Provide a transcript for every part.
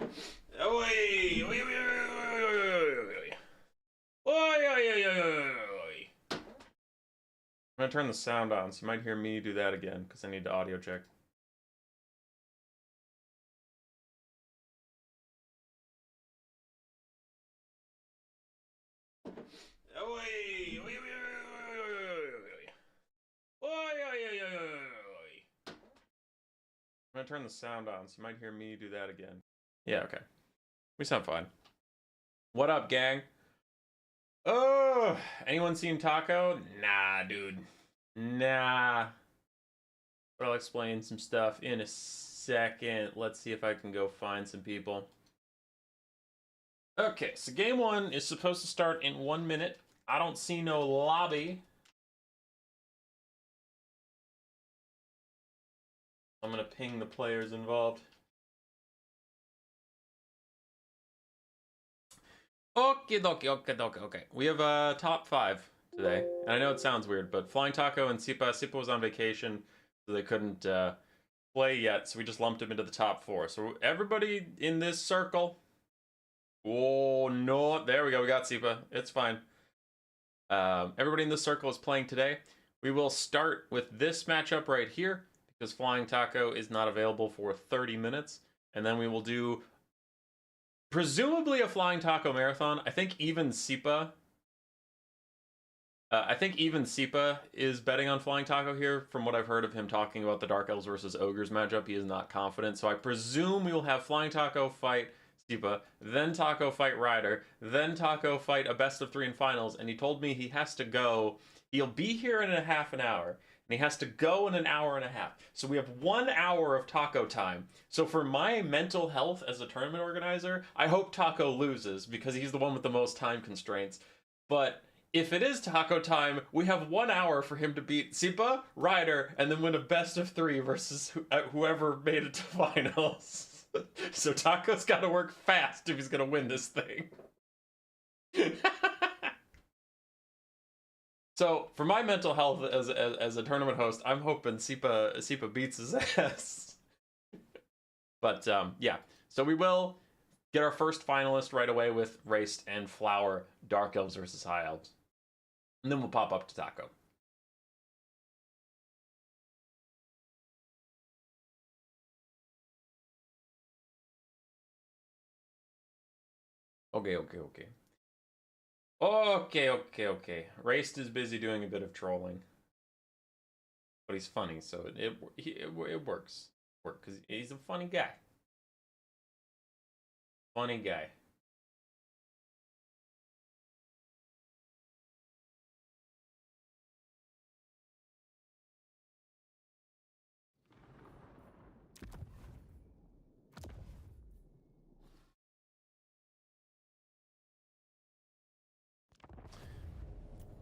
Oi, oi, oi, oi, oi, oi, oi, oi, oi, oi, oi. I'm gonna turn the sound on, so you might hear me do that again because I need to audio check. Oi, oi, oi, oi, oi, oi, oi, oi, oi, oi, oi, oi. I'm gonna turn the sound on, so you might hear me do that again. Yeah, okay. We sound fine. What up, gang? Oh, anyone seen Taco? Nah, dude. Nah. But I'll explain some stuff in a second. Let's see if I can go find some people. Okay, so game one is supposed to start in 1 minute. I don't see no lobby. I'm gonna ping the players involved. Okay, okay. We have top five today. And I know it sounds weird, but Flying Taco and Sipa. Sipa was on vacation, so they couldn't play yet, so we just lumped him into the top four. So everybody in this circle. Oh no, there we go. We got Sipa. It's fine. Everybody in this circle is playing today. We will start with this matchup right here because Flying Taco is not available for 30 minutes. And then we will do presumably a Flying Taco marathon. I think even Sipa is betting on Flying Taco here. From what I've heard of him talking about the Dark Elves versus Ogres matchup, he is not confident. So I presume we will have Flying Taco fight Sipa, then Taco fight Ryder, then Taco fight a best of three in finals. And he told me he has to go. He'll be here in a half an hour, and he has to go in an hour and a half. So we have 1 hour of Taco time. So for my mental health as a tournament organizer, I hope Taco loses because he's the one with the most time constraints. But if it is Taco time, we have 1 hour for him to beat Sipa, Ryder, and then win a best of three versus whoever made it to finals. So Taco's got to work fast if he's going to win this thing. So for my mental health as a tournament host, I'm hoping Sipa beats his ass. But yeah, so we will get our first finalist right away with Raced and Flower, Dark Elves versus High Elves. And then we'll pop up to Taco. Okay. Okay. Raced is busy doing a bit of trolling. But he's funny, so it works. Because he's a funny guy. Funny guy.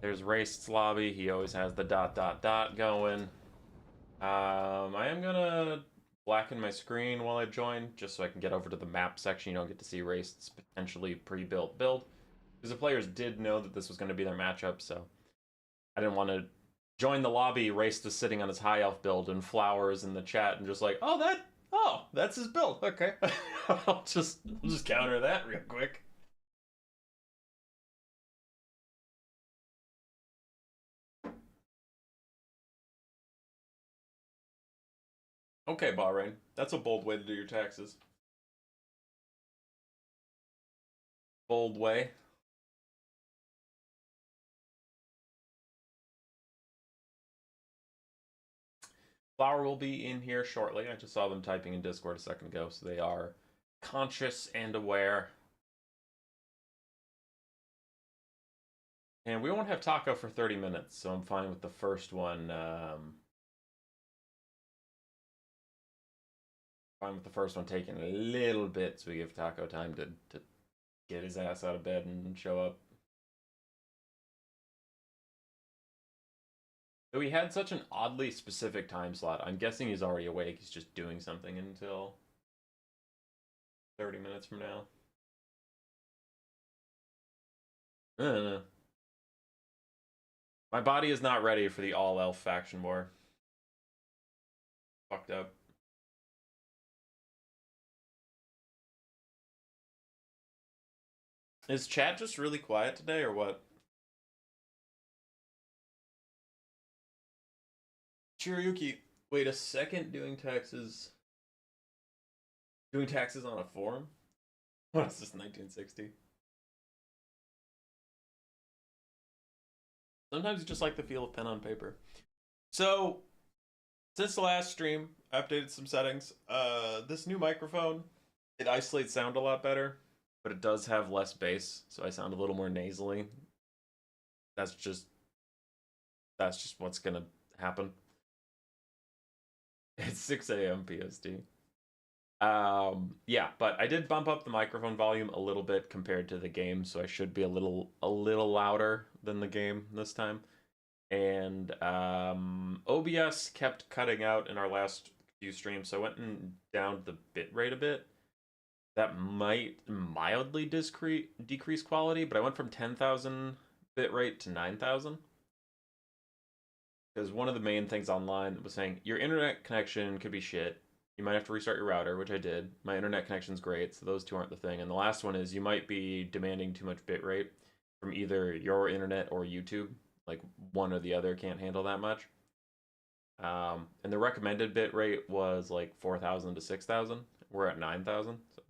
There's Raced's lobby. He always has the ... going. I am gonna blacken my screen while I join, just so I can get over to the map section. You don't get to see Raced's potentially pre-built build. Because the players did know that this was going to be their matchup, so I didn't want to join the lobby. Raced was sitting on his high elf build and Flowers in the chat and just like, oh, that's his build. Okay. I'll just counter that real quick. Okay, Bahrain. That's a bold way to do your taxes. Bold way. Flower will be in here shortly. I just saw them typing in Discord a second ago, so they are conscious and aware. And we won't have Taco for 30 minutes, so I'm fine with the first one. Fine with the first one taking a little bit, so we give Taco time to get his ass out of bed and show up. Though he had such an oddly specific time slot, I'm guessing he's already awake. He's just doing something until 30 minutes from now. I don't know. My body is not ready for the all-elf faction war. Fucked up. Is chat just really quiet today or what? Chiryuki, wait a second, doing taxes on a forum? What is this, 1960? Sometimes you just like the feel of pen on paper. So, since the last stream, I updated some settings. This new microphone, it isolates sound a lot better, but it does have less bass, so I sound a little more nasally. That's just what's gonna happen. It's 6 a.m. PST. Yeah, but I did bump up the microphone volume a little bit compared to the game, so I should be a little louder than the game this time. And OBS kept cutting out in our last few streams, so I went down the bitrate a bit. That might mildly decrease quality, but I went from 10,000 bitrate to 9,000. Because one of the main things online was saying your internet connection could be shit. You might have to restart your router, which I did. My internet connection's great, so those two aren't the thing. And the last one is you might be demanding too much bitrate from either your internet or YouTube. Like one or the other can't handle that much. And the recommended bitrate was like 4,000 to 6,000. We're at 9,000. So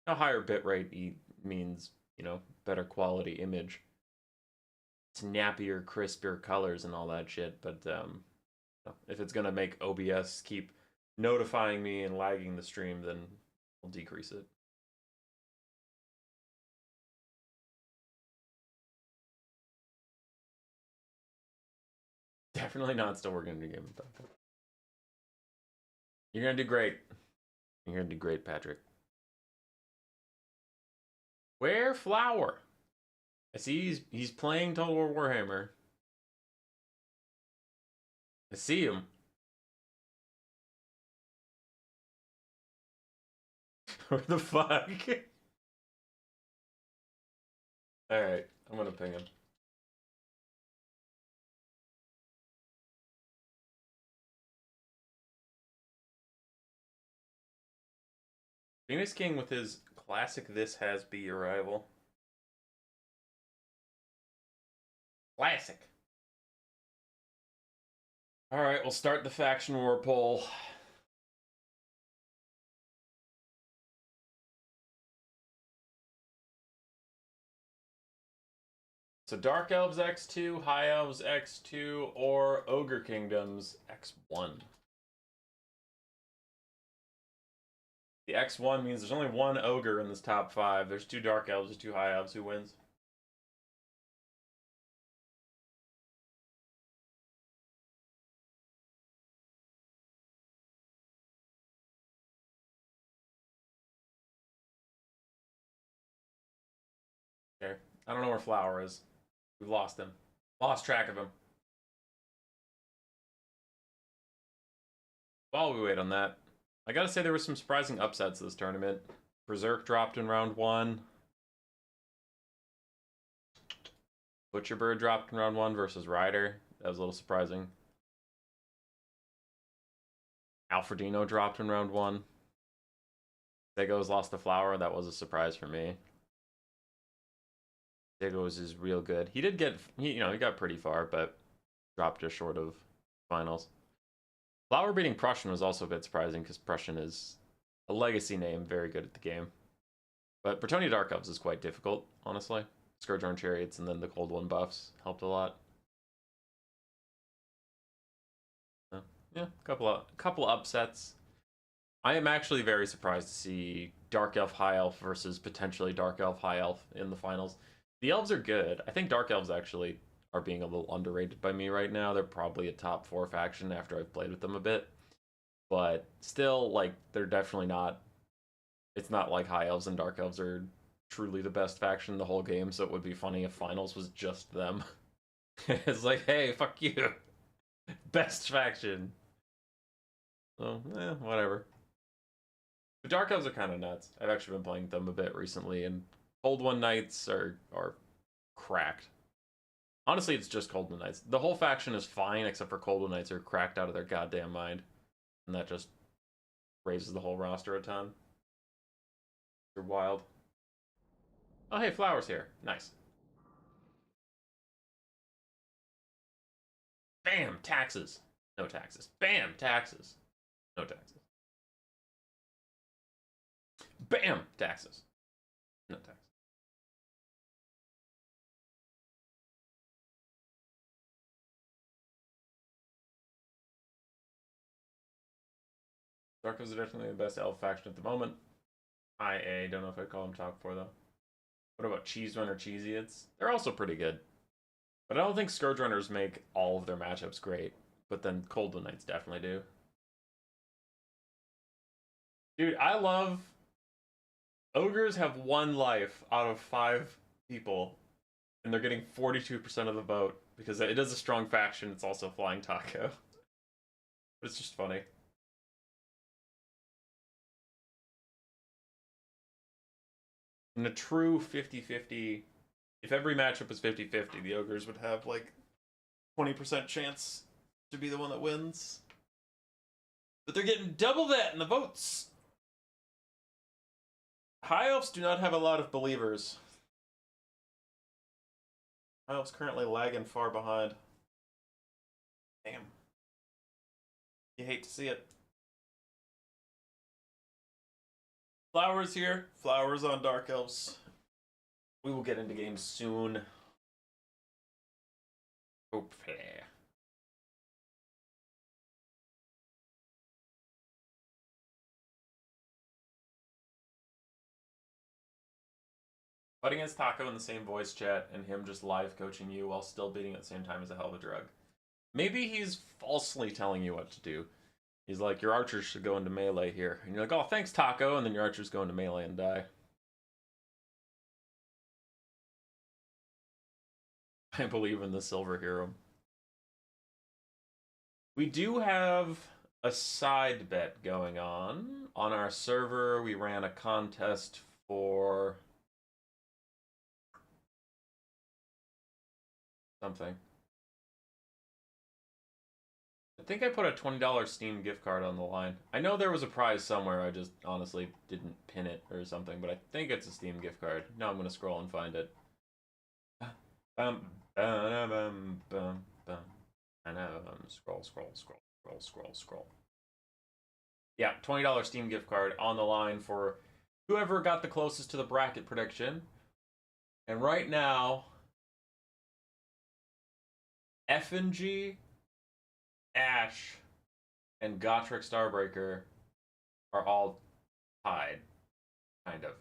a higher bitrate means, better quality image, snappier, crispier colors and all that shit. But if it's gonna make OBS keep notifying me and lagging the stream, then I'll decrease it. Definitely not still working on your game. You're gonna do great. You're gonna do great, Patrick. Where Flower? I see he's playing Total War Warhammer. I see him. Where the fuck? Alright, I'm gonna ping him. Phoenix King with his classic This Has Be arrival. Classic. Alright, we'll start the faction war poll. So Dark Elves X2, High Elves X2, or Ogre Kingdoms X1. The X1 means there's only one Ogre in this top 5. There's 2 Dark Elves, there's 2 High Elves. Who wins? Okay. I don't know where Flower is. We've lost him. Lost track of him. While we wait on that, I gotta say there were some surprising upsets this tournament. Berserk dropped in round 1. Butcherbird dropped in round 1 versus Ryder. That was a little surprising. Alfredino dropped in round 1. Degos lost to Flower. That was a surprise for me. Degos is real good. He did get, he got pretty far, but dropped just short of finals. Flower beating Prussian was also a bit surprising because Prussian is a legacy name, very good at the game. But Bretonnia Dark Elves is quite difficult, honestly. Scourge-Horn Chariots and then the Cold One buffs helped a lot. Yeah, couple upsets. I am actually very surprised to see Dark Elf High Elf versus potentially Dark Elf High Elf in the finals. The Elves are good. I think Dark Elves actually are being a little underrated by me right now. They're probably a top 4 faction after I've played with them a bit. But still, like, they're definitely not... It's not like High Elves and Dark Elves are truly the best faction in the whole game, so it would be funny if finals was just them. It's like, hey, fuck you. Best faction. So, whatever. The Dark Elves are kind of nuts. I've actually been playing them a bit recently, and Cold One Knights are cracked. Honestly, it's just Cold One Knights. The whole faction is fine, except for Cold One Knights are cracked out of their goddamn mind. And that just raises the whole roster a ton. They're wild. Oh, hey, Flower's here. Nice. Bam, taxes. No taxes. Bam, taxes. No taxes. Bam, taxes. No taxes. Darkos are definitely the best elf faction at the moment. IA, don't know if I'd call them top 4 though. What about Cheese Run or Cheeseids? They're also pretty good. But I don't think Scourge Runners make all of their matchups great. But then Cold One Knights definitely do. Dude, I love... Ogres have 1 life out of 5 people. And they're getting 42% of the vote. Because it is a strong faction, it's also Flying Taco. It's just funny. In a true 50-50, if every matchup was 50-50, the Ogres would have like 20% chance to be the one that wins. But they're getting double that in the votes. High Elves do not have a lot of believers. High Elves currently lagging far behind. Damn. You hate to see it. Flowers here. Flowers on Dark Elves. We will get into games soon. Hopefully. Fighting against Taco in the same voice chat and him just live coaching you while still beating at the same time is a hell of a drug. Maybe he's falsely telling you what to do. He's like, your archers should go into melee here. And you're like, oh, thanks, Taco. And then your archers go into melee and die. I believe in the Silver Hero. We do have a side bet going on. On our server, we ran a contest for... something. I think I put a $20 Steam gift card on the line. I know there was a prize somewhere, I just honestly didn't pin it or something, but I think it's a Steam gift card. Now I'm going to scroll and find it. Scroll. Yeah, $20 Steam gift card on the line for whoever got the closest to the bracket prediction. And right now, Effigy, Ash, and Gotrek Starbreaker are all tied, kind of.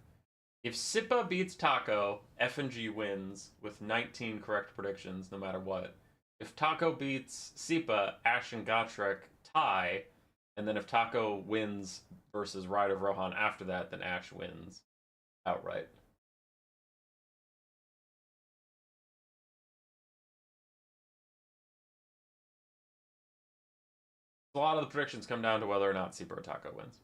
If Sippa beats Taco, Effigy wins with 19 correct predictions, no matter what. If Taco beats Sippa, Ash and Gotrek tie, and then if Taco wins versus Ride of Rohan after that, then Ash wins outright. A lot of the predictions come down to whether or not Sippa or Taco wins.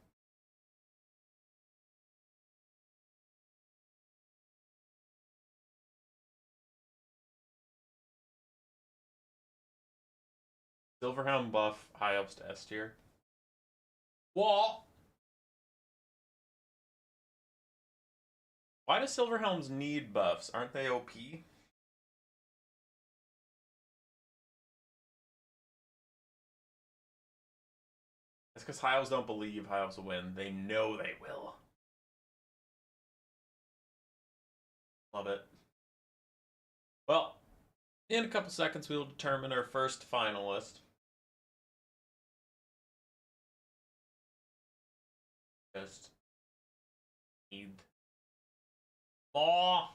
Silverhelm buff, high ups to S tier. Wall! Why do Silverhelms need buffs? Aren't they OP? It's because high elves don't believe high elves will win. They know they will. Love it. Well, in a couple seconds, we will determine our first finalist. Just need more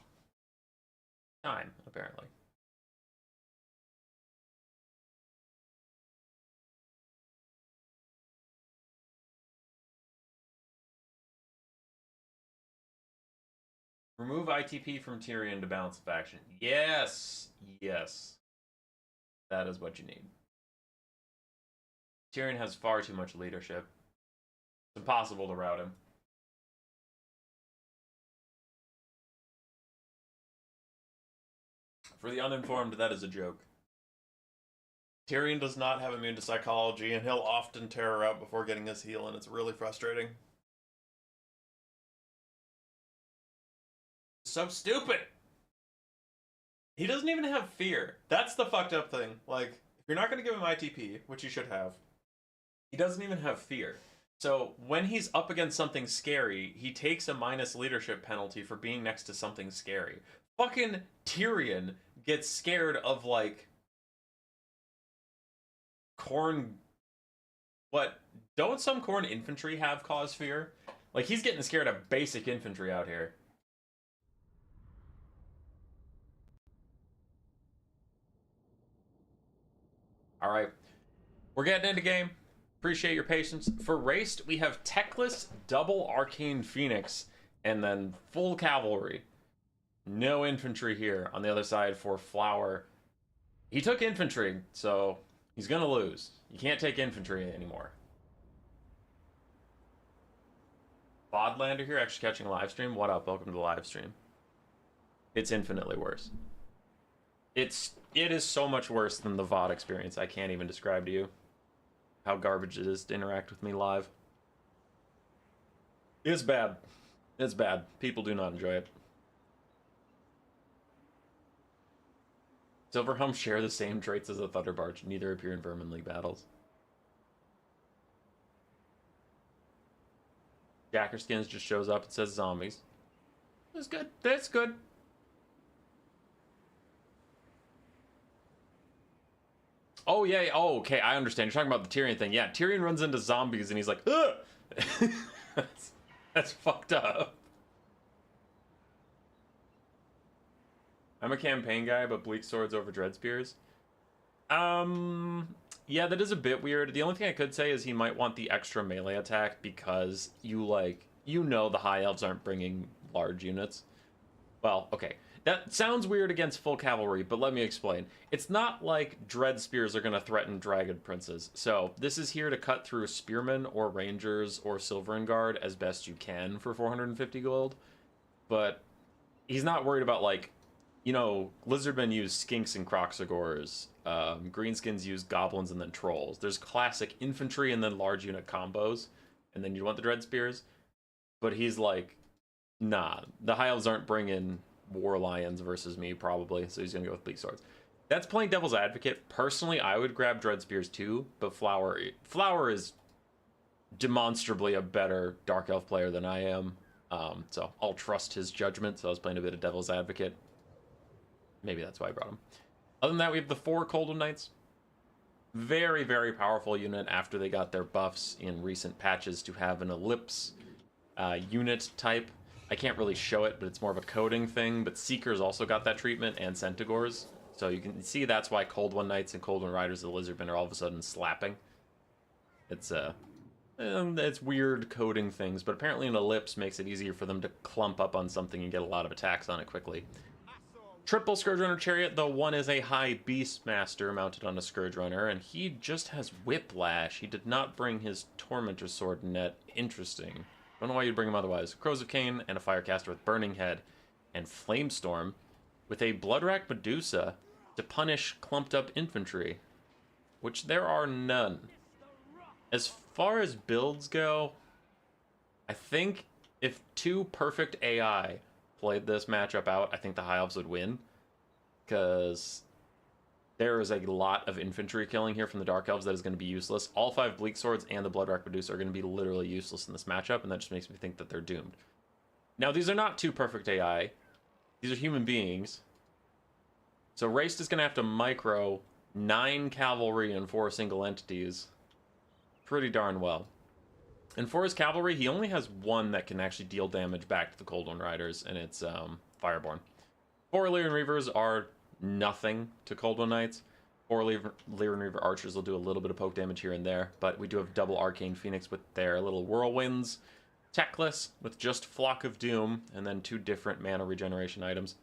time, apparently. Remove ITP from Tyrion to balance the faction. Yes! Yes. That is what you need. Tyrion has far too much leadership. It's impossible to rout him. For the uninformed, that is a joke. Tyrion does not have immune to psychology, and he'll often tear her out before getting his heal, and it's really frustrating. so stupid. He doesn't even have fear. That's the fucked up thing. Like, if you're not going to give him ITP, which you should have, he doesn't even have fear. So when he's up against something scary, he takes a minus leadership penalty for being next to something scary. Fucking Tyrion gets scared of, like, Khorne. What? Don't some Khorne infantry have cause fear? Like, he's getting scared of basic infantry out here. Alright. We're getting into game. Appreciate your patience. For Raced, we have Techless, double Arcane Phoenix, and then full cavalry. No infantry here. On the other side for Flower, he took infantry, so he's gonna lose. You can't take infantry anymore. Bodlander here, actually catching a live stream. What up? Welcome to the live stream. It's infinitely worse. It is so much worse than the VOD experience. I can't even describe to you how garbage it is to interact with me live. It's bad. It's bad. People do not enjoy it. Silverhump share the same traits as the Thunderbarge. Neither appear in Vermin League battles. Jackerskins just shows up and says zombies. That's good. That's good. Oh, yeah. Oh, okay. I understand. You're talking about the Tyrion thing. Yeah, Tyrion runs into zombies and he's like, ugh! that's fucked up. I'm a campaign guy, but bleak swords over dread spears. Yeah, that is a bit weird. The only thing I could say is he might want the extra melee attack because the high elves aren't bringing large units. Well, okay. That sounds weird against full cavalry, but let me explain. It's not like dread spears are going to threaten dragon princes. So this is here to cut through spearmen or rangers or Silverin Guard as best you can for 450 gold. But he's not worried about, like, lizardmen use skinks and croxagores. Greenskins use goblins and then trolls. There's classic infantry and then large unit combos. And then you want the dread spears. But he's like, nah, the high elves aren't bringing war lions versus me, probably, so he's gonna go with bleak swords. That's playing devil's advocate. Personally, I would grab dread spears too, but Flower is demonstrably a better dark elf player than I am, so I'll trust his judgment. So I was playing a bit of devil's advocate. Maybe that's why I brought him. Other than that, we have the 4 Coldwood Knights. Very, very powerful unit after they got their buffs in recent patches to have an ellipse unit type. I can't really show it, but it's more of a coding thing. But Seekers also got that treatment, and Centigores. So you can see that's why Coldwood Knights and Coldwood Riders of the Lizardmen are all of a sudden slapping. It's weird coding things, but apparently an ellipse makes it easier for them to clump up on something and get a lot of attacks on it quickly. Triple Scourge Runner Chariot, though one is a high Beastmaster mounted on a Scourge Runner, and he just has Whiplash. He did not bring his Tormentor Sword net. Interesting. Don't know why you'd bring him otherwise. Crows of Cain and a Firecaster with Burning Head and Flamestorm with a Bloodrack Medusa to punish clumped up infantry, which there are none. As far as builds go, I think if 2 perfect AI played this matchup out, I think the High Elves would win, because there is a lot of infantry killing here from the Dark Elves that is going to be useless. All 5 Bleak Swords and the Bloodrack Medusa are going to be literally useless in this matchup, and that just makes me think that they're doomed. Now, these are not 2 perfect AI. These are human beings. So Raced is going to have to micro 9 cavalry and 4 single entities pretty darn well. And for his cavalry, he only has 1 that can actually deal damage back to the Coldwood Riders, and it's Fireborn. 4 Lyran Reavers are nothing to Coldwood Knights. 4 Lyran Reaver Archers will do a little bit of poke damage here and there, but we do have double Arcane Phoenix with their little Whirlwinds. Techless with just Flock of Doom, and then 2 different mana regeneration items.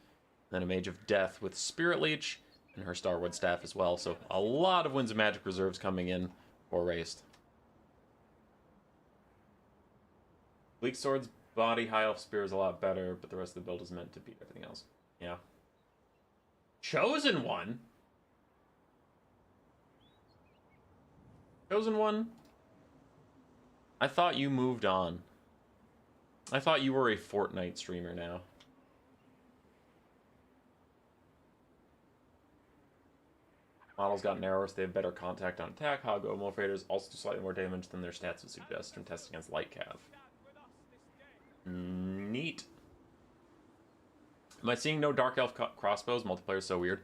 And then a Mage of Death with Spirit Leech, and her Starwood Staff as well. So a lot of Winds of Magic reserves coming in for Raced. Bleak Sword's body High Elf Spear is a lot better, but the rest of the build is meant to beat everything else. Yeah. Chosen One? Chosen One? I thought you moved on. I thought you were a Fortnite streamer now. Models got narrower, so they have better contact on attack. Hog Omo Faders also do slightly more damage than their stats would suggest when testing against Light Cav. Neat. Am I seeing no Dark Elf crossbows? Multiplayer is so weird.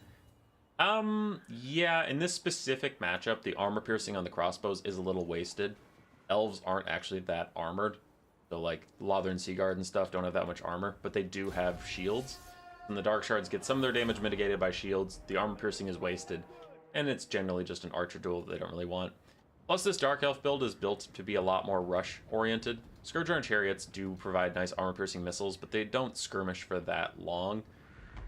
Yeah, in this specific matchup, the armor piercing on the crossbows is a little wasted. Elves aren't actually that armored. So, like, Lather and Seaguard and stuff don't have that much armor, but they do have shields. And the Dark Shards get some of their damage mitigated by shields. The armor piercing is wasted. And it's generally just an archer duel that they don't really want. Plus, this Dark Elf build is built to be a lot more rush-oriented. Scourger and Chariots do provide nice armor-piercing missiles, but they don't skirmish for that long.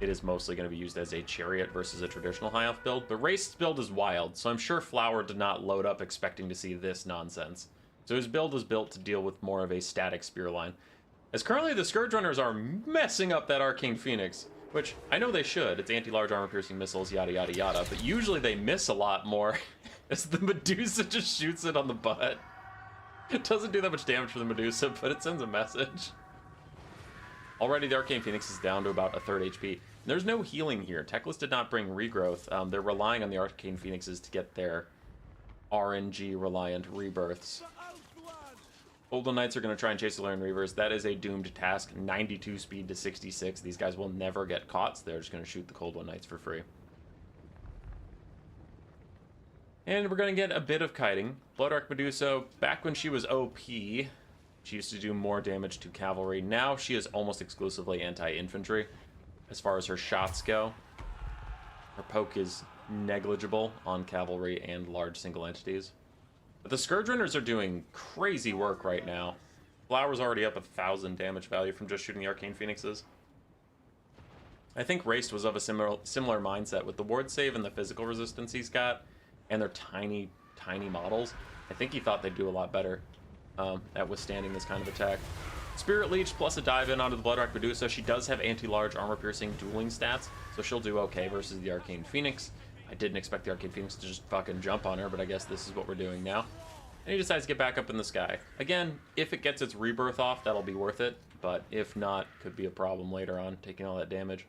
It is mostly going to be used as a Chariot versus a traditional High Elf build. The Race's build is wild, so I'm sure Flower did not load up expecting to see this nonsense. So his build was built to deal with more of a static spear line. As currently the Scourge Runners are messing up that Arcane Phoenix, which I know they should. It's anti-large armor-piercing missiles, yada yada yada, but usually they miss a lot more as the Medusa just shoots it on the butt. It doesn't do that much damage for the Medusa, but it sends a message. Already the Arcane Phoenix is down to about a third HP. There's no healing here. Teclis did not bring regrowth. They're relying on the Arcane Phoenixes to get their RNG-reliant rebirths. Golden Knights are going to try and chase the Lyran Reavers. That is a doomed task. 92 speed to 66. These guys will never get caught, so they're just going to shoot the Cold One Knights for free. And we're going to get a bit of kiting. Bloodrock Medusa, back when she was OP, she used to do more damage to cavalry. Now she is almost exclusively anti-infantry as far as her shots go. Her poke is negligible on cavalry and large single entities. But the Scourge Runners are doing crazy work right now. Flower's already up 1,000 damage value from just shooting the Arcane Phoenixes. I think Raced was of a similar mindset with the ward save and the physical resistance he's got, and their tiny, tiny models. I think he thought they'd do a lot better at withstanding this kind of attack. Spirit Leech plus a dive in onto the Bloodrock Medusa. She does have anti-large armor-piercing dueling stats, so she'll do okay versus the Arcane Phoenix. I didn't expect the Arcane Phoenix to just fucking jump on her, but I guess this is what we're doing now. And he decides to get back up in the sky. Again, if it gets its rebirth off, that'll be worth it, but if not, could be a problem later on, taking all that damage.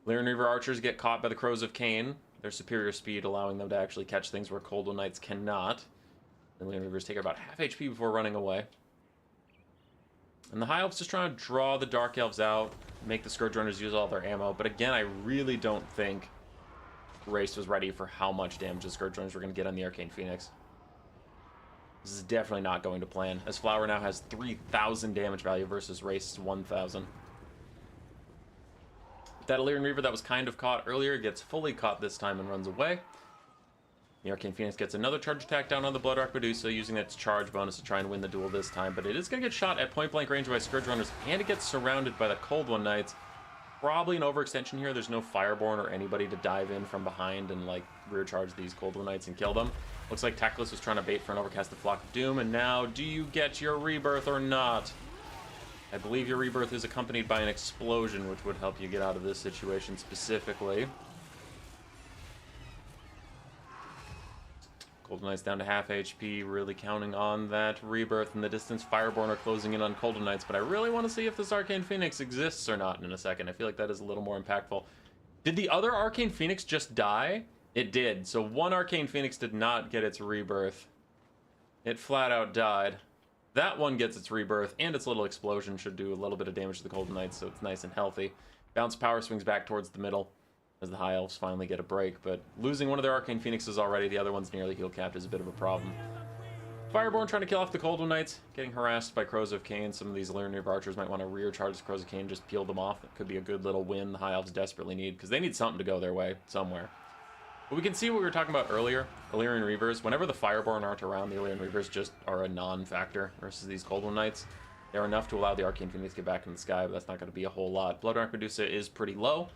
Lyran Reaver Archers get caught by the Crows of Cain. Their superior speed allowing them to actually catch things where Cold One Knights cannot. And Lyran Reavers take about half HP before running away. And the High Elves just trying to draw the Dark Elves out, make the Scourge Runners use all their ammo, but again, I really don't think Race was ready for how much damage the Scourge Runners were going to get on the Arcane Phoenix. This is definitely not going to plan, as Flower now has 3,000 damage value versus Race's 1,000. That Lyran Reaver that was kind of caught earlier gets fully caught this time and runs away. The Arcane Phoenix gets another charge attack down on the Bloodrock Medusa, using its charge bonus to try and win the duel this time, but it is going to get shot at point-blank range by Scourge Runners, and it gets surrounded by the Cold One Knights. Probably an overextension here. There's no Fireborn or anybody to dive in from behind and, like, rear charge these Cold One Knights and kill them. Looks like Teclis was trying to bait for an overcasted Flock of Doom, and now, do you get your rebirth or not? I believe your rebirth is accompanied by an explosion, which would help you get out of this situation specifically. Golden Knights down to half HP, really counting on that rebirth in the distance. Fireborn are closing in on Golden Knights, but I really want to see if this Arcane Phoenix exists or not in a second. I feel like that is a little more impactful. Did the other Arcane Phoenix just die? It did. So one Arcane Phoenix did not get its rebirth. It flat out died. That one gets its rebirth, and its little explosion should do a little bit of damage to the Golden Knights, so it's nice and healthy. Bounce power swings back towards the middle as the High Elves finally get a break, but losing one of their Arcane Phoenixes already, the other one's nearly heal capped, is a bit of a problem. Fireborn trying to kill off the Cold One Knights, getting harassed by Crows of Cain. Some of these Lyran Reaver Archers might want to rear charge the Crows of Cain, just peel them off. It could be a good little win the High Elves desperately need, because they need something to go their way somewhere. But we can see what we were talking about earlier, Illyrian Reavers. Whenever the Fireborn aren't around, the Illyrian Reavers just are a non-factor versus these Cold One Knights. They're enough to allow the Arcane Phoenix to get back in the sky, but that's not going to be a whole lot. Bloodrock Medusa is pretty low.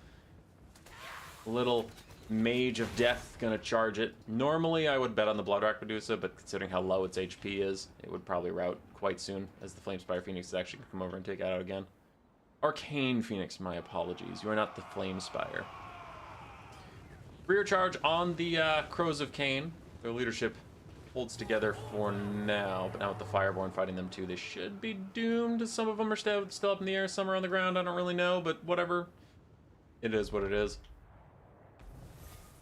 Little Mage of Death going to charge it. Normally, I would bet on the Bloodrock Medusa, but considering how low its HP is, it would probably rout quite soon, as the Flamespire Phoenix is actually going to come over and take it out again. Arcane Phoenix, my apologies. You are not the Flamespire. Rear charge on the Crows of Cain. Their leadership holds together for now, but now with the Fireborn fighting them too, they should be doomed. Some of them are still up in the air, some are on the ground, I don't really know, but whatever. It is what it is.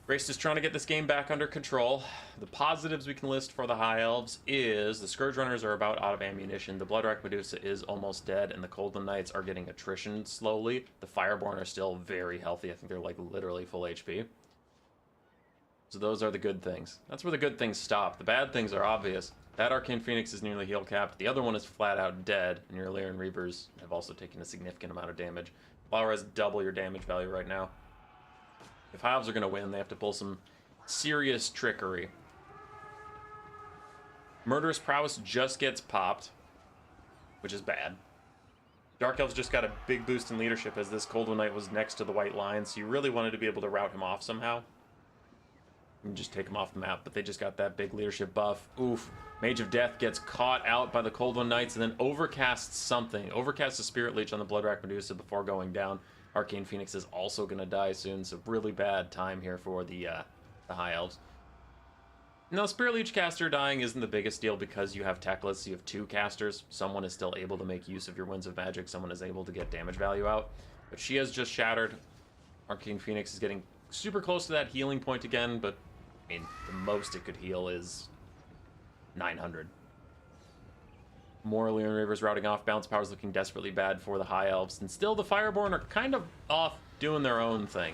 Grace is trying to get this game back under control. The positives we can list for the High Elves is the Scourge Runners are about out of ammunition, the Bloodwrack Medusa is almost dead, and the Coldland Knights are getting attrition slowly. The Fireborn are still very healthy. I think they're like literally full HP. So those are the good things. That's where the good things stop. The bad things are obvious. That Arcane Phoenix is nearly heal capped. The other one is flat out dead, and your Illyrian Reavers have also taken a significant amount of damage. Flower has double your damage value right now. If High Elves are going to win, they have to pull some serious trickery. Murderous Prowess just gets popped, which is bad. Dark Elves just got a big boost in leadership as this Coldland Knight was next to the White Lion, so you really wanted to be able to rout him off somehow. And just take him off the map, but they just got that big leadership buff. Oof. Mage of Death gets caught out by the Coldland Knights and then overcasts something. Overcasts a Spirit Leech on the Bloodwrack Medusa before going down. Arcane Phoenix is also going to die soon, so really bad time here for the High Elves. Now, Spirit Leech caster dying isn't the biggest deal because you have Techless, you have two casters. Someone is still able to make use of your Winds of Magic, someone is able to get damage value out. But she has just shattered. Arcane Phoenix is getting super close to that healing point again, but I mean, the most it could heal is 900. More Illyrian Reavers routing off. Bounce power's looking desperately bad for the High Elves. And still the Fireborn are kind of off doing their own thing.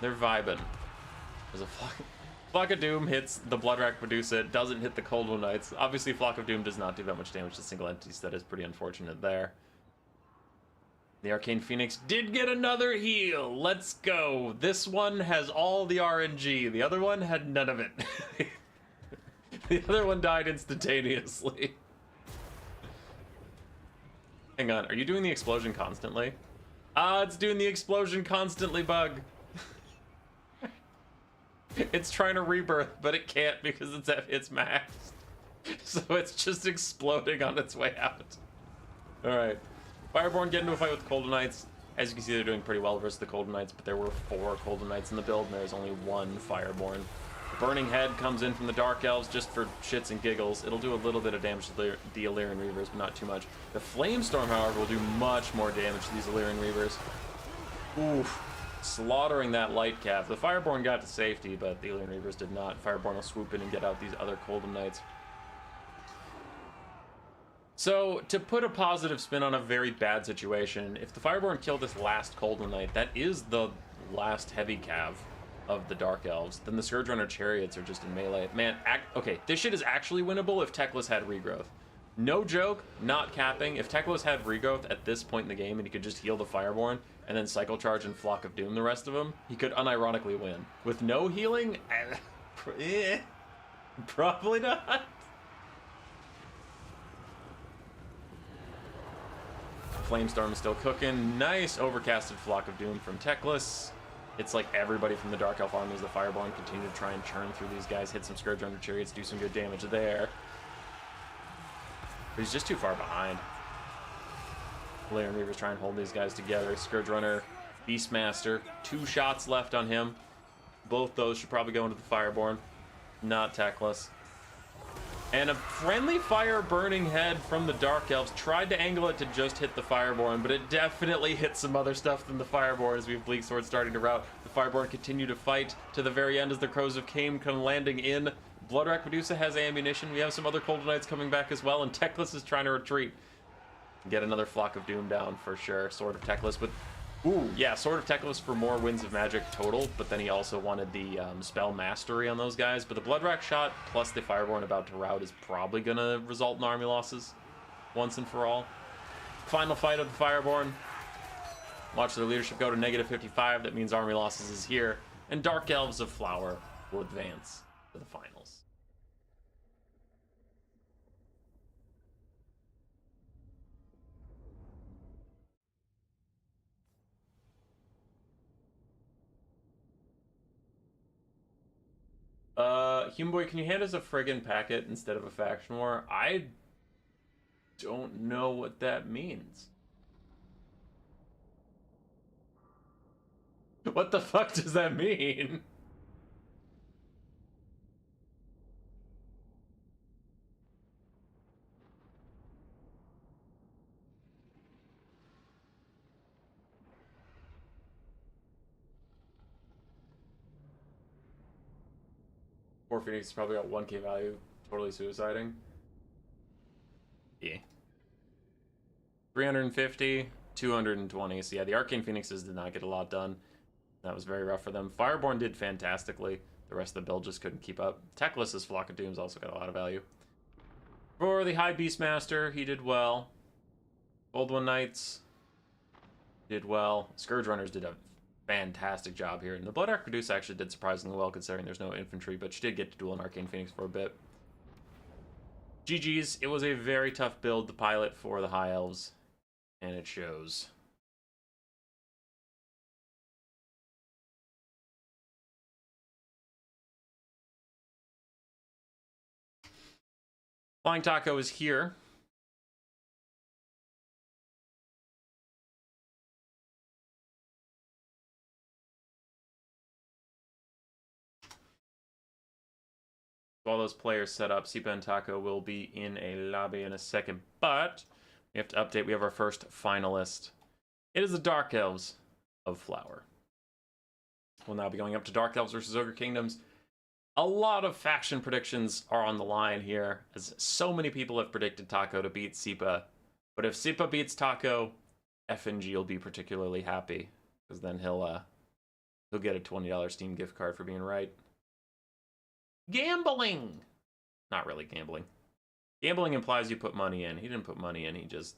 They're vibing. There's a Flock of Doom hits the Bloodwrack Medusa. It doesn't hit the Coldland Knights. Obviously, Flock of Doom does not do that much damage to single entities. That is pretty unfortunate there. The Arcane Phoenix did get another heal. Let's go. This one has all the RNG. The other one had none of it. The other one died instantaneously. Hang on, are you doing the explosion constantly? Ah, it's doing the explosion constantly bug. It's trying to rebirth, but it can't because it's at its max. So it's just exploding on its way out. Alright. Fireborn get into a fight with the Coldland Knights. As you can see, they're doing pretty well versus the Coldland Knights, but there were 4 Coldland Knights in the build, and there's only 1 Fireborn. The Burning Head comes in from the Dark Elves just for shits and giggles. It'll do a little bit of damage to the Illyrian Reavers, but not too much. The Flamestorm, however, will do much more damage to these Illyrian Reavers. Oof. Slaughtering that Light Cav. The Fireborn got to safety, but the Illyrian Reavers did not. Fireborn will swoop in and get out these other Coldland Knights. So, to put a positive spin on a very bad situation, if the Fireborn kill this last Coldland Knight, that is the last heavy cav of the Dark Elves, then the Scourge Runner Chariots are just in melee. Man, okay, this shit is actually winnable if Techless had regrowth. No joke, not capping. If Techless had regrowth at this point in the game and he could just heal the Fireborn and then Cycle Charge and Flock of Doom the rest of them, he could unironically win. With no healing, probably not. Flamestorm is still cooking. Nice overcasted Flock of Doom from Techless. It's like everybody from the Dark Elf armies, the Fireborn, continue to try and churn through these guys, hit some Scourge Runner Chariots, do some good damage there. But he's just too far behind. Illyrian Reavers try and hold these guys together. Scourge Runner, Beastmaster, 2 shots left on him. Both those should probably go into the Fireborn. Not Techless. And a friendly fire burning head from the Dark Elves tried to angle it to just hit the Fireborn, but it definitely hit some other stuff than the Fireborn as we have Bleak Sword starting to rout. The Fireborn continue to fight to the very end as the Crows of Cain come landing in. Bloodwrack Medusa has ammunition. We have some other Coldland Knights coming back as well, and Techless is trying to retreat. Get another Flock of Doom down for sure. Sword of Techless with... Ooh, yeah, Sword of Techless for more Winds of Magic total, but then he also wanted the Spell Mastery on those guys. But the Bloodwrack shot plus the Fireborn about to rout is probably going to result in army losses once and for all. Final fight of the Fireborn. Watch their leadership go to -55. That means army losses is here. And Dark Elves of Flower will advance to the finals. Human Boy, can you hand us a friggin' packet instead of a faction war? I don't know what that means. What the fuck does that mean? Poor Phoenix probably got 1k value, totally suiciding. Yeah. 350, 220. So yeah, the Arcane Phoenixes did not get a lot done. That was very rough for them. Fireborn did fantastically. The rest of the build just couldn't keep up. Techless's Flock of Dooms also got a lot of value. For the High Beastmaster, he did well. Old One Knights did well. Scourge Runners did a fantastic job here. And the Blood Archduce actually did surprisingly well considering there's no infantry, but she did get to duel an Arcane Phoenix for a bit. GG's. It was a very tough build, the pilot for the High Elves, and it shows. Flying Taco is here. While those players set up, Sipa and Taco will be in a lobby in a second, but we have to update. We have our first finalist. It is the Dark Elves of Flower. We'll now be going up to Dark Elves versus Ogre Kingdoms. A lot of faction predictions are on the line here, as so many people have predicted Taco to beat Sipa. But if Sipa beats Taco, FNG will be particularly happy, because then he'll get a $20 Steam gift card for being right. Gambling! Not really gambling. Gambling implies you put money in. He didn't put money in, he just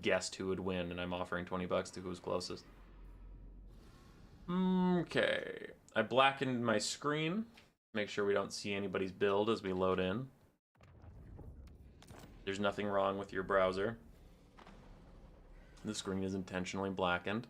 guessed who would win, and I'm offering 20 bucks to who's closest. Okay. I blackened my screen. Make sure we don't see anybody's build as we load in. There's nothing wrong with your browser. The screen is intentionally blackened.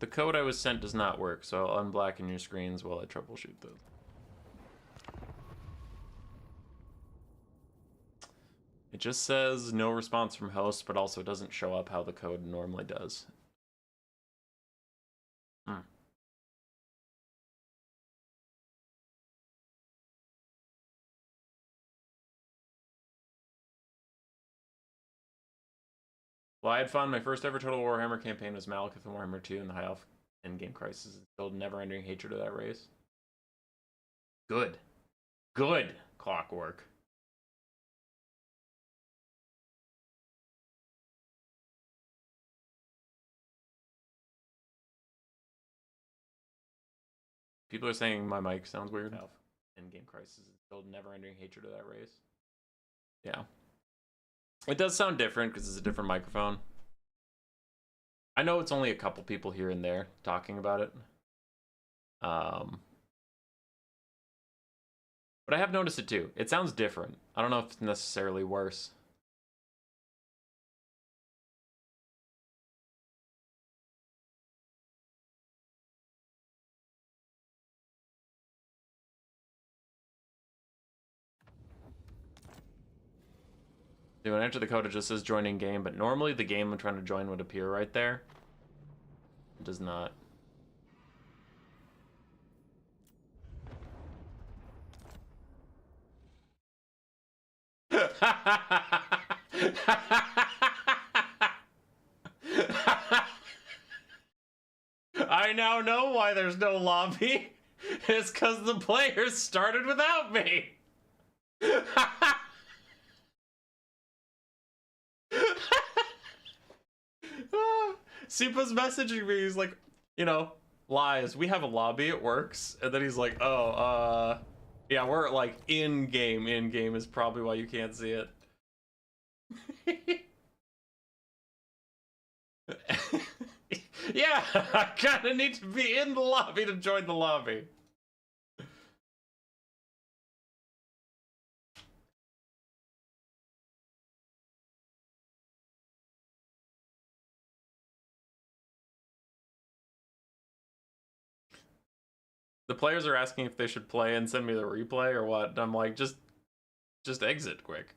The code I was sent does not work, so I'll unblacken your screens while I troubleshoot those. It just says no response from host, but also doesn't show up how the code normally does. Well, I had fun. My first ever Total Warhammer campaign was Malekith and Warhammer 2 in the High Elf Endgame Crisis. Build never-ending hatred of that race. Good. Good clockwork. People are saying my mic sounds weird. Endgame Crisis. Build never-ending hatred of that race. Yeah. It does sound different because it's a different microphone. I know it's only a couple people here and there talking about it. But I have noticed it too. It sounds different. I don't know if it's necessarily worse. When I enter the code, it just says joining game, but normally the game I'm trying to join would appear right there. It does not. I now know why there's no lobby. It's because the players started without me. Sipa's messaging me. He's like, you know, lies. We have a lobby. It works. And then he's like, oh, yeah, we're like in game. In game is probably why you can't see it. Yeah, I kind of need to be in the lobby to join the lobby. The players are asking if they should play and send me the replay or what. And I'm like, just exit quick.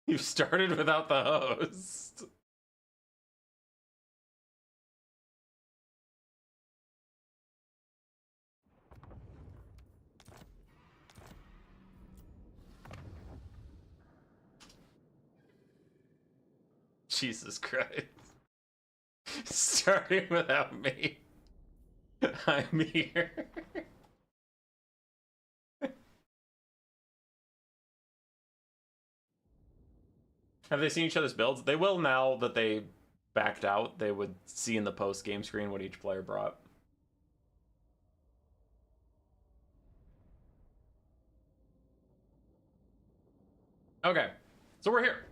You started without the host. Jesus Christ. Starting without me. I'm here. Have they seen each other's builds? They will now that they backed out. They would see in the post-game screen what each player brought. Okay, so we're here.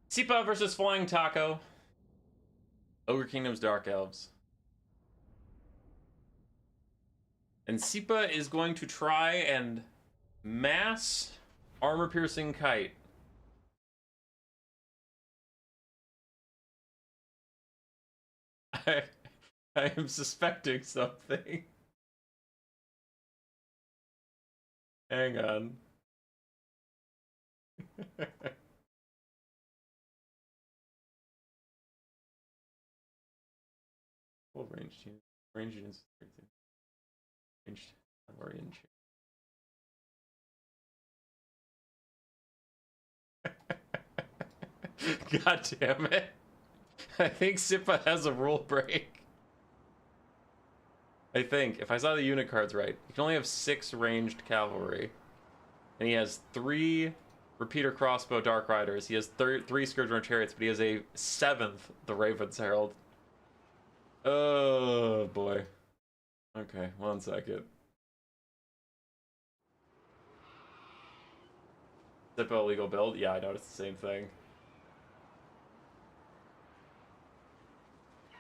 Sipa versus Flying Taco. Ogre Kingdom's Dark Elves. And Sipa is going to try and mass armor-piercing kite. I am suspecting something. Hang on. Full range units. Ranged warrior. God damn it. I think Sipa has a rule break. I think, if I saw the unit cards right, he can only have 6 ranged cavalry. And he has 3 repeater crossbow dark riders. He has 3 scourge runner chariots, but he has a 7th, the Raven's Herald. Oh boy. Okay, 1 second. Sipa illegal build? Yeah, I noticed the same thing.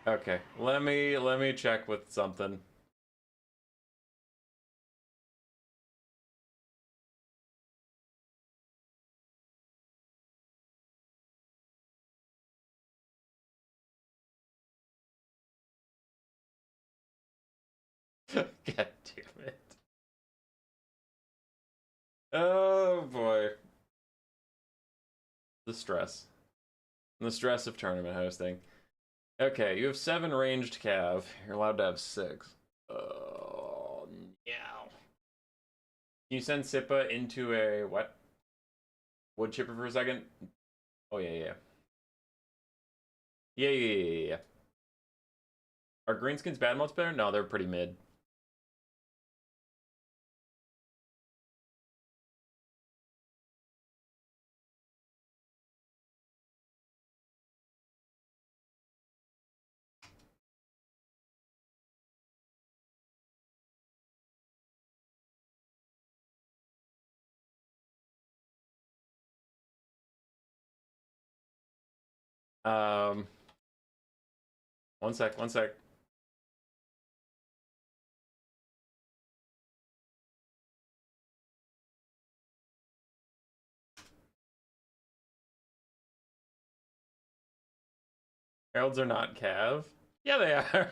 Okay, let me check with something. God damn it. Oh boy. The stress. The stress of tournament hosting. Okay, you have 7 ranged cav. You're allowed to have 6. Oh, yeah. Can you send Sipa into a what? Wood chipper for a second? Oh yeah. Yeah. Are greenskins bad modes better? No, they're pretty mid. One sec. Heralds are not cav. Yeah, they are.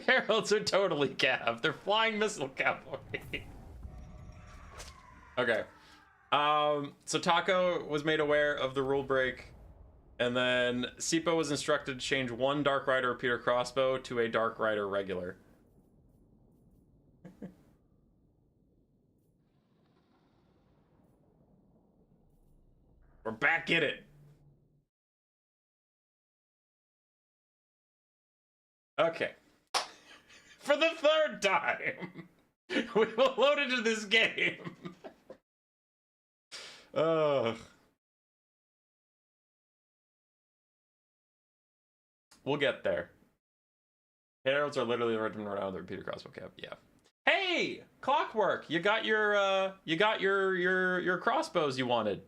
Heralds are totally cav. They're flying missile cavalry. Okay. So Taco was made aware of the rule break, and then Sipa was instructed to change 1 Dark Rider repeater crossbow to a Dark Rider regular. We're back in it. Okay. For the 3rd time, we will load into this game. Ugh. We'll get there. Heralds are literally the regiment around the repeater crossbow cap. Yeah. Hey, Clockwork! You got your crossbows you wanted.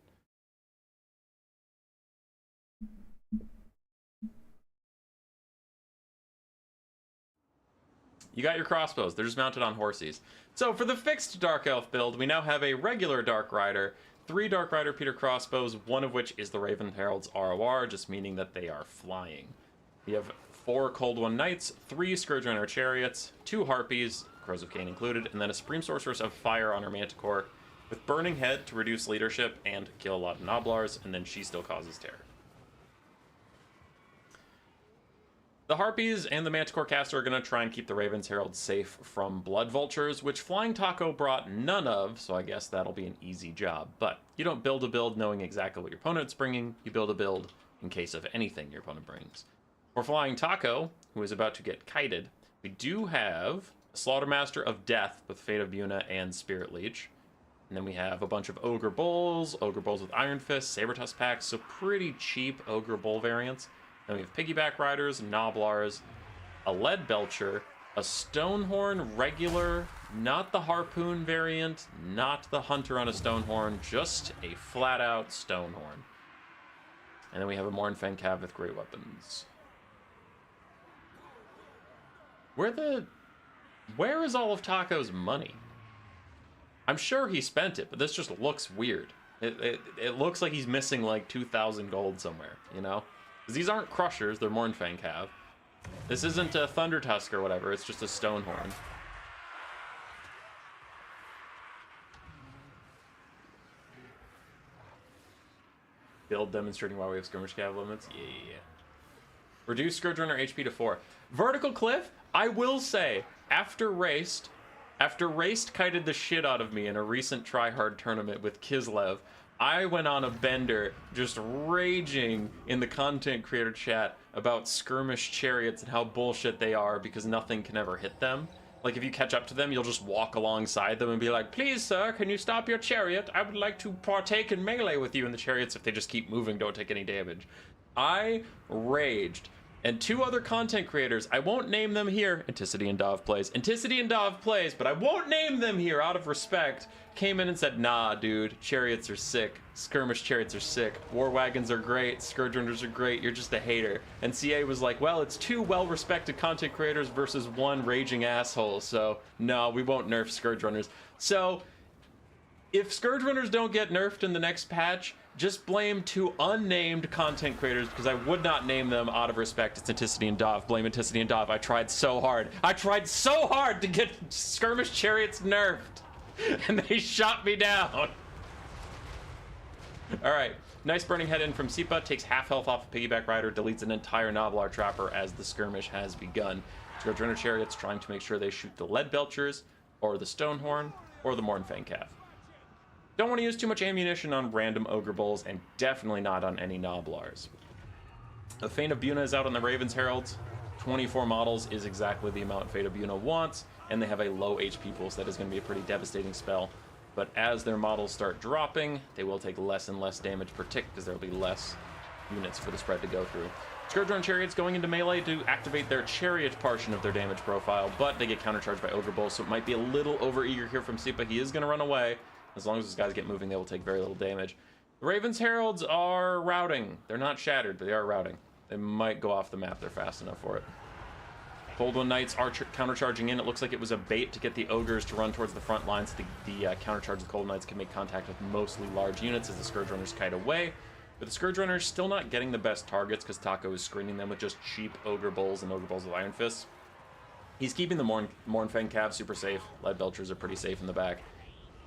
You got your crossbows. They're just mounted on horses. So for the fixed Dark Elf build, we now have a regular Dark Rider, 3 Dark Rider Peter crossbows, 1 of which is the Raven Herald's ROR, just meaning that they are flying. We have 4 Cold One Knights, 3 Scourge Runner Chariots, 2 Harpies, Crows of Cain included, and then a Supreme Sorceress of Fire on her Manticore, with Burning Head to reduce leadership and kill a lot of Noblars, and then she still causes terror. The Harpies and the Manticore caster are going to try and keep the Raven's Herald safe from Blood Vultures, which Flying Taco brought none of, so I guess that'll be an easy job. But you don't build a build knowing exactly what your opponent's bringing, you build a build in case of anything your opponent brings. For Flying Taco, who is about to get kited, we do have a Slaughtermaster of Death with Fate of Buna and Spirit Leech. And then we have a bunch of Ogre Bulls with Iron Fist, Sabertusk packs, so pretty cheap Ogre Bull variants. Then we have Piggyback Riders, Noblars, a Lead Belcher, a Stonehorn regular, not the Harpoon variant, not the Hunter on a Stonehorn, just a flat-out Stonehorn. And then we have a Mournfang Cav with great weapons. Where is all of Taco's money? I'm sure he spent it, but this just looks weird. It looks like he's missing like 2,000 gold somewhere, you know? Because these aren't Crushers, they're Mournfang Cav. This isn't a Thunder Tusk or whatever, it's just a Stonehorn. Build demonstrating why we have Skirmish Cav limits? Yeah. Reduce Scourge Runner HP to 4. Vertical Cliff, I will say, after Raced kited the shit out of me in a recent tryhard tournament with Kislev, I went on a bender just raging in the content creator chat about skirmish chariots and how bullshit they are because nothing can ever hit them. Like, if you catch up to them, you'll just walk alongside them and be like, please, sir, can you stop your chariot? I would like to partake in melee with you. And the chariots, if they just keep moving, don't take any damage. I raged. And two other content creators, I won't name them here, Anticity and Dov plays, but I won't name them here out of respect, came in and said, nah, dude, chariots are sick, skirmish chariots are sick, war wagons are great, scourge runners are great, you're just a hater. And CA was like, well, it's two well-respected content creators versus one raging asshole, so no, we won't nerf scourge runners. So, if scourge runners don't get nerfed in the next patch, just blame two unnamed content creators because I would not name them out of respect. It's Anticity and Dov. Blame Anticity and Dov. I tried so hard. To get skirmish chariots nerfed. And they shot me down. Alright. Nice burning head in from Sipa. Takes half health off a Piggyback Rider. Deletes an entire Noblar Trapper as the skirmish has begun. Scourge Runner Chariots trying to make sure they shoot the Lead Belchers, or the Stonehorn, or the Mournfang Cav. Don't want to use too much ammunition on random Ogre Bulls, and definitely not on any Noblars. A Fate of Buna is out on the Raven's Heralds. 24 models is exactly the amount Fate of Buna wants, and they have a low HP pool, so that is going to be a pretty devastating spell. But as their models start dropping, they will take less and less damage per tick, because there will be less units for the spread to go through. Scourge Run Chariots going into melee to activate their chariot portion of their damage profile, but they get countercharged by Ogre Bulls, so it might be a little overeager here from Sipa. He is going to run away. As long as these guys get moving, they will take very little damage. The Raven's Heralds are routing. They're not shattered, but they are routing. They might go off the map. They're fast enough for it. Cold One Knights are countercharging in. It looks like it was a bait to get the Ogres to run towards the front lines. The countercharge of Cold Knights can make contact with mostly large units as the Scourge Runners kite away. But the Scourge Runners still not getting the best targets because Taco is screening them with just cheap Ogre Bulls and Ogre Bulls with Iron Fists. He's keeping the Mournfang Cav super safe. Lead Belchers are pretty safe in the back.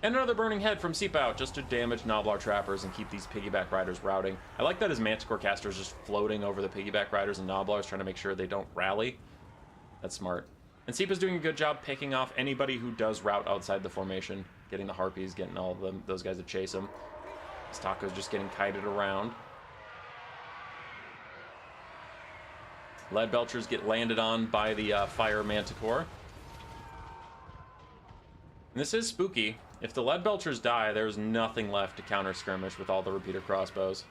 And another Burning Head from Seep Out, just to damage Noblar Trappers and keep these Piggyback Riders routing. I like that his Manticore caster is just floating over the Piggyback Riders and Noblars, trying to make sure they don't rally. That's smart. And Seep is doing a good job picking off anybody who does route outside the formation, getting the Harpies, getting all of them, those guys to chase him. This Taco's just getting kited around. Lead Belchers get landed on by the Fire Manticore. And this is spooky. If the Lead Belchers die, there's nothing left to counter skirmish with all the repeater crossbows.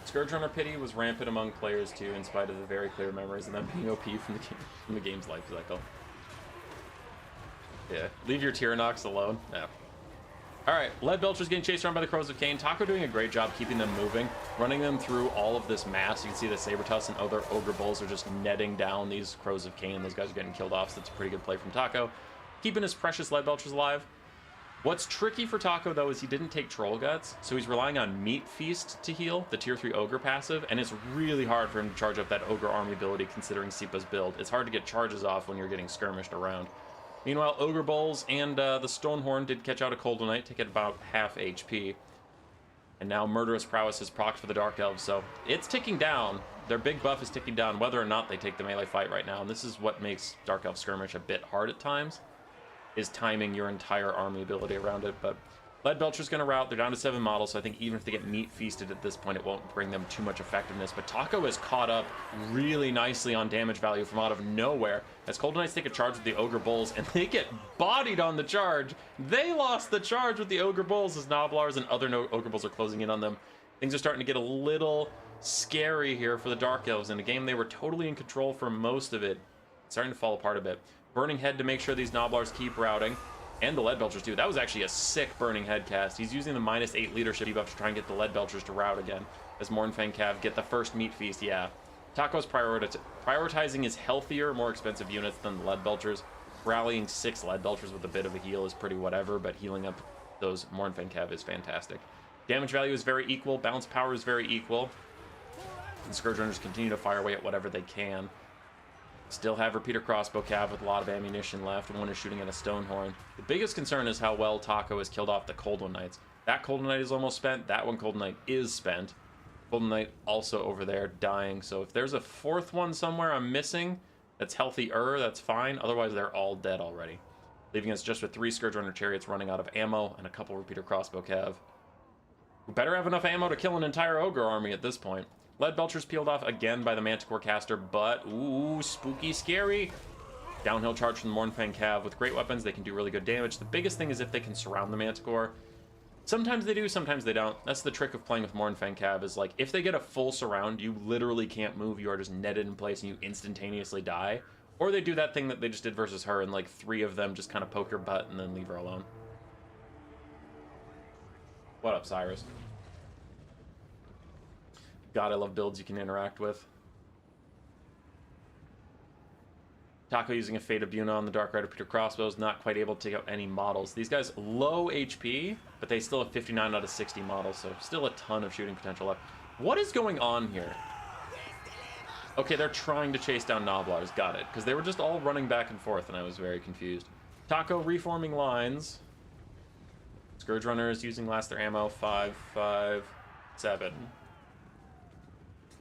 Scourge Runner Pity was rampant among players too, in spite of the very clear memories of them being OP from the game's life cycle. Yeah, leave your Tyrannox alone. No. Alright, Lead Belchers getting chased around by the Crows of Cain. Taco doing a great job keeping them moving, running them through all of this mass. You can see the Sabertusk and other Ogre Bulls are just netting down these Crows of Cain. Those guys are getting killed off, so that's a pretty good play from Taco. Keeping his precious Lead Belchers alive. What's tricky for Taco, though, is he didn't take Troll Guts, so he's relying on Meat Feast to heal, the Tier 3 Ogre passive, and it's really hard for him to charge up that Ogre army ability considering Sipa's build. It's hard to get charges off when you're getting skirmished around. Meanwhile, Ogre Bowls and the Stonehorn did catch out a Cold Knight, take it about half HP. And now Murderous Prowess is procced for the Dark Elves, so it's ticking down. Their big buff is ticking down, whether or not they take the melee fight right now. And this is what makes Dark Elf Skirmish a bit hard at times, is timing your entire army ability around it. But Leadbelcher's going to rout. They're down to 7 models, so I think even if they get meat feasted at this point, it won't bring them too much effectiveness. But Taco is caught up really nicely on damage value from out of nowhere, as Cold Knights take a charge with the Ogre Bulls, and they get bodied on the charge. They lost the charge with the Ogre Bulls as Noblars and other Ogre Bulls are closing in on them. Things are starting to get a little scary here for the Dark Elves. In a game they were totally in control for most of it, it's starting to fall apart a bit. Burning Head to make sure these Noblars keep routing. And the Leadbelchers too. That was actually a sick Burning Head cast. He's using the -8 leadership debuff to try and get the Leadbelchers to rout again. As Mournfang Cav get the first meat feast, yeah. Taco's prioritizing his healthier, more expensive units than the Leadbelchers. Rallying 6 Leadbelchers with a bit of a heal is pretty whatever, but healing up those Mournfang Cav is fantastic. Damage value is very equal, bounce power is very equal. And Scourge Runners continue to fire away at whatever they can. Still have Repeater Crossbow Cav with a lot of ammunition left, and one is shooting at a Stonehorn. The biggest concern is how well Taco has killed off the Cold Knights. That Cold Knight is almost spent, that one Cold Knight is spent. Cold Knight also over there dying, so if there's a 4th one somewhere I'm missing that's healthier, that's fine. Otherwise they're all dead already. Leaving us just with 3 Scourge Runner Chariots running out of ammo and a couple Repeater Crossbow Cav. We better have enough ammo to kill an entire Ogre army at this point. Leadbelcher's peeled off again by the Manticore caster, but ooh, spooky scary. Downhill charge from the Mournfang Cav. With great weapons, they can do really good damage. The biggest thing is if they can surround the Manticore. Sometimes they do, sometimes they don't. That's the trick of playing with Mournfang Cav, is like, if they get a full surround, you literally can't move. You are just netted in place and you instantaneously die. Or they do that thing that they just did versus her, and like 3 of them just kind of poke her butt and then leave her alone. What up, Cyrus? God, I love builds you can interact with. Taco using a Fate of Buna on the Dark Rider Peter Crossbows, not quite able to take out any models. These guys low HP, but they still have 59 out of 60 models, so still a ton of shooting potential left. What is going on here? Okay, they're trying to chase down Noblars, got it, because they were just all running back and forth, and I was very confused. Taco reforming lines. Scourge Runners using last their ammo, 5, 5, 7.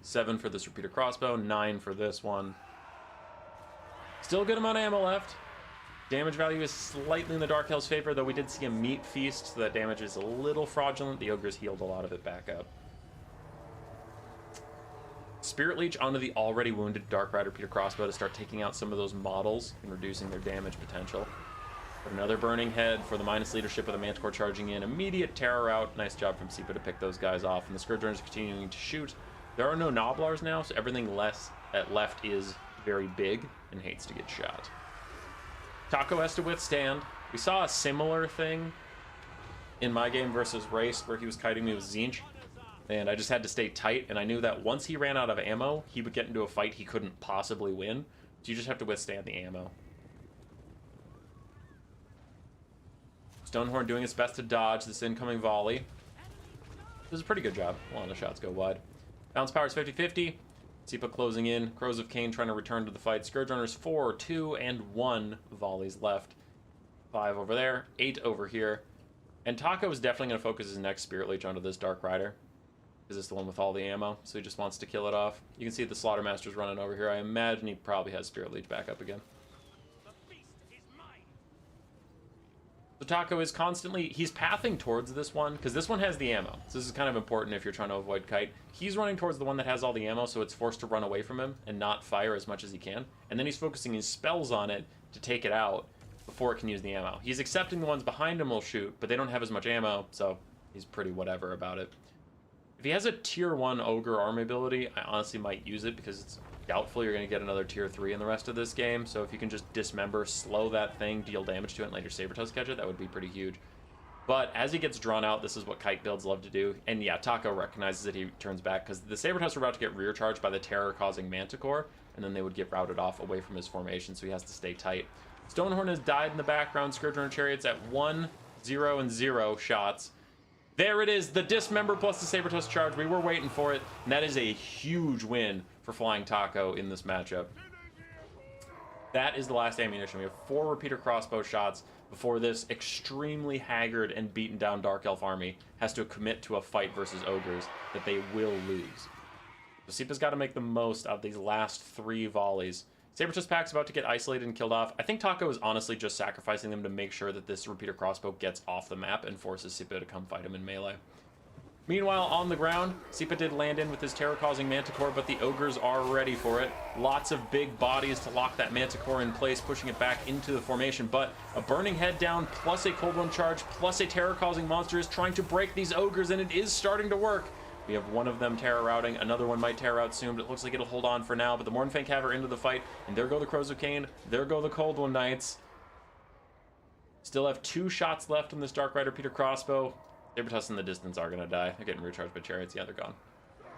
7 for this Repeater Crossbow, 9 for this one. Still a good amount of ammo left. Damage value is slightly in the Dark Elves' favor, though we did see a meat feast, so that damage is a little fraudulent. The Ogres healed a lot of it back up. Spirit Leech onto the already wounded Dark Rider Peter Crossbow to start taking out some of those models and reducing their damage potential. But another Burning Head for the minus leadership of the Manticore charging in. Immediate terror out. Nice job from Sipa to pick those guys off, and the Scourge Runners are continuing to shoot. There are no Noblars now, so everything left is very big and hates to get shot. Taco has to withstand. We saw a similar thing in my game versus Race, where he was kiting me with Zinch, and I just had to stay tight, and I knew that once he ran out of ammo, he would get into a fight he couldn't possibly win, so you just have to withstand the ammo. Stonehorn doing his best to dodge this incoming volley. This is a pretty good job. A lot of the shots go wide. Bounce power is 50-50. Sipa closing in. Crows of Cain trying to return to the fight. Scourge Runners 4, 2, and 1 volleys left. 5 over there, 8 over here. And Taco is definitely going to focus his next Spirit Leech onto this Dark Rider, because it's the one with all the ammo, so he just wants to kill it off. You can see the Slaughtermaster's running over here. I imagine he probably has Spirit Leech back up again. So Taco is constantly, he's pathing towards this one, because this one has the ammo. So this is kind of important if you're trying to avoid kite. He's running towards the one that has all the ammo, so it's forced to run away from him and not fire as much as he can. And then he's focusing his spells on it to take it out before it can use the ammo. He's accepting the ones behind him will shoot, but they don't have as much ammo, so he's pretty whatever about it. If he has a tier 1 Ogre army ability, I honestly might use it, because it's doubtful you're going to get another tier 3 in the rest of this game. So if you can just dismember, slow that thing, deal damage to it, and let your Sabertusk catch it, that would be pretty huge. But as he gets drawn out, this is what kite builds love to do. And yeah, Taco recognizes it, he turns back, because the Sabertusk are about to get rear charged by the terror-causing Manticore, and then they would get routed off away from his formation, so he has to stay tight. Stonehorn has died in the background. Scourge Runner Chariots at 1, 0, and 0 shots. There it is, the Dismember plus the Sabertusk charge. We were waiting for it, and that is a huge win for Flying Taco in this matchup. That is the last ammunition. We have 4 repeater crossbow shots before this extremely haggard and beaten down Dark Elf army has to commit to a fight versus Ogres that they will lose. So Sipa's got to make the most of these last 3 volleys. Sabertooth Pack's about to get isolated and killed off. I think Taco is honestly just sacrificing them to make sure that this repeater crossbow gets off the map and forces Sipa to come fight him in melee. Meanwhile, on the ground, Sipa did land in with his terror-causing Manticore, but the Ogres are ready for it. Lots of big bodies to lock that Manticore in place, pushing it back into the formation, but a Burning Head down, plus a Cold One charge, plus a terror-causing monster is trying to break these Ogres, and it is starting to work. We have one of them terror routing, another one might terror out soon, but it looks like it'll hold on for now, but the Mornfang Cav are into the fight, and there go the Crows of Cain, there go the Cold One Knights. Still have 2 shots left on this Dark Rider Peter crossbow. Sabertooths in the distance are going to die. They're getting recharged by chariots. Yeah, they're gone.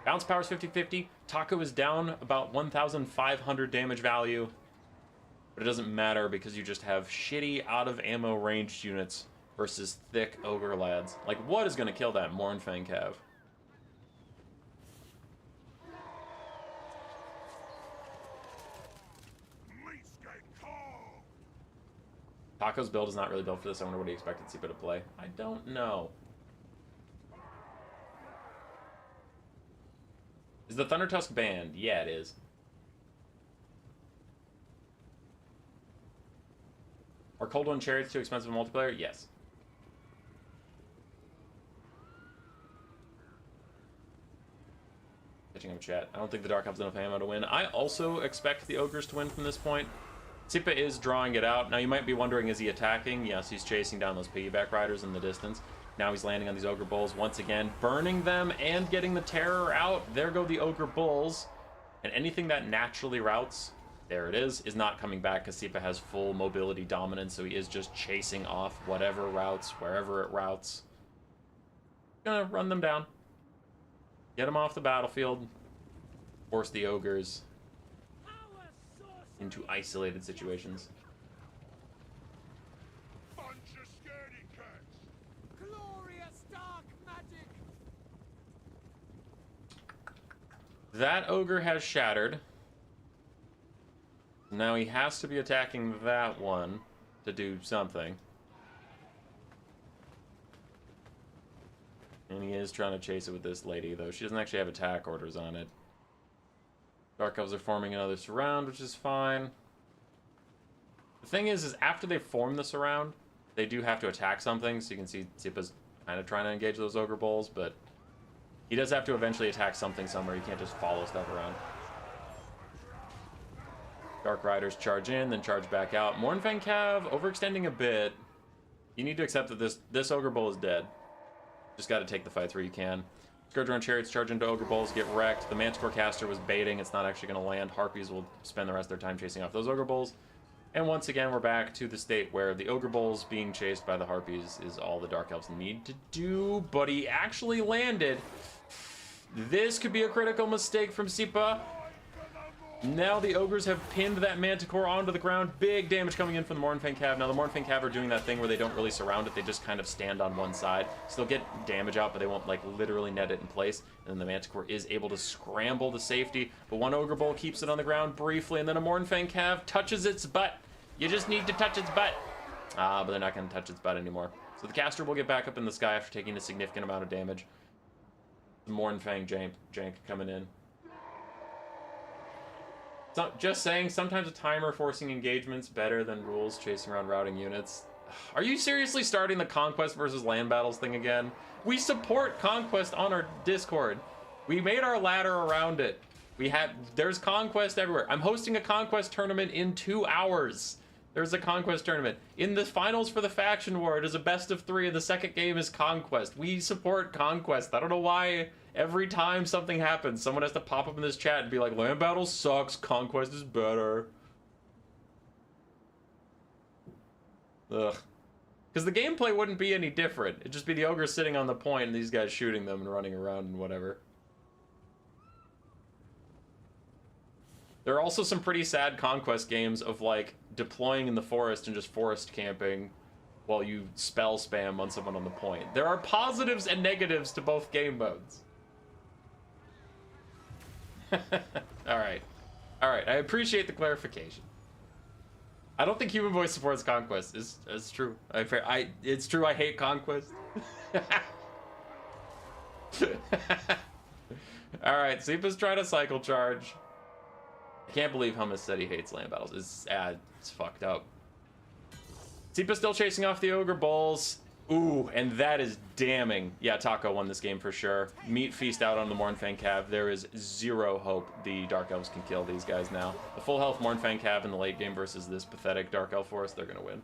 Bounce power's 50-50. Taco is down about 1,500 damage value. But it doesn't matter because you just have shitty out-of-ammo ranged units versus thick Ogre lads. Like, what is going to kill that Mornfang Cav? Taco's build is not really built for this. I wonder what he expected Sipa to play. I don't know. Is the Thunder Tusk banned? Yeah, it is. Are Cold One Chariots too expensive in multiplayer? Yes. Catching up chat. I don't think the Dark Elves have enough ammo to win. I also expect the Ogres to win from this point. Sipa is drawing it out. Now you might be wondering, is he attacking? Yes, he's chasing down those piggyback riders in the distance. Now he's landing on these Ogre Bulls once again, burning them and getting the terror out. There go the Ogre Bulls. And anything that naturally routes, there it is not coming back because Sipa has full mobility dominance, so he is just chasing off whatever routes, wherever it routes. Gonna run them down. Get them off the battlefield. Force the Ogres into isolated situations. That Ogre has shattered. Now he has to be attacking that one to do something. And he is trying to chase it with this lady, though. She doesn't actually have attack orders on it. Dark Elves are forming another surround, which is fine. The thing is after they form the surround, they do have to attack something, so you can see Sipa's kind of trying to engage those Ogre Bulls, but he does have to eventually attack something somewhere. You can't just follow stuff around. Dark Riders charge in, then charge back out. Mornfang Cav overextending a bit. You need to accept that this Ogre Bull is dead. Just got to take the fights where you can. Scourge on Chariots charge into Ogre Bulls, get wrecked. The Manticore caster was baiting. It's not actually going to land. Harpies will spend the rest of their time chasing off those Ogre Bulls. And once again, we're back to the state where the Ogre Bulls being chased by the Harpies is all the Dark Elves need to do. But he actually landed. This could be a critical mistake from Sipa. Now the Ogres have pinned that Manticore onto the ground. Big damage coming in from the Mornfang Cav. Now the Mornfang Cav are doing that thing where they don't really surround it. They just kind of stand on one side. So they'll get damage out, but they won't like literally net it in place. And then the Manticore is able to scramble to safety. But one Ogre Bull keeps it on the ground briefly, and then a Mornfang Cav touches its butt. You just need to touch its butt. But they're not going to touch its butt anymore. So the caster will get back up in the sky after taking a significant amount of damage. The Mornfang jank coming in. So, just saying, sometimes a timer forcing engagement's better than rules chasing around routing units. Are you seriously starting the Conquest versus land battles thing again? We support Conquest on our Discord. We made our ladder around it. There's Conquest everywhere. I'm hosting a Conquest tournament in 2 hours. There's a Conquest tournament. In the finals for the Faction War, it is a best of 3, and the second game is Conquest. We support Conquest. I don't know why every time something happens, someone has to pop up in this chat and be like, land battle sucks, Conquest is better. Ugh. Because the gameplay wouldn't be any different. It'd just be the Ogre sitting on the point and these guys shooting them and running around and whatever. There are also some pretty sad Conquest games of, like, deploying in the forest and just forest camping while you spell spam on someone on the point. There are positives and negatives to both game modes. Alright. Alright, I appreciate the clarification. I don't think Human Voice supports Conquest. It's true. It's true. I hate Conquest. All right, Seepa's trying to cycle charge. I can't believe Hummus said he hates land battles. It's fucked up. Seepa's still chasing off the Ogre Bulls. Ooh, and that is damning. Yeah, Taco won this game for sure. Meat Feast out on the Mournfang Cav. There is zero hope the Dark Elves can kill these guys now. The full health Mournfang Cav in the late game versus this pathetic Dark Elf Forest, they're gonna win.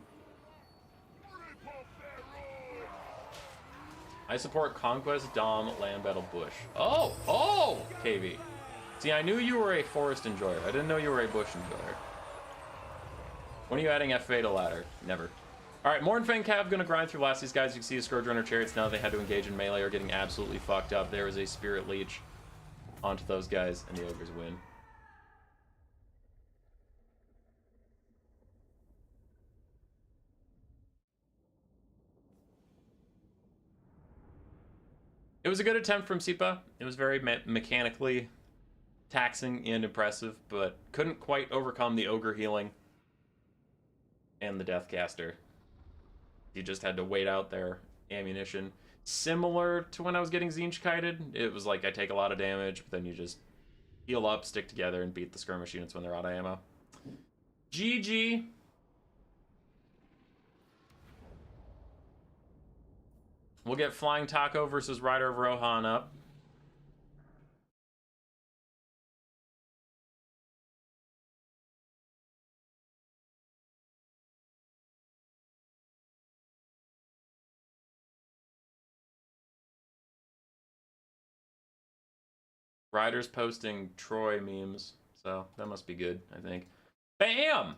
I support Conquest, Dom, Land Battle, Bush. Oh, KV. See, I knew you were a forest enjoyer. I didn't know you were a bush enjoyer. When are you adding FA to ladder? Never. All right, Mournfang Cav gonna grind through last these guys. You can see the Scourge Runner Chariots now they had to engage in melee are getting absolutely fucked up. There is a Spirit Leech onto those guys, and the Ogres win. It was a good attempt from Seepa. It was very mechanically taxing and impressive, but couldn't quite overcome the Ogre healing and the Deathcaster. You just had to wait out their ammunition. Similar to when I was getting Zinch kited, it was like I take a lot of damage, but then you just heal up, stick together, and beat the skirmish units when they're out of ammo. GG. We'll get Flying Taco versus Rider of Rohan up. Ryder's posting Troy memes, so that must be good, I think. Bam!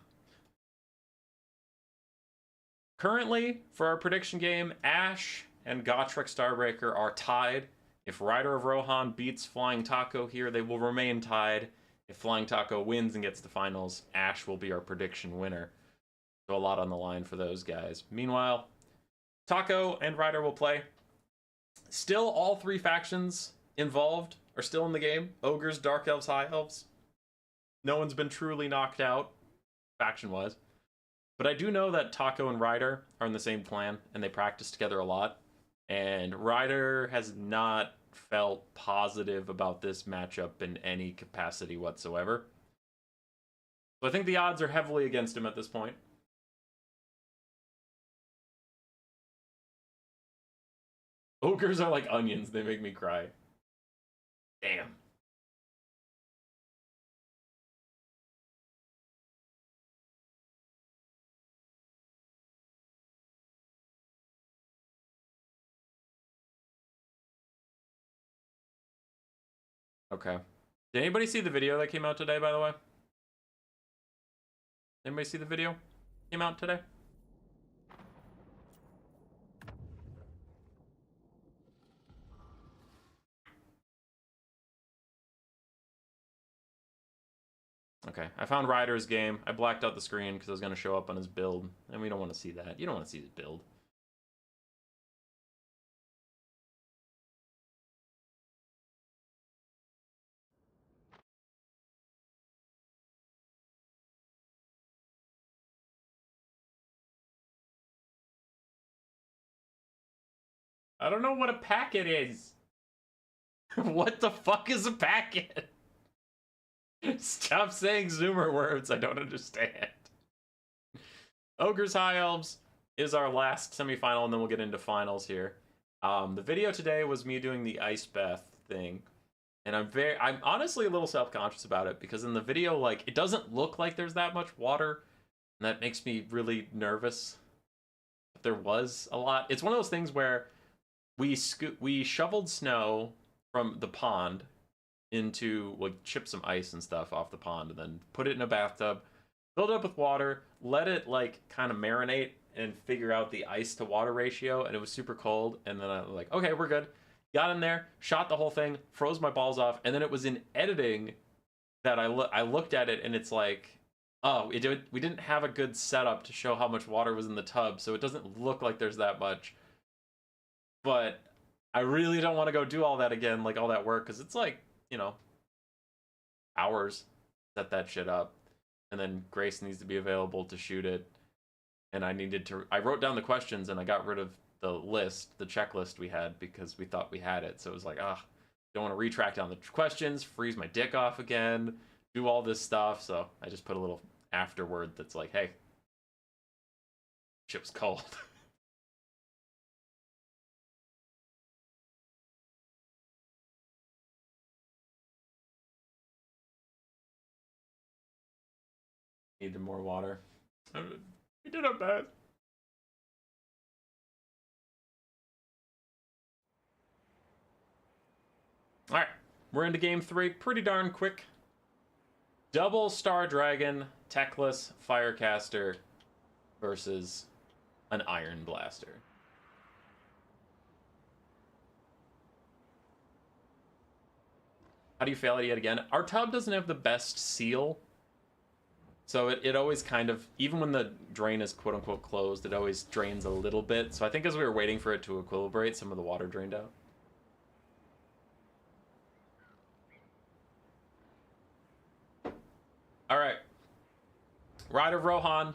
Currently, for our prediction game, Ash and Gotrek Starbreaker are tied. If Rider of Rohan beats Flying Taco here, they will remain tied. If Flying Taco wins and gets to finals, Ash will be our prediction winner. So a lot on the line for those guys. Meanwhile, Taco and Rider will play. Still, all three factions involved are still in the game. Ogres, Dark Elves, High Elves. No one's been truly knocked out, faction-wise. But I do know that Taco and Rider are in the same clan, and they practice together a lot. And Rider has not felt positive about this matchup in any capacity whatsoever. So I think the odds are heavily against him at this point. Ogres are like onions, they make me cry. Damn. Okay. Did anybody see the video that came out today, by the way? Anybody see the video? Came out today? Okay, I found Ryder's game. I blacked out the screen because I was going to show up on his build, and we don't want to see that. You don't want to see his build. I don't know what a packet is. What the fuck is a packet? Stop saying Zoomer words, I don't understand. Ogres High Elves is our last semifinal, and then we'll get into finals here. The video today was me doing the ice bath thing, and I'm honestly a little self-conscious about it, because in the video, like, it doesn't look like there's that much water, and that makes me really nervous. But there was a lot. It's one of those things where we shoveled snow from the pond into, like, chip some ice and stuff off the pond, and then put it in a bathtub, filled it up with water, let it, like, kind of marinate and figure out the ice to water ratio, and it was super cold, and then I was like, okay, we're good. Got in there, shot the whole thing, froze my balls off, and then it was in editing that I looked at it, and it's like, oh, we didn't have a good setup to show how much water was in the tub, so it doesn't look like there's that much. But I really don't want to go do all that again, like all that work, because it's like, you know, hours to set that shit up. and then Grace needs to be available to shoot it. And I wrote down the questions and I got rid of the checklist we had because we thought we had it. So it was like, don't want to retrack down the questions, freeze my dick off again, do all this stuff. So I just put a little afterword that's like, hey, shit was cold. Needed more water. We did our best. Alright, we're into game 3. Pretty darn quick. Double Star Dragon, Techless Firecaster versus an Iron Blaster. How do you fail it yet again? Our tub doesn't have the best seal. So it always kind of, even when the drain is quote-unquote closed, it always drains a little bit. So I think as we were waiting for it to equilibrate, some of the water drained out. Alright. Rider of Rohan,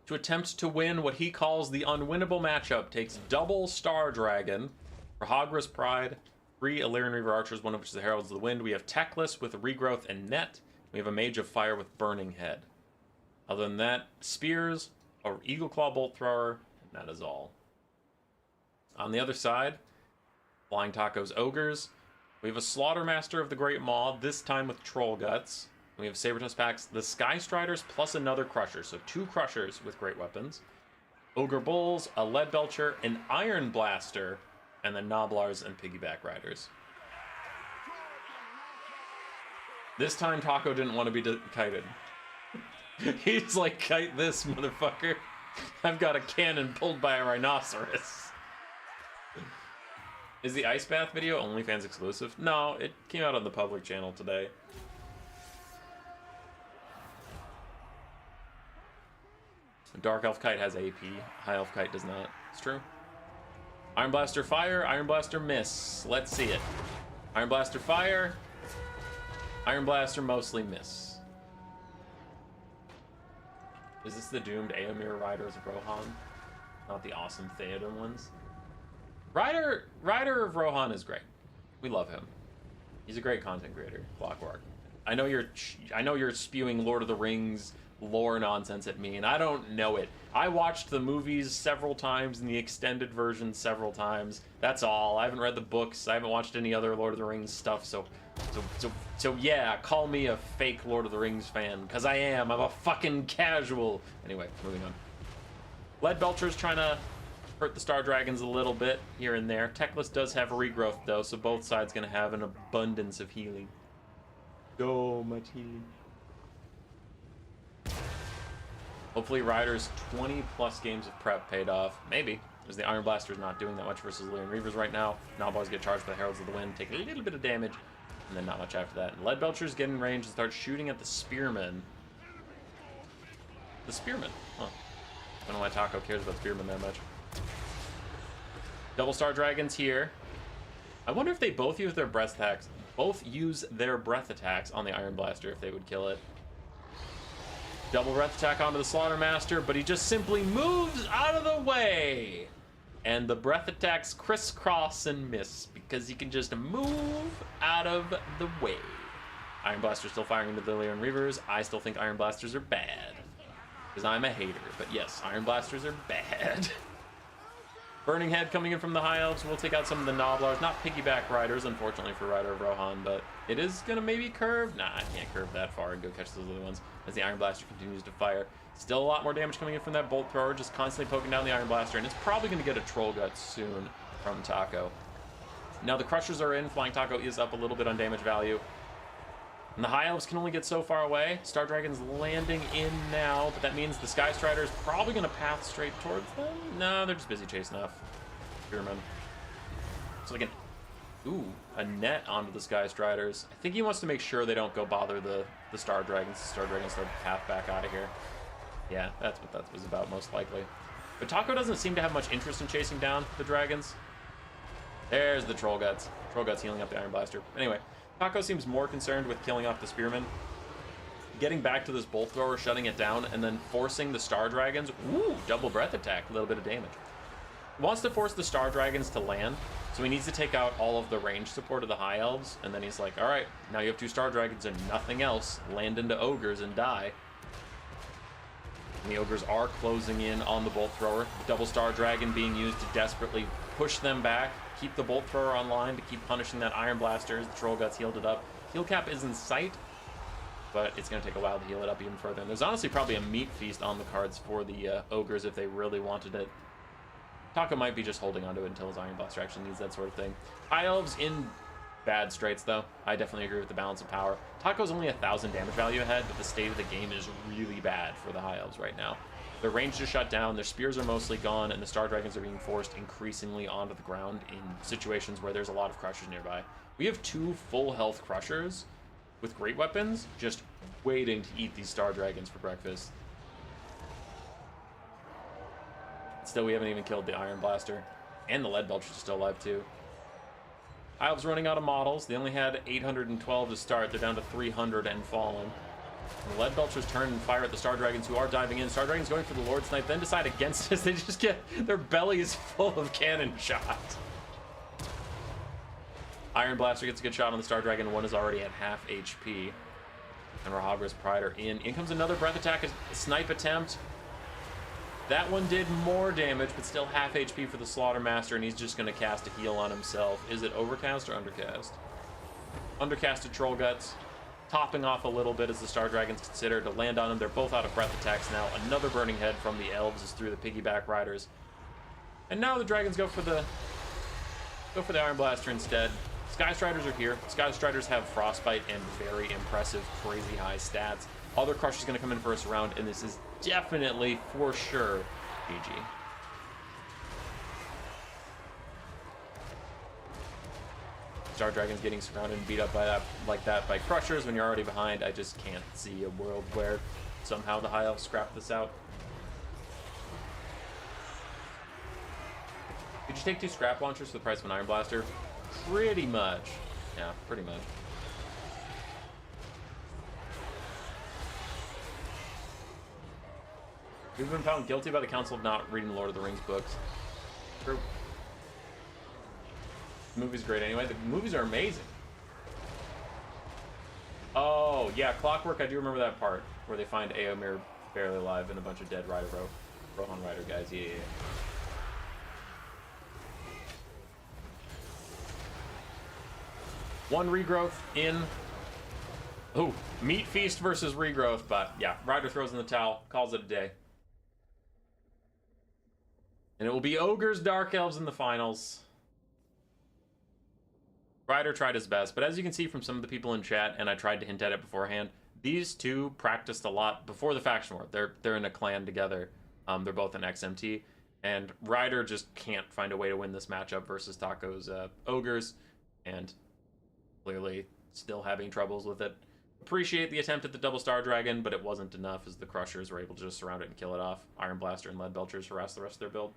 to attempt to win what he calls the unwinnable matchup, takes double Star Dragon for Ogres Pride, 3 Illyrian Reaver Archers, one of which is the Heralds of the Wind. We have Techless with Regrowth and Net. We have a Mage of Fire with Burning Head. Other than that, Spears, or Eagle Claw Bolt Thrower, and that is all. On the other side, Flying Taco's Ogres. We have a Slaughtermaster of the Great Maw, this time with Troll Guts. We have Sabertusk packs, the Sky Striders plus another Crusher, so 2 Crushers with great weapons. Ogre Bulls, a Lead Belcher, an Iron Blaster, and then Noblars and Piggyback Riders. This time Taco didn't want to be kited. He's like, kite this, motherfucker. I've got a cannon pulled by a rhinoceros. Is the Ice Bath video OnlyFans exclusive? No, it came out on the public channel today. Dark Elf Kite has AP. High Elf Kite does not. It's true. Iron Blaster Fire, Iron Blaster Miss. Let's see it. Iron Blaster Fire. Iron Blaster mostly miss. Is this the doomed Aemir Riders of Rohan? Not the awesome Theoden ones? Rider of Rohan is great. We love him. He's a great content creator. Clockwork. I know you're spewing Lord of the Rings lore nonsense at me, and I don't know it. I watched the movies several times and the extended version several times. That's all. I haven't read the books. I haven't watched any other Lord of the Rings stuff, so yeah, call me a fake Lord of the Rings fan, because I am. I'm a fucking casual. Anyway, moving on. Lead Belcher's trying to hurt the Star Dragons a little bit here and there. Techless does have a regrowth, though, so both sides going to have an abundance of healing. So much healing. Hopefully Ryder's 20-plus games of prep paid off. Maybe, because the Iron Blaster's not doing that much versus Illyrian Reavers right now. Nobbars get charged by the Heralds of the Wind, take a little bit of damage, and then not much after that. And Lead Belcher's getting in range and starts shooting at the Spearmen. The Spearmen? Huh. I don't know why Taco cares about Spearmen that much. Double Star Dragons here. I wonder if they both use their breath attacks. Both use their breath attacks on the Iron Blaster if they would kill it. Double breath attack onto the Slaughtermaster, but he just simply moves out of the way. And the breath attacks crisscross and miss because he can just move out of the way. Iron Blaster still firing into the Illyrian Reavers. I still think Iron Blasters are bad because I'm a hater. But yes, Iron Blasters are bad. Burning Head coming in from the High Elves. We'll take out some of the Noblars. Not Piggyback Riders, unfortunately, for Rider of Rohan, but it is going to maybe curve. Nah, I can't curve that far and go catch those other ones as the Iron Blaster continues to fire. Still a lot more damage coming in from that Bolt Thrower, just constantly poking down the Iron Blaster, and it's probably going to get a Troll Gut soon from Taco. Now the Crushers are in. Flying Taco is up a little bit on damage value. And the High Elves can only get so far away. Star Dragon's landing in now, but that means the Sky Strider is probably going to path straight towards them. No, they're just busy chasing off Spearmen. So like a net onto the Sky Striders. I think he wants to make sure they don't go bother the Star Dragons. The Star Dragons start to path back out of here. Yeah, that's what that was about, most likely. But Taco doesn't seem to have much interest in chasing down the dragons. There's the Troll Guts. Troll Guts healing up the Iron Blaster. Anyway, Taco seems more concerned with killing off the Spearmen. getting back to this bolt thrower, shutting it down, and then forcing the Star Dragons. Ooh, double breath attack, a little bit of damage. Wants to force the Star Dragons to land, so he needs to take out all of the range support of the High Elves, and then he's like, all right, now you have 2 Star Dragons and nothing else. Land into Ogres and die. And the Ogres are closing in on the Bolt Thrower. Double Star Dragon being used to desperately push them back, keep the Bolt Thrower online, to keep punishing that Iron Blaster as the Troll Guts healed it up. Heal cap is in sight, but it's going to take a while to heal it up even further. And there's honestly probably a meat feast on the cards for the Ogres if they really wanted it. Taco might be just holding onto it until his Iron Blaster actually needs that sort of thing. High Elves in bad straits, though. I definitely agree with the balance of power. Taco's only 1,000 damage value ahead, but the state of the game is really bad for the High Elves right now. Their range is shut down, their spears are mostly gone, and the Star Dragons are being forced increasingly onto the ground in situations where there's a lot of Crushers nearby. We have 2 full health Crushers with great weapons just waiting to eat these Star Dragons for breakfast. Still, we haven't even killed the Iron Blaster. And the Lead Belcher's still alive, too. Elves running out of models. They only had 812 to start. They're down to 300 and falling. The Lead Belchers turn and fire at the Star Dragons, who are diving in. Star Dragons going for the Lord Snipe, then decide against us. They just get their bellies full of cannon shot. Iron Blaster gets a good shot on the Star Dragon. One is already at half HP. And Rahagra's Pride are in. In comes another breath attack, a snipe attempt. That one did more damage, but still half HP for the Slaughtermaster, and he's just going to cast a heal on himself. Is it Overcast or Undercast? Undercasted Troll Guts, topping off a little bit as the Star Dragons consider to land on him. They're both out of breath attacks now. Another Burning Head from the Elves is through the Piggyback Riders. And now the Dragons go for the Iron Blaster instead. Sky Striders are here. Sky Striders have Frostbite and very impressive, crazy high stats. Other Crusher's going to come in first round, and this is definitely, for sure, GG. Star Dragon's getting surrounded and beat up by that by Crushers when you're already behind. I just can't see a world where somehow the High Elves scrap this out. Did you take 2 scrap launchers for the price of an Iron Blaster? Pretty much. Yeah, pretty much. We've been found guilty by the Council of not reading the Lord of the Rings books. True. The movie's great anyway. The movies are amazing. Oh, yeah, Clockwork, I do remember that part, where they find Eomer barely alive and a bunch of dead Rohan Rider guys. Yeah. One regrowth in. Oh, Meat Feast versus regrowth, but yeah, Ryder throws in the towel, calls it a day. And it will be Ogres, Dark Elves in the finals. Ryder tried his best, but as you can see from some of the people in chat, and I tried to hint at it beforehand, these two practiced a lot before the faction war. They're in a clan together. They're both in XMT, and Ryder just can't find a way to win this matchup versus Taco's Ogres, and clearly still having troubles with it. Appreciate the attempt at the double Star Dragon, but it wasn't enough as the Crushers were able to just surround it and kill it off. Iron Blaster and Lead Belchers harass the rest of their build.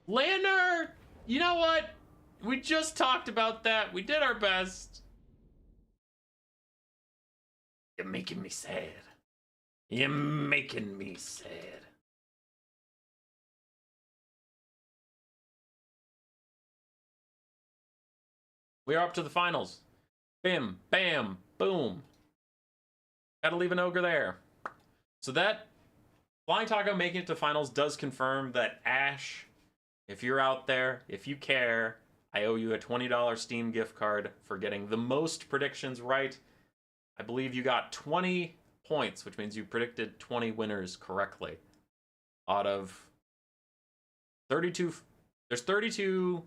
Lander! You know what? We just talked about that. We did our best. You're making me sad. You're making me sad. We are up to the finals. Bim, bam, boom. Gotta leave an Ogre there. So that Flying Taco making it to finals does confirm that Ash, if you're out there, if you care, I owe you a $20 Steam gift card for getting the most predictions right. I believe you got 20 points, which means you predicted 20 winners correctly. Out of 32, there's 32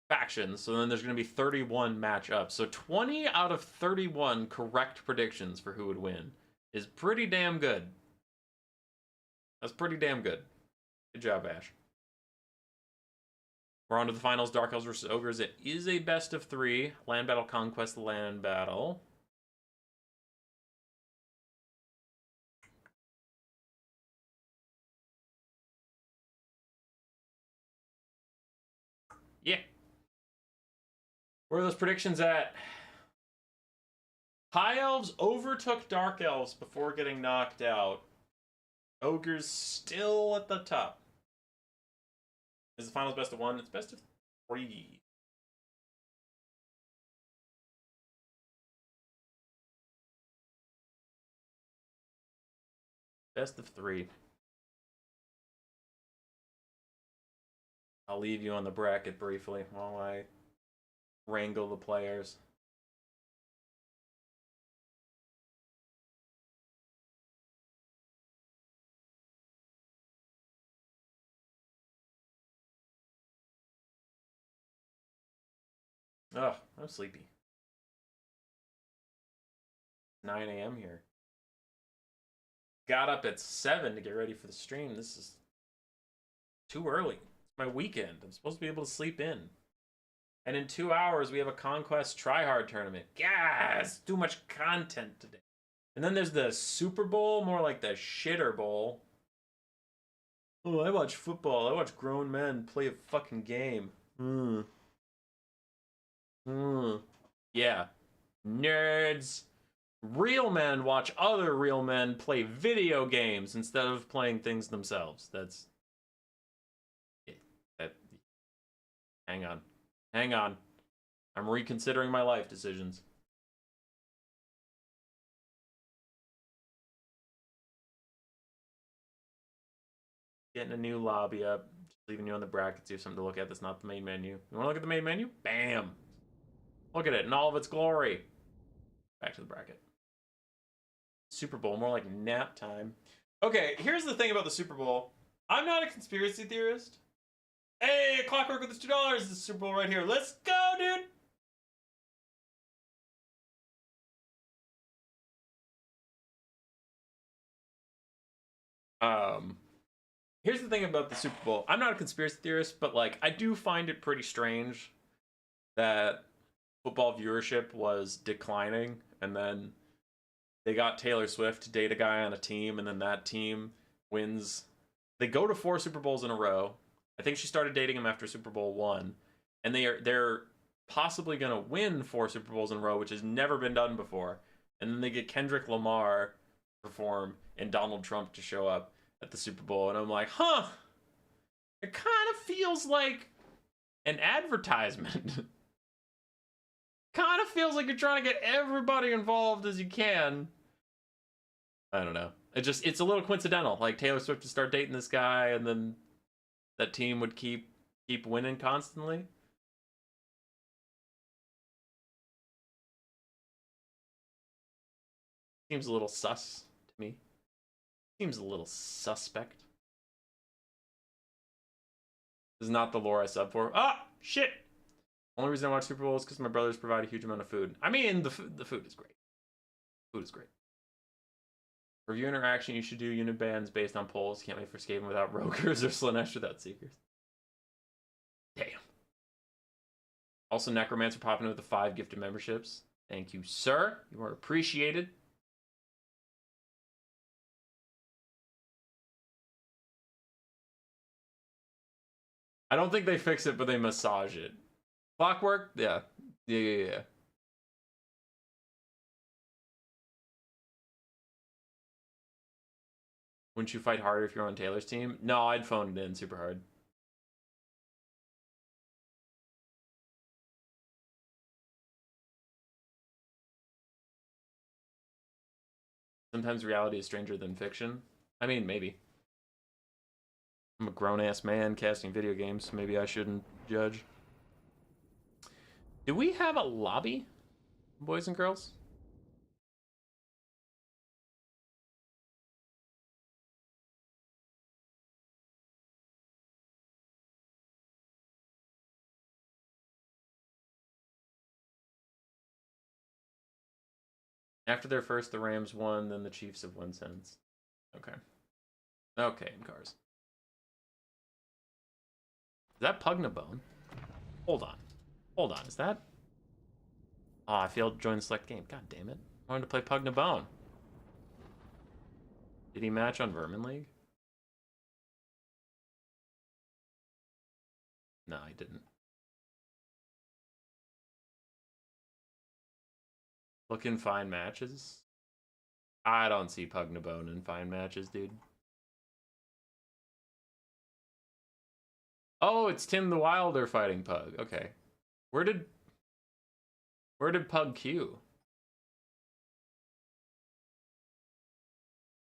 factions, so then there's going to be 31 matchups. So 20 out of 31 correct predictions for who would win is pretty damn good. That's pretty damn good. Good job, Ash. We're on to the finals, Dark Elves versus Ogres. It is a best of 3. Land Battle Conquest Land Battle. Yeah. Where are those predictions at? High Elves overtook Dark Elves before getting knocked out. Ogres still at the top. Is the finals best of one? It's best of 3. Best of 3. I'll leave you on the bracket briefly while I wrangle the players. Ugh, I'm sleepy. 9 a.m. here. Got up at 7 to get ready for the stream. This is too early. It's my weekend. I'm supposed to be able to sleep in. And in 2 hours, we have a Conquest Tryhard tournament. Yes! Too much content today. And then there's the Super Bowl, more like the Shitter Bowl. Oh, I watch football. I watch grown men play a fucking game. Yeah. Nerds. Real men watch other real men play video games instead of playing things themselves. That's... Hang on. Hang on. I'm reconsidering my life decisions. Getting a new lobby up. Just leaving you on the bracket. See if something to look at that's not the main menu. You want to look at the main menu? Bam! Look at it in all of its glory. Back to the bracket. Super Bowl, more like nap time. Okay, here's the thing about the Super Bowl. I'm not a conspiracy theorist. Hey, Clockwork with the $2 is the Super Bowl right here. Let's go, dude! Here's the thing about the Super Bowl. I'm not a conspiracy theorist, but like I do find it pretty strange that football viewership was declining, and then they got Taylor Swift to date a guy on a team, and then that team wins. They go to 4 Super Bowls in a row. I think she started dating him after Super Bowl 1, and they're possibly gonna win 4 Super Bowls in a row, which has never been done before. And then they get Kendrick Lamar to perform and Donald Trump to show up at the Super Bowl, and I'm like, huh, it kind of feels like an advertisement. Kind of feels like you're trying to get everybody involved as you can. I don't know. It's a little coincidental. Like Taylor Swift to start dating this guy, and then that team would keep winning constantly. Seems a little sus to me. Seems a little suspect. This is not the lore I sub for. Ah, shit! Only reason I watch Super Bowl is because my brothers provide a huge amount of food. I mean, the food is great. Food is great. Review interaction, you should do unit bans based on polls. Can't wait for Skaven without Rogers or Slanesh without Seekers. Damn. Also, Necromancer popping in with the 5 gifted memberships. Thank you, sir. You are appreciated. I don't think they fix it, but they massage it. Clockwork? Yeah. Yeah. Wouldn't you fight harder if you're on Taylor's team? No, I'd phone it in super hard. Sometimes reality is stranger than fiction. I mean, maybe. I'm a grown-ass man casting video games. Maybe I shouldn't judge. Do we have a lobby, boys and girls? After their first, the Rams won, then the Chiefs have won since. Okay. Okay, in cars. Is that Pugnabone? Hold on. Hold on, is that... Oh, I failed to join the select game. God damn it. I wanted to play Pugnabone. Did he match on Vermin League? No, he didn't. Looking fine matches. I don't see Pugnabone in fine matches, dude. Oh, it's Tim the Wilder fighting Pug. Okay. Where did Pug Q?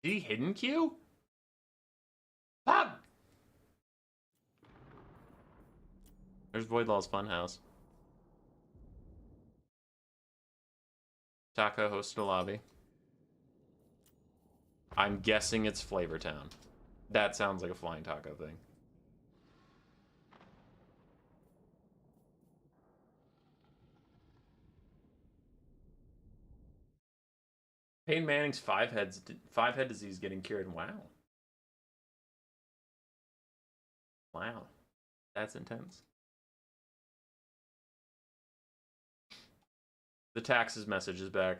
Did he hidden Q? Pug! There's Voidlaw's Funhouse. Taka hosted a lobby. I'm guessing it's Flavortown. That sounds like a Flying Taco thing. Peyton Manning's five head disease getting cured. Wow. Wow. That's intense. The taxes message is back.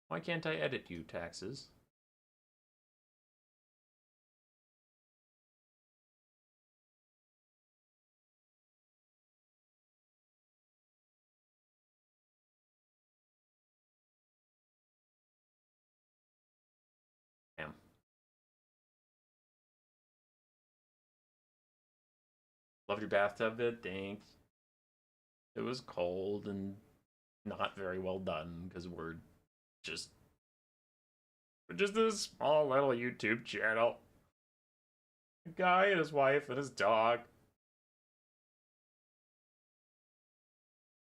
Why can't I edit you, taxes? Damn. Loved your bathtub vid, thanks. It was cold and not very well done because we're just a small little YouTube channel. A guy and his wife and his dog.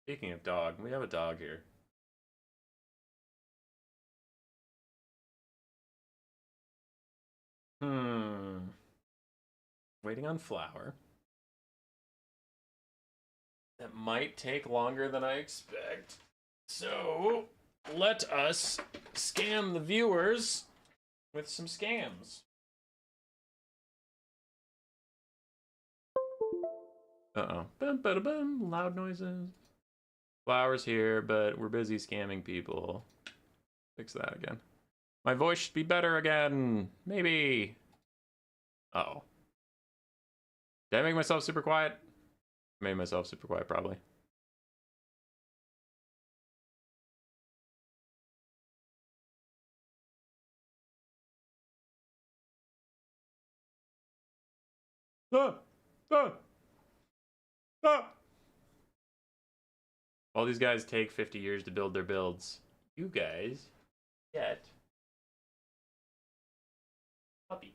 Speaking of dog, we have a dog here. Waiting on Flower. That might take longer than I expect. So, let us scam the viewers with some scams. Uh-oh. Bum, bada, bum. Loud noises. Flower's here, but we're busy scamming people. Fix that again. My voice should be better again. Maybe. Uh-oh. Did I make myself super quiet? Made myself super quiet, probably. Ah! Ah! Ah! All these guys take 50 years to build their builds. You guys get puppy.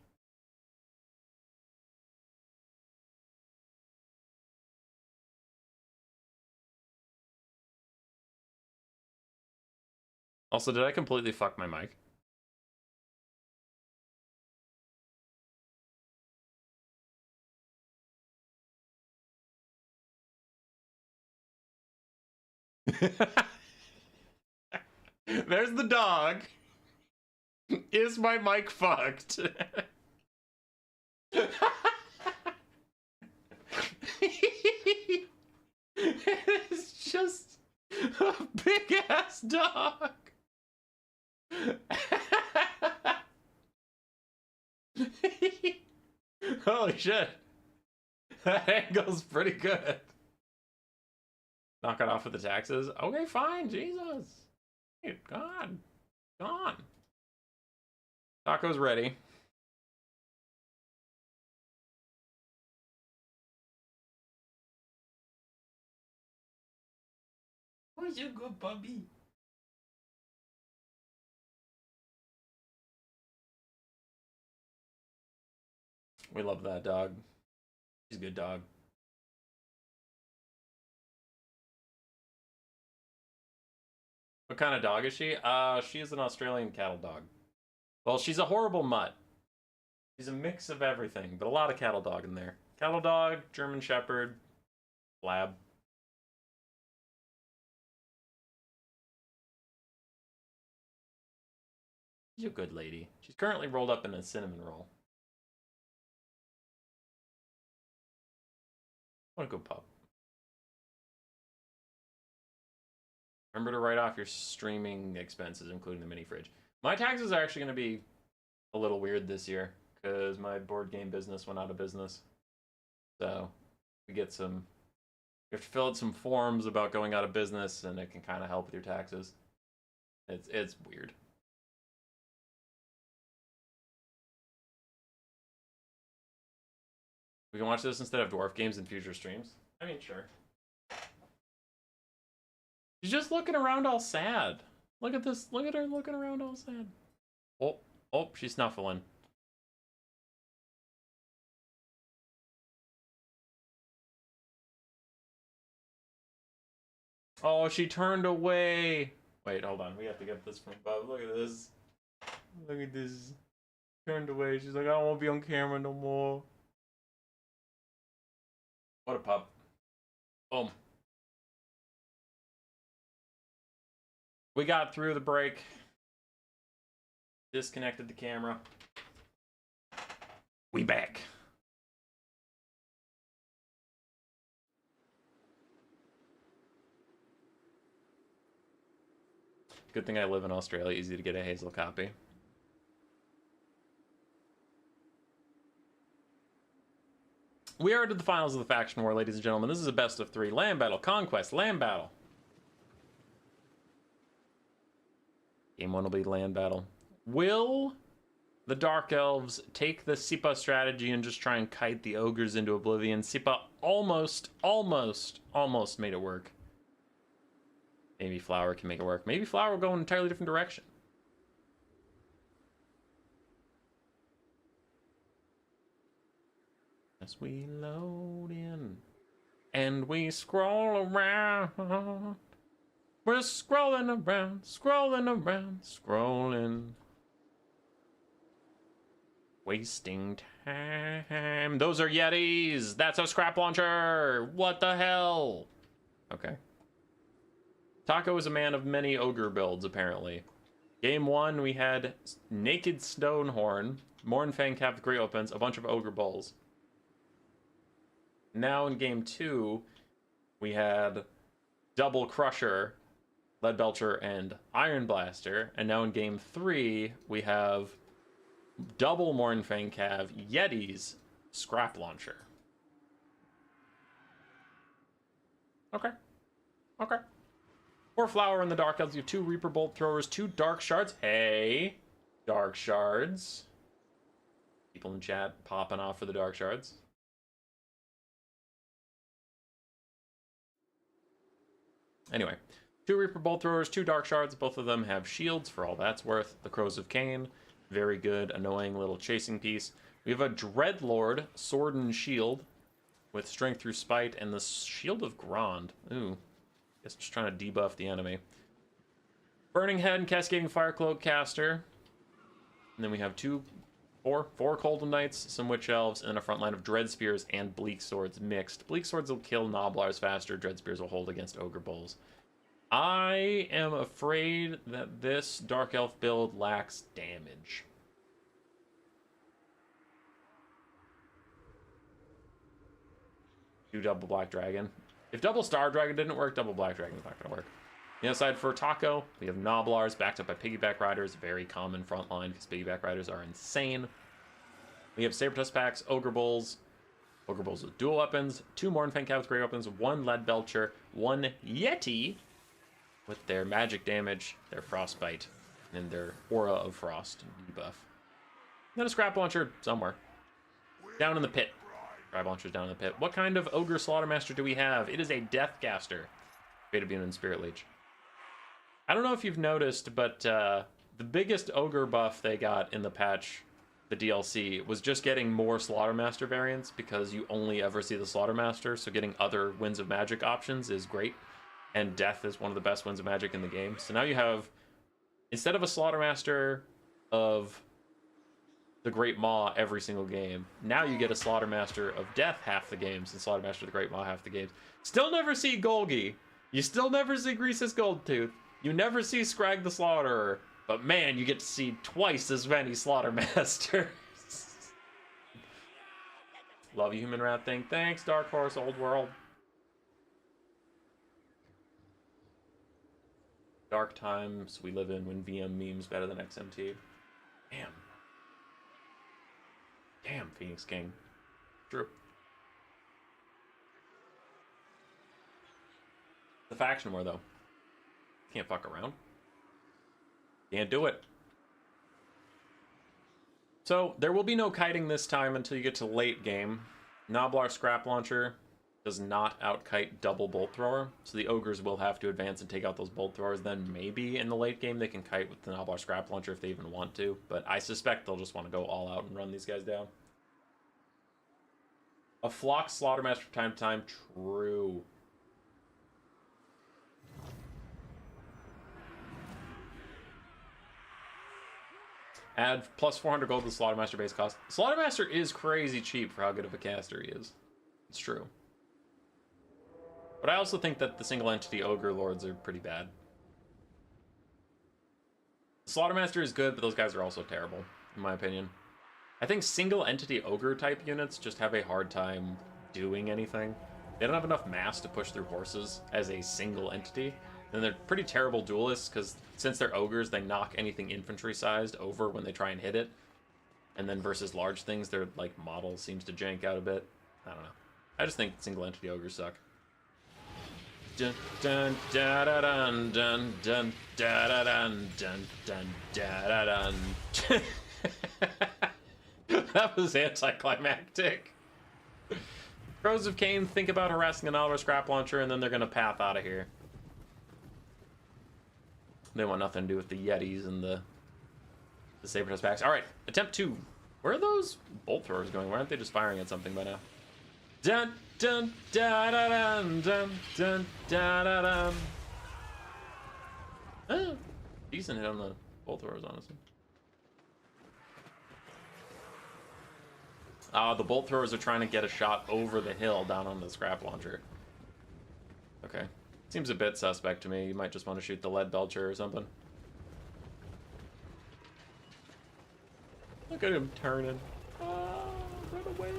Also, did I completely fuck my mic? There's the dog. Is my mic fucked? It's just a big ass dog. Holy shit. That angle's pretty good. Knock it off with the taxes. Okay, fine. Jesus. Dude, God. Gone. Taco's ready. Where's your good puppy? We love that dog. She's a good dog. What kind of dog is she? She is an Australian cattle dog. Well, she's a horrible mutt. She's a mix of everything, but a lot of cattle dog in there. Cattle dog, German Shepherd, Lab. She's a good lady. She's currently rolled up in a cinnamon roll. What a good pup. Remember to write off your streaming expenses, including the mini fridge. My taxes are actually going to be a little weird this year because my board game business went out of business. So we get some. You have to fill out some forms about going out of business, and it can kind of help with your taxes. It's weird. We can watch this instead of dwarf games in future streams. I mean, sure. She's just looking around all sad. Look at this. Look at her looking around all sad. Oh, oh, she's snuffling. Oh, she turned away. Wait, hold on. We have to get this from above. Look at this. Look at this. Turned away. She's like, I don't want to be on camera no more. What a pup. Boom. We got through the break. Disconnected the camera. We back. Good thing I live in Australia. Easy to get a Hazel copy. We are to the finals of the Faction War, ladies and gentlemen. This is a best of 3. Land battle, conquest, land battle. Game 1 will be land battle. Will the Dark Elves take the Sipa strategy and just try and kite the Ogres into oblivion? Sipa almost made it work. Maybe Flower can make it work. Maybe Flower will go in an entirely different direction. As we load in and we scroll around, we're scrolling around, scrolling. Wasting time. Those are Yetis. That's a scrap launcher. What the hell? Okay. Taco is a man of many ogre builds, apparently. Game 1, we had Naked Stonehorn, Mornfang Cap Great Opens, a bunch of ogre bulls. Now in game 2, we had Double Crusher, Lead Belcher, and Iron Blaster. And now in game 3, we have Double Mornfang Cav, Yetis, Scrap Launcher. Okay. Okay. Poor Flower in the Dark Elves. You have 2 Reaper Bolt Throwers, 2 Dark Shards. Hey! Dark Shards. People in chat popping off for the Dark Shards. Anyway, 2 Reaper Bolt Throwers, 2 Dark Shards. Both of them have shields for all that's worth. The Crows of Cain. Very good, annoying little chasing piece. We have a Dreadlord, Sword and Shield, with Strength through Spite, and the Shield of Grond. Ooh. Guess just trying to debuff the enemy. Burning Head and Cascading Fire Cloak caster. And then we have four Cold Knights, some Witch Elves, and a front line of Dread Spears and Bleak Swords mixed. Bleak Swords will kill Noblars faster. Dread Spears will hold against Ogre Bulls. I am afraid that this Dark Elf build lacks damage. Do double Black Dragon. If double Star Dragon didn't work, double Black Dragon is not going to work. The other side for Taco, we have Noblars backed up by Piggyback Riders. Very common front line because Piggyback Riders are insane. We have Sabertusk Packs, Ogre Bulls. Ogre Bulls with dual weapons. 2 Mornfang Cav with great weapons. 1 Lead Belcher. 1 Yeti with their magic damage, their Frostbite, and their Aura of Frost debuff. And then a Scrap Launcher somewhere. Down in the pit. Scrap Launcher's down in the pit. What kind of Ogre Slaughtermaster do we have? It is a Deathcaster. Beta Beam and Spirit Leech. I don't know if you've noticed, but the biggest Ogre buff they got in the patch, the DLC, was just getting more Slaughtermaster variants because you only ever see the Slaughtermaster, so getting other Winds of Magic options is great. And Death is one of the best Winds of Magic in the game. So now you have, instead of a Slaughtermaster of the Great Maw every single game, now you get a Slaughtermaster of Death half the games and Slaughtermaster of the Great Maw half the games. Still never see Golgi. You still never see Greasus Goldtooth. You never see Scrag the Slaughterer. But man, you get to see twice as many Slaughtermasters. Love you, Human Rat Thing. Thanks, Dark Horse, Old World. Dark times we live in when VM memes better than XMT. Damn, Phoenix King. True. The faction war, though. Can't fuck around. Can't do it. So, there will be no kiting this time until you get to late game. Noblar Scrap Launcher does not out-kite double Bolt Thrower, so the Ogres will have to advance and take out those Bolt Throwers. Then maybe in the late game they can kite with the Noblar Scrap Launcher if they even want to, but I suspect they'll just want to go all out and run these guys down. A Flock Slaughtermaster from time to time, true. Add plus 400 gold to the Slaughtermaster base cost. Slaughtermaster is crazy cheap for how good of a caster he is. It's true. But I also think that the single entity Ogre Lords are pretty bad. Slaughtermaster is good, but those guys are also terrible, in my opinion. I think single entity Ogre type units just have a hard time doing anything. They don't have enough mass to push through horses as a single entity. And they're pretty terrible duelists, because since they're ogres, they knock anything infantry-sized over when they try and hit it. And then versus large things, their like model seems to jank out a bit. I don't know. I just think single-entity ogres suck. Dun dun da da dun dun dun da da dun dun dun da da dun. That was anticlimactic. Crows of Cain think about harassing an Noblar Scrap Launcher, and then they're gonna path out of here. They want nothing to do with the Yetis and the Saber-Tusk packs. All right, attempt 2. Where are those bolt throwers going? Why aren't they just firing at something by now? Dun dun da da dun dun dun da da dun. Oh, decent hit on the bolt throwers, honestly. The bolt throwers are trying to get a shot over the hill down on the scrap launcher. Okay. Seems a bit suspect to me. You might just want to shoot the lead belcher or something. Look at him turning. Oh, run away.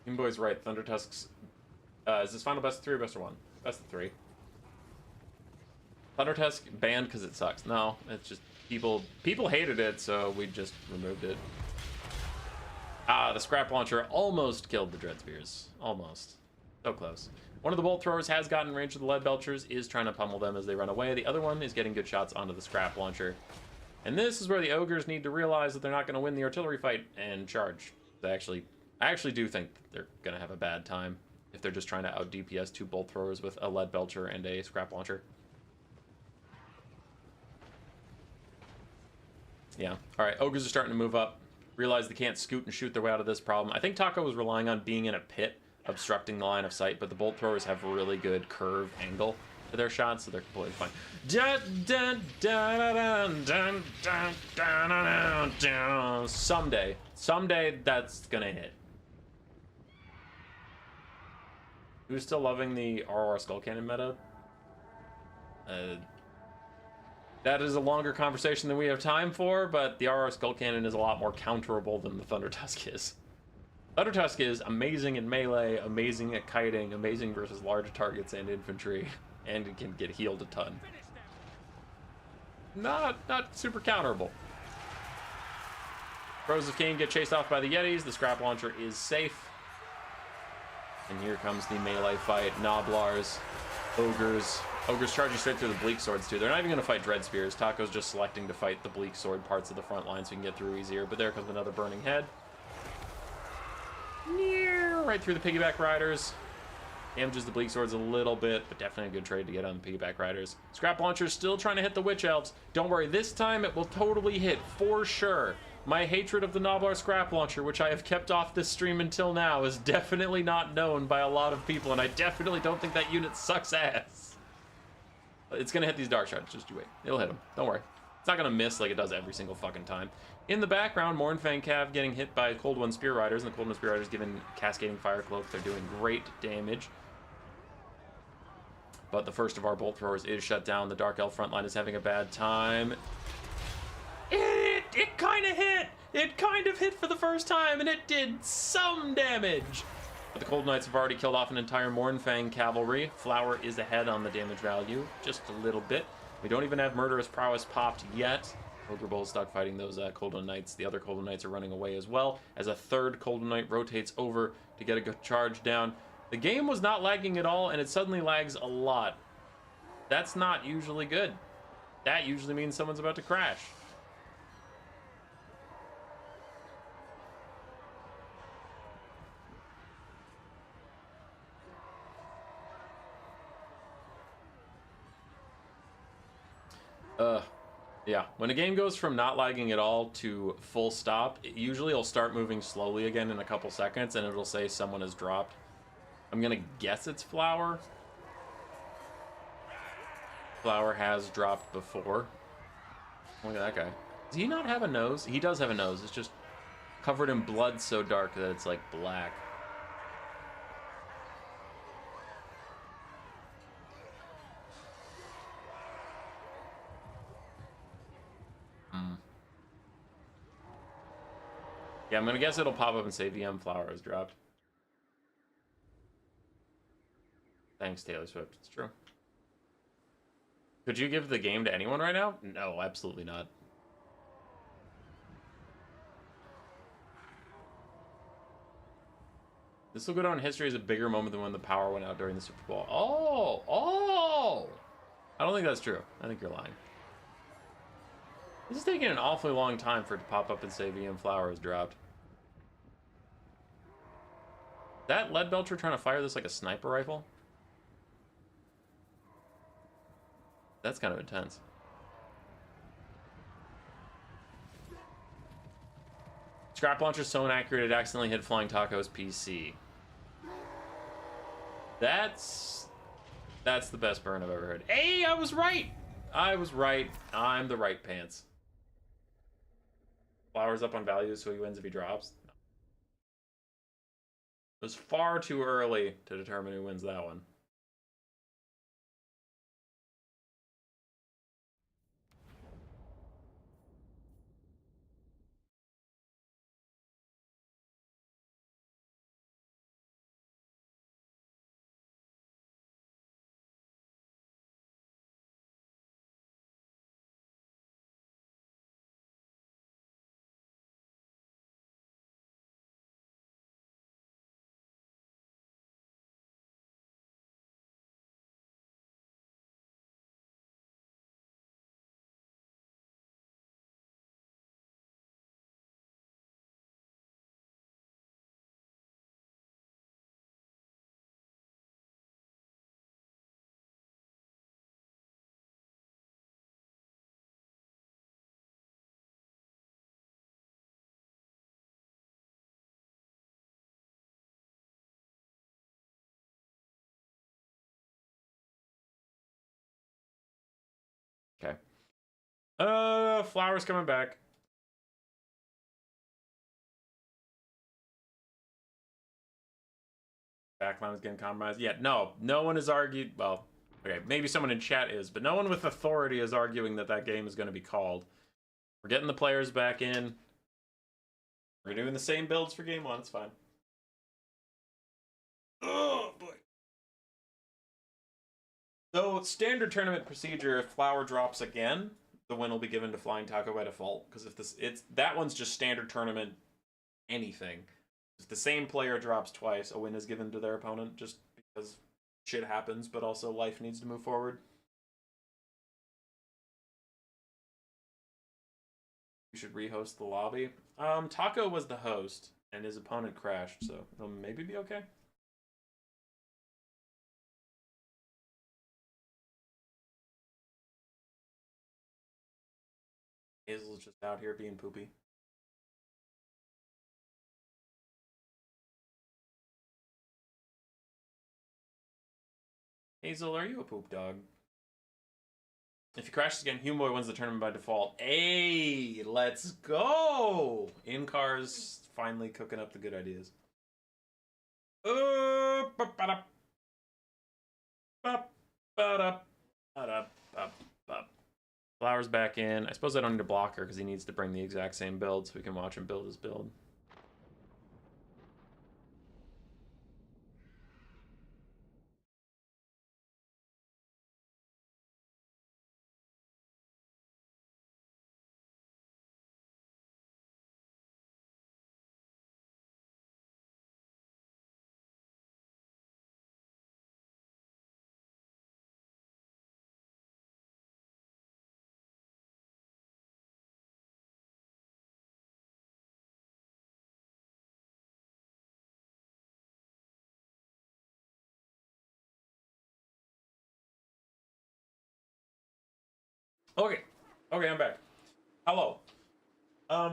Game Boy's right. Thunder Tusks. Is this final best of 3 or best of 1? Best of 3. Thunder Tusk banned because it sucks. No, it's just people hated it, so we just removed it. The scrap launcher almost killed the Dread Spears. Almost. So close. One of the bolt throwers has gotten range of the lead belchers, is trying to pummel them as they run away. The other one is getting good shots onto the scrap launcher. And this is where the ogres need to realize that they're not going to win the artillery fight and charge. I actually do think that they're going to have a bad time if they're just trying to out DPS 2 bolt throwers with a lead belcher and a scrap launcher. Yeah. All right, ogres are starting to move up. Realize they can't scoot and shoot their way out of this problem. I think Taco was relying on being in a pit, obstructing the line of sight, but the bolt throwers have really good curve angle to their shots, so they're completely fine. Someday that's gonna hit. Who's still loving the RR Skull Cannon meta? That is a longer conversation than we have time for, but the RR Skull Cannon is a lot more counterable than the Thunder Tusk is. Thunder Tusk is amazing in melee, amazing at kiting, amazing versus large targets and infantry, and it can get healed a ton. Not super counterable. Crows of Cain get chased off by the Yetis. The scrap launcher is safe. And here comes the melee fight. Noblars, Ogres. Ogres charging straight through the Bleak Swords, too. They're not even going to fight Dread Spears. Taco's just selecting to fight the Bleak Sword parts of the front line so he can get through easier. But there comes another Burning Head. Right through the Piggyback Riders. Damages the Bleak Swords a little bit, but definitely a good trade to get on the Piggyback Riders. Scrap Launcher's still trying to hit the Witch Elves. Don't worry, this time it will totally hit, for sure. My hatred of the Noblar Scrap Launcher, which I have kept off this stream until now, is definitely not known by a lot of people, and I definitely don't think that unit sucks ass. It's gonna hit these Dark Shards, just you wait. It'll hit them, don't worry. It's not gonna miss like it does every single fucking time. In the background, Mournfang Cav getting hit by Cold One Spear Riders, and the Cold One Spear Riders given Cascading Fire Cloak. They're doing great damage. But the first of our bolt throwers is shut down. The Dark Elf front line is having a bad time. It kind of hit! It kind of hit for the first time, and it did some damage! But the Cold Knights have already killed off an entire Mournfang cavalry. Flower is ahead on the damage value, just a little bit. We don't even have Murderous Prowess popped yet. Ogre Bull stuck fighting those Cold Knights. The other Cold Knights are running away as well, as a third Cold Knight rotates over to get a good charge down. The game was not lagging at all, and it suddenly lags a lot. That's not usually good. That usually means someone's about to crash. Yeah, when a game goes from not lagging at all to full stop, usually it'll start moving slowly again in a couple seconds, and it'll say someone has dropped. I'm gonna guess it's Flower. Flower has dropped before. Look at that guy. Does he not have a nose? He does have a nose. It's just covered in blood so dark that it's like black. Yeah, I'm gonna guess it'll pop up and say VM Flower has dropped. Thanks, Taylor Swift. It's true. Could you give the game to anyone right now? No, absolutely not. This will go down in history as a bigger moment than when the power went out during the Super Bowl. Oh! I don't think that's true. I think you're lying. This is taking an awfully long time for it to pop up and say VM Flower has dropped. Is that Lead Belcher trying to fire this like a sniper rifle? That's kind of intense. Scrap launcher's so inaccurate it accidentally hit Flying Taco's PC. That's the best burn I've ever heard. Hey, I was right! I was right. I'm the right pants. Flower's up on value, so he wins if he drops. No. It was far too early to determine who wins that one. Okay. Flower's coming back. Backline is getting compromised. Yeah, no one has argued. Well, okay, maybe someone in chat is, but no one with authority is arguing that that game is going to be called. We're getting the players back in. We're doing the same builds for game one. It's fine. Oh boy. So standard tournament procedure: if Flower drops again, the win will be given to Flying Taco by default. Because if that one's just standard tournament, anything. If the same player drops twice, a win is given to their opponent just because shit happens, but also life needs to move forward. You should rehost the lobby. Taco was the host, and his opponent crashed, so it'll maybe be okay. Hazel's just out here being poopy. Hazel, are you a poop dog? If he crashes again, Humeboy wins the tournament by default. Hey, let's go! In-cars finally cooking up the good ideas. Flower's back in. I suppose I don't need to block her because he needs to bring the exact same build so we can watch him build his build. Okay. Okay, I'm back. Hello.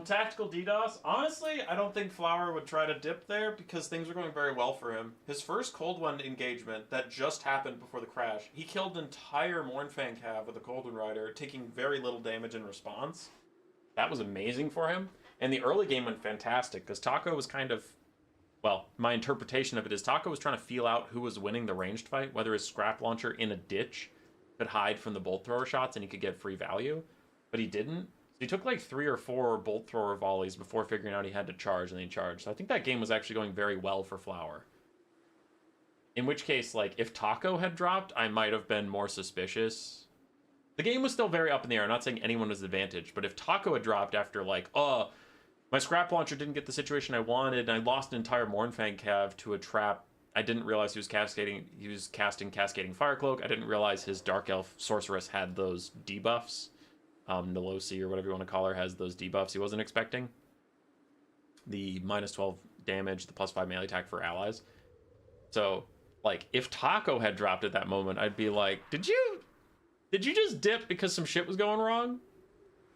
Tactical DDoS. Honestly, I don't think Flower would try to dip there because things are going very well for him. His first Cold One engagement that just happened before the crash, he killed an entire Mournfang cav with a Cold One Rider, taking very little damage in response. That was amazing for him. And the early game went fantastic because Taco was kind of, well, my interpretation of it is Taco was trying to feel out who was winning the ranged fight, whether his scrap launcher in a ditch could hide from the bolt thrower shots and he could get free value, but he didn't. So he took like 3 or 4 bolt thrower volleys before figuring out he had to charge, and then he charged. So I think that game was actually going very well for Flower. In which case, like, if Taco had dropped, I might have been more suspicious. The game was still very up in the air. I'm not saying anyone was advantaged, but if Taco had dropped after, like, oh, my scrap launcher didn't get the situation I wanted, and I lost an entire Mournfang cav to a trap. I didn't realize he was casting Cascading Firecloak. I didn't realize his Dark Elf Sorceress had those debuffs. Nilosi, or whatever you want to call her, has those debuffs he wasn't expecting. The minus 12 damage, the plus 5 melee attack for allies. So, like, if Taco had dropped at that moment, I'd be like, did you just dip because some shit was going wrong?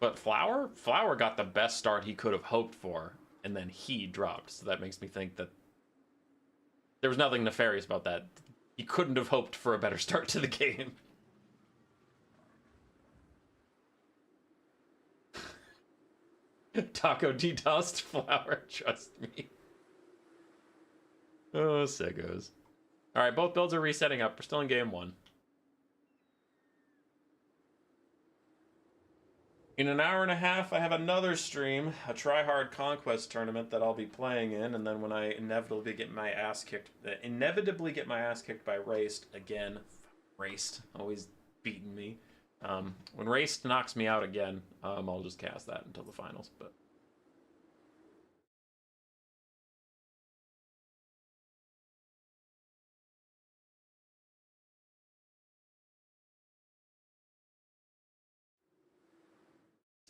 But Flower got the best start he could have hoped for, and then he dropped. So that makes me think that there was nothing nefarious about that. He couldn't have hoped for a better start to the game. Taco DDoSed Flower, trust me. Oh, sickos. Alright, both builds are resetting up. We're still in game 1. In an hour and a half, I have another stream, a try-hard conquest tournament that I'll be playing in, and then when I inevitably get my ass kicked by Raced again. Raced, always beating me. When Raced knocks me out again, I'll just cast that until the finals. But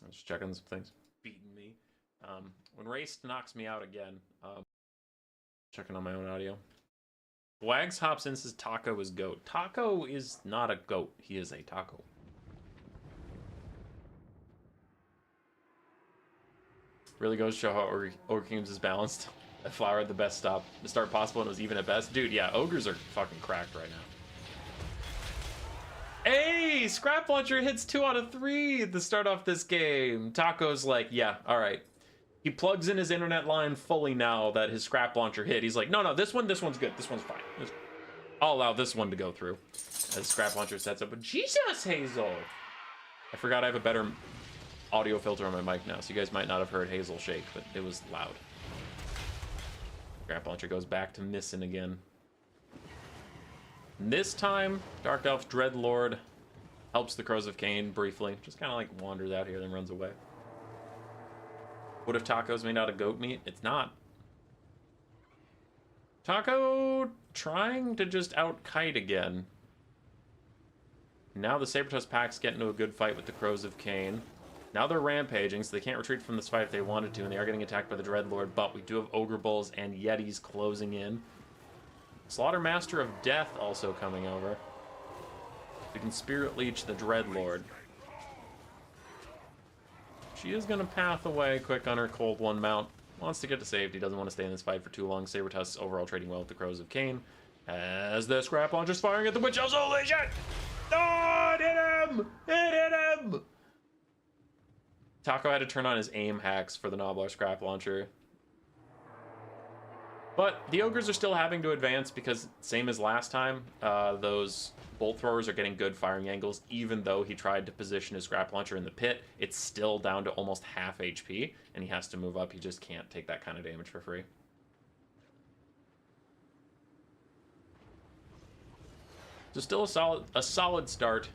I'm just checking some things. Beating me. When Raced knocks me out again, checking on my own audio. Wags hops in, says Taco is GOAT. Taco is not a GOAT. He is a taco. Really goes to show how Ogre Games is balanced. That Flower had the best start possible, and it was even at best. Dude, yeah, Ogres are fucking cracked right now. Hey, Scrap Launcher hits 2 out of 3 to start off this game. Taco's like, yeah, all right. He plugs in his internet line fully now that his Scrap Launcher hit. He's like, no, this one's good. This one's fine. I'll allow this one to go through. As Scrap Launcher sets up, but Jesus, Hazel! I forgot I have a better audio filter on my mic now, so you guys might not have heard Hazel shake, but it was loud. Scrap Launcher goes back to missing again. And this time, Dark Elf Dreadlord helps the Crows of Cain briefly. Just kind of like wanders out here, then runs away. What if Taco's made out of goat meat? It's not. Taco trying to just out-kite again. Now the Sabertusk Pack's getting into a good fight with the Crows of Cain. Now they're rampaging, so they can't retreat from this fight if they wanted to, and they are getting attacked by the Dreadlord, but we do have Ogre Bulls and Yetis closing in. Slaughter Master of Death also coming over. We can Spirit Leech the Dreadlord. She is going to path away quick on her Cold One mount. Wants to get to safety, doesn't want to stay in this fight for too long. Sabertusk's overall trading well with the Crows of Cain. As the Scrap Launcher's firing at the Witch Elves. Holy shit! Oh, it hit him! It hit him! Taco had to turn on his aim hacks for the Nobbler Scrap Launcher. But the Ogres are still having to advance because, same as last time, those bolt throwers are getting good firing angles. Even though he tried to position his Scrap Launcher in the pit, it's still down to almost half HP, and he has to move up. He just can't take that kind of damage for free. So still a solid start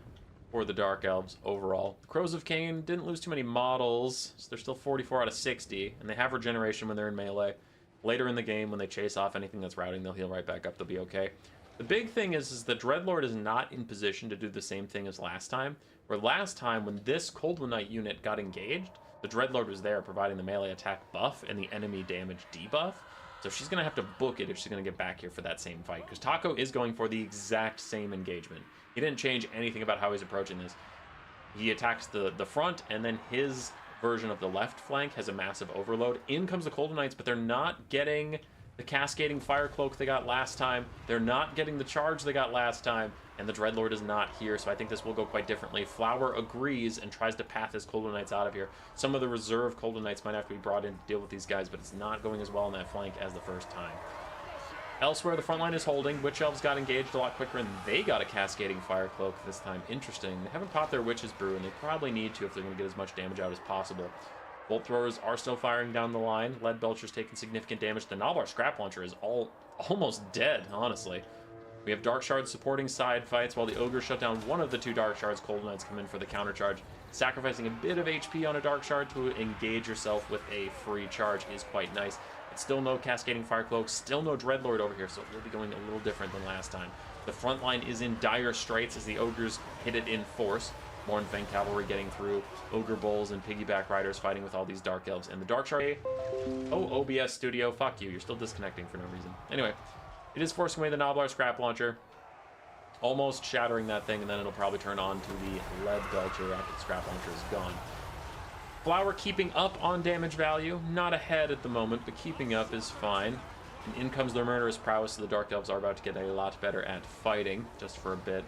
for the Dark Elves overall. The Crows of Cain didn't lose too many models, so they're still 44 out of 60, and they have regeneration when they're in melee. Later in the game, when they chase off anything that's routing, they'll heal right back up. They'll be okay. The big thing is the Dreadlord is not in position to do the same thing as last time. Where last time, when this Cold One Knight unit got engaged, the Dreadlord was there providing the melee attack buff and the enemy damage debuff. So she's going to have to book it if she's going to get back here for that same fight. Because Taco is going for the exact same engagement. He didn't change anything about how he's approaching this. He attacks the front, and then his version of the left flank has a massive overload. In comes the Cold Knights, but they're not getting the cascading fire cloak they got last time. They're not getting the charge they got last time, and the Dreadlord is not here, so I think this will go quite differently. Flower agrees and tries to path his Cold Knights out of here. Some of the reserve Cold Knights might have to be brought in to deal with these guys, but it's not going as well on that flank as the first time. Elsewhere, the front line is holding. Witch Elves got engaged a lot quicker, and they got a cascading fire cloak this time. Interesting. They haven't popped their Witch's Brew, and they probably need to if they're going to get as much damage out as possible. Bolt throwers are still firing down the line. Lead Belcher's taking significant damage. The Nobblar Scrap Launcher is almost dead, honestly. We have Dark Shards supporting side fights, while the Ogre shut down one of the two Dark Shards. Cold Knights come in for the counter charge. Sacrificing a bit of HP on a Dark Shard to engage yourself with a free charge is quite nice. It's still no Cascading Fire Cloak, still no Dreadlord over here, so it will be going a little different than last time. The front line is in dire straits as the Ogres hit it in force. Mournfang Cavalry getting through, Ogre Bulls and Piggyback Riders fighting with all these Dark Elves. And the Dark Shard... Oh, OBS Studio, fuck you, you're still disconnecting for no reason. Anyway, it is forcing away the Nobblar Scrap Launcher, almost shattering that thing, and then it'll probably turn on to the Lead Belcher after the Scrap Launcher is gone. Flower keeping up on damage value, not ahead at the moment, but keeping up is fine. And in comes their Murderous Prowess, so the Dark Elves are about to get a lot better at fighting, just for a bit.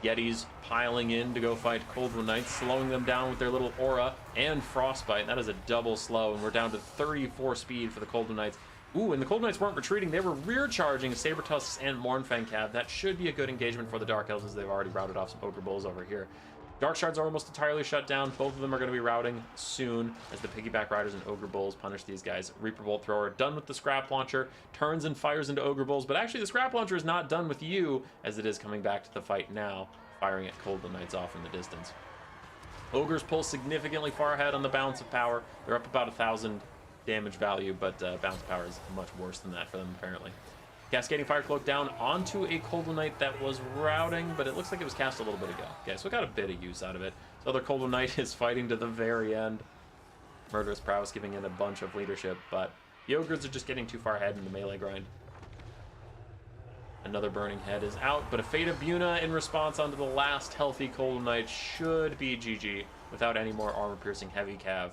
Yetis piling in to go fight Cold Knights, slowing them down with their little aura and Frostbite. That is a double slow, and we're down to 34 speed for the Cold Knights. Ooh, and the Cold Knights weren't retreating, they were rear charging Saber Tusks and Mournfang Cav. That should be a good engagement for the Dark Elves, as they've already routed off some Ogre Bulls over here. Dark Shards are almost entirely shut down. Both of them are going to be routing soon as the Piggyback Riders and Ogre Bulls punish these guys. Reaper Bolt Thrower done with the Scrap Launcher, turns and fires into Ogre Bulls, but actually the Scrap Launcher is not done with you, as it is coming back to the fight now, firing at Cold Knights off in the distance. Ogres pull significantly far ahead on the Balance of Power. They're up about 1,000 damage value, but Balance of Power is much worse than that for them, apparently. Cascading Fire Cloak down onto a Cold Knight that was routing, but it looks like it was cast a little bit ago. Okay, so it got a bit of use out of it. So other Cold Knight is fighting to the very end. Murderous Prowess giving it a bunch of leadership, but the Ogres are just getting too far ahead in the melee grind. Another Burning Head is out, but a Fate of Buna in response onto the last healthy Cold Knight should be GG without any more armor-piercing heavy cav.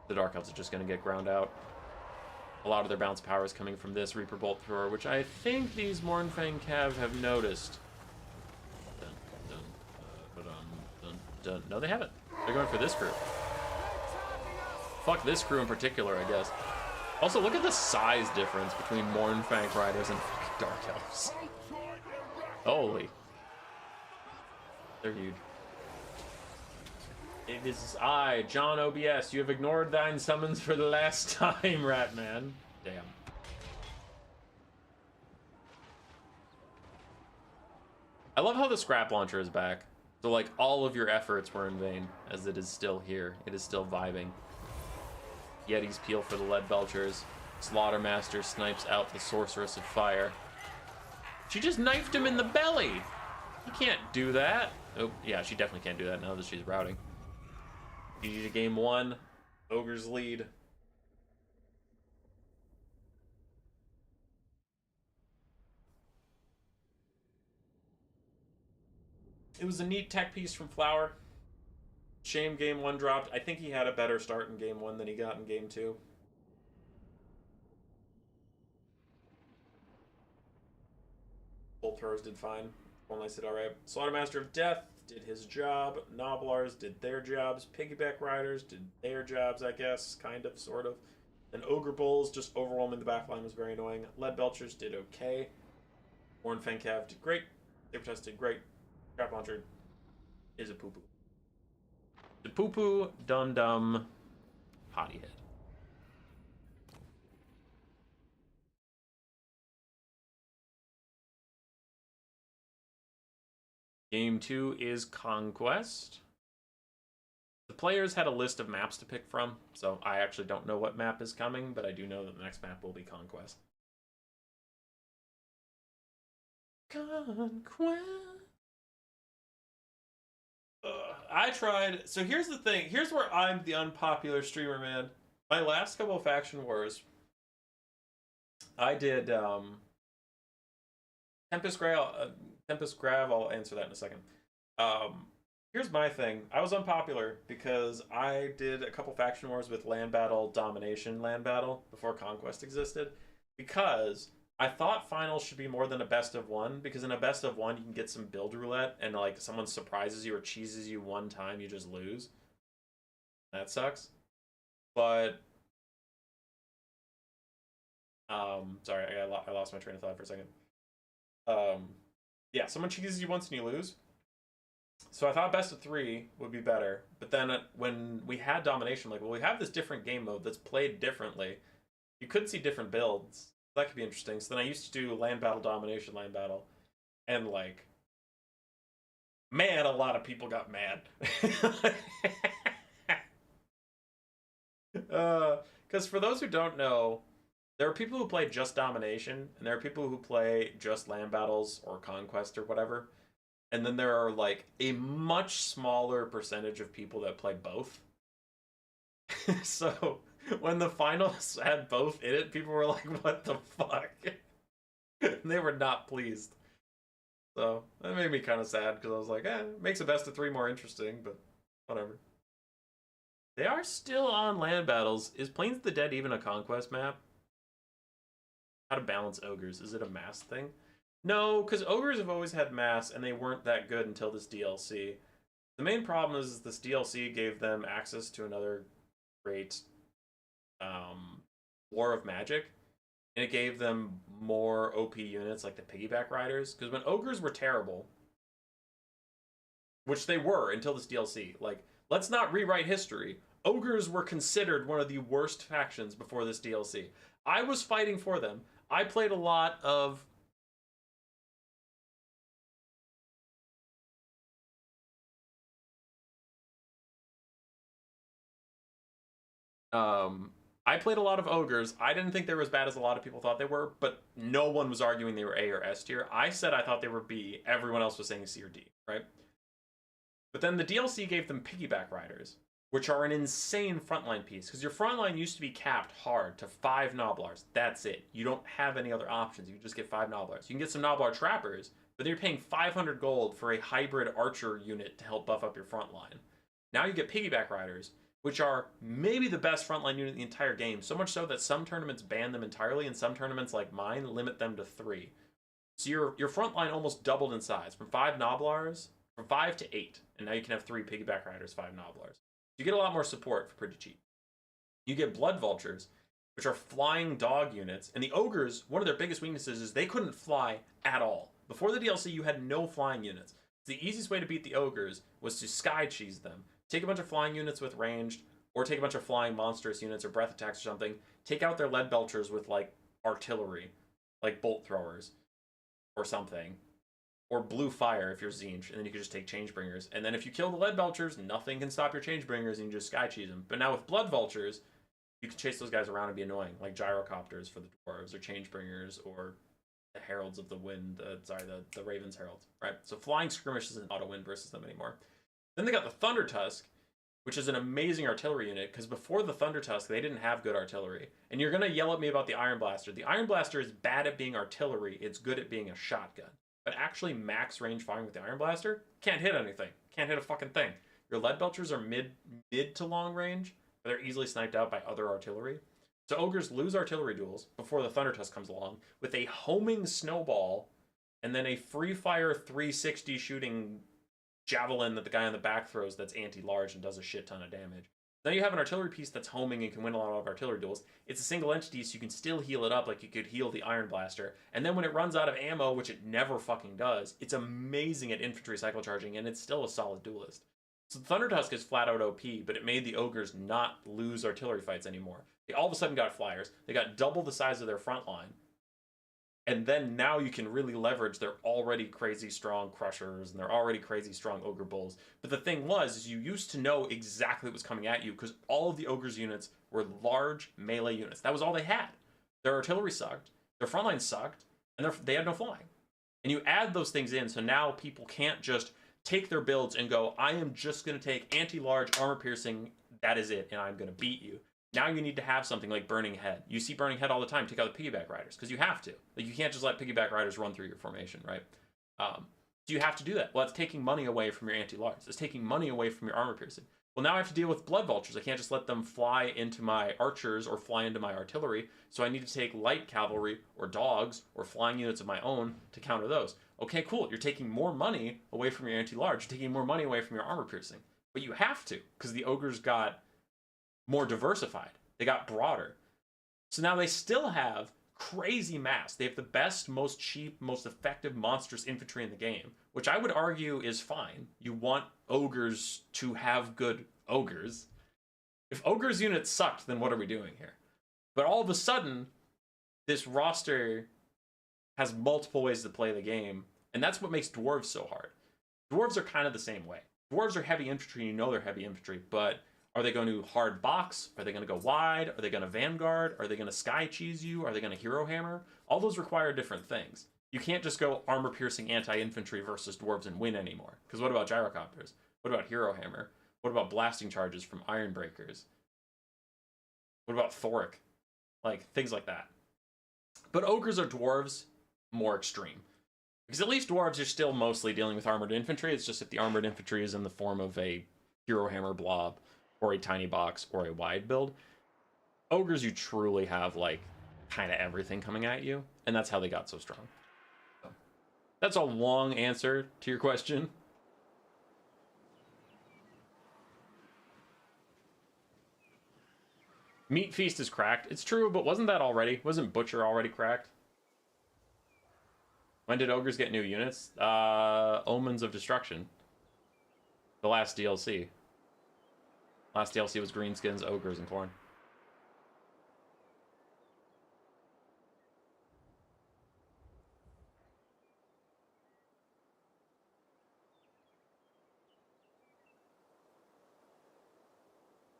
The Dark Elves are just going to get ground out. A lot of their bounce power is coming from this Reaper Bolt Thrower, which I think these Mournfang Cav have noticed. No, they haven't. They're going for this crew. Fuck this crew in particular, I guess. Also, look at the size difference between Mournfang Riders and fucking Dark Elves. Holy. They're huge. It is I, John OBS. You have ignored thine summons for the last time, Ratman. Damn. I love how the Scrap Launcher is back. So, like, all of your efforts were in vain, as it is still here. It is still vibing. Yetis peel for the Lead Belchers. Slaughtermaster snipes out the Sorceress of Fire. She just knifed him in the belly! You can't do that. Oh, yeah, she definitely can't do that now that she's routing. GG to game one. Ogres lead. It was a neat tech piece from Flower. Shame game one dropped. I think he had a better start in game one than he got in game two. Bolt throwers did fine. One did alright. Slaughtermaster of Death did his job. Nobblars did their jobs. Piggyback Riders did their jobs, I guess. Kind of, sort of. And Ogre Bulls just overwhelming the backline was very annoying. Lead Belchers did okay. Mournfang Cav did great. Saber Test did great. Scrap Launcher is a poo-poo. The poo-poo, dum-dum, potty head. Game 2 is Conquest. The players had a list of maps to pick from, so I actually don't know what map is coming, but I do know that the next map will be Conquest. Conquest. I tried. So here's the thing. Here's where I'm the unpopular streamer, man. My last couple of faction wars, I did Tempest Grav, I'll answer that in a second. Here's my thing. I was unpopular because I did a couple faction wars with land battle, domination land battle before conquest existed. Because I thought finals should be more than a best of one. Because in a best of one, you can get some build roulette, and like someone surprises you or cheeses you one time, you just lose. That sucks. But sorry, I lost my train of thought for a second. Um, yeah, someone cheeses you once and you lose. So I thought best of three would be better, but then when we had domination, like, well, we have this different game mode that's played differently. You could see different builds. That could be interesting. So then I used to do land battle, domination, land battle, and like, man, a lot of people got mad. Because for those who don't know, there are people who play just domination, and there are people who play just land battles or conquest or whatever. And then there are like a much smaller percentage of people that play both. So when the finals had both in it, people were like, what the fuck? They were not pleased. So that made me kind of sad because I was like, it makes a best of three more interesting, but whatever. They are still on land battles. Is Plains of the Dead even a conquest map? How to balance ogres? Is it a mass thing? No, because ogres have always had mass, and they weren't that good until this DLC. The main problem is this DLC gave them access to another great War of Magic, and it gave them more OP units like the piggyback riders. Because when ogres were terrible, which they were until this DLC, like, let's not rewrite history. Ogres were considered one of the worst factions before this DLC. I was fighting for them. I played a lot of I played a lot of ogres. I didn't think they were as bad as a lot of people thought they were, but no one was arguing they were A or S tier. I said I thought they were B. Everyone else was saying C or D, right? But then the DLC gave them piggyback riders, which are an insane frontline piece. Because your frontline used to be capped hard to 5 Noblars. That's it. You don't have any other options. You just get 5 Noblars. You can get some Noblar trappers, but then you're paying 500 gold for a hybrid archer unit to help buff up your frontline. Now you get piggyback riders, which are maybe the best frontline unit in the entire game. So much so that some tournaments ban them entirely, and some tournaments like mine limit them to 3. So your frontline almost doubled in size from 5 Noblars, from 5 to 8, and now you can have 3 piggyback riders, 5 Noblars. You get a lot more support for pretty cheap. You get blood vultures, which are flying dog units, and the ogres, one of their biggest weaknesses is they couldn't fly at all. Before the DLC, you had no flying units. The easiest way to beat the ogres was to sky cheese them. Take a bunch of flying units with ranged, or take a bunch of flying monstrous units or breath attacks or something. Take out their lead belchers with like artillery, like bolt throwers, or something. Or blue fire if you're Zinj, and then you can just take changebringers. And then if you kill the lead belchers, nothing can stop your changebringers, and you can just sky cheese them. But now with blood vultures, you can chase those guys around and be annoying, like gyrocopters for the dwarves, or changebringers, or the heralds of the wind. The Raven's heralds, right? So flying skirmish isn't auto win versus them anymore. Then they got the Thunder Tusk, which is an amazing artillery unit, because before the Thunder Tusk, they didn't have good artillery. And you're going to yell at me about the Iron Blaster. The Iron Blaster is bad at being artillery. It's good at being a shotgun. But actually max range firing with the Iron Blaster, can't hit anything. Can't hit a fucking thing. Your lead belchers are mid to long range, but they're easily sniped out by other artillery. So ogres lose artillery duels before the Thunder Tusk comes along with a homing snowball and then a free fire 360 shooting javelin that the guy on the back throws that's anti-large and does a shit ton of damage. Then you have an artillery piece that's homing and can win a lot of artillery duels. It's a single entity, so you can still heal it up like you could heal the Iron Blaster. And then when it runs out of ammo, which it never fucking does, it's amazing at infantry cycle charging, and it's still a solid duelist. So Thunder Tusk is flat out OP, but it made the ogres not lose artillery fights anymore. They all of a sudden got flyers. They got double the size of their front line. And then now you can really leverage their already crazy strong crushers and their already crazy strong ogre bulls. But the thing was, is you used to know exactly what was coming at you because all of the ogres units were large melee units. That was all they had. Their artillery sucked, their frontline sucked, and they had no flying. And you add those things in, so now people can't just take their builds and go, I am just going to take anti-large armor piercing, that is it, and I'm going to beat you. Now you need to have something like Burning Head. You see Burning Head all the time. Take out the piggyback riders because you have to. Like, you can't just let piggyback riders run through your formation, right? So Do you have to do that? Well, it's taking money away from your anti-large. It's taking money away from your armor piercing. Well, now I have to deal with blood vultures. I can't just let them fly into my archers or fly into my artillery. So I need to take light cavalry or dogs or flying units of my own to counter those. Okay, cool. You're taking more money away from your anti-large. You're taking more money away from your armor piercing. But you have to, because the ogres got more diversified. They got broader. So now they still have crazy mass. They have the best, most cheap, most effective monstrous infantry in the game, which I would argue is fine. You want ogres to have good ogres. If ogres units sucked, then what are we doing here? But all of a sudden, this roster has multiple ways to play the game, and that's what makes dwarves so hard. Dwarves are kind of the same way. Dwarves are heavy infantry, you know they're heavy infantry, but are they going to hard box? Are they going to go wide? Are they going to vanguard? Are they going to sky cheese you? Are they going to hero hammer? All those require different things. You can't just go armor piercing anti-infantry versus dwarves and win anymore. Because what about gyrocopters? What about hero hammer? What about blasting charges from iron breakers? What about thoric? Like things like that. But ogres or dwarves, more extreme. Because at least dwarves are still mostly dealing with armored infantry. It's just if the armored infantry is in the form of a hero hammer blob, or a tiny box, or a wide build. Ogres, you truly have, like, kind of everything coming at you, and that's how they got so strong. So, that's a long answer to your question. Meat Feast is cracked. It's true, but wasn't that already? Wasn't Butcher already cracked? When did Ogres get new units? Omens of Destruction. The last DLC. Last DLC was Greenskins, Ogres, and Corn.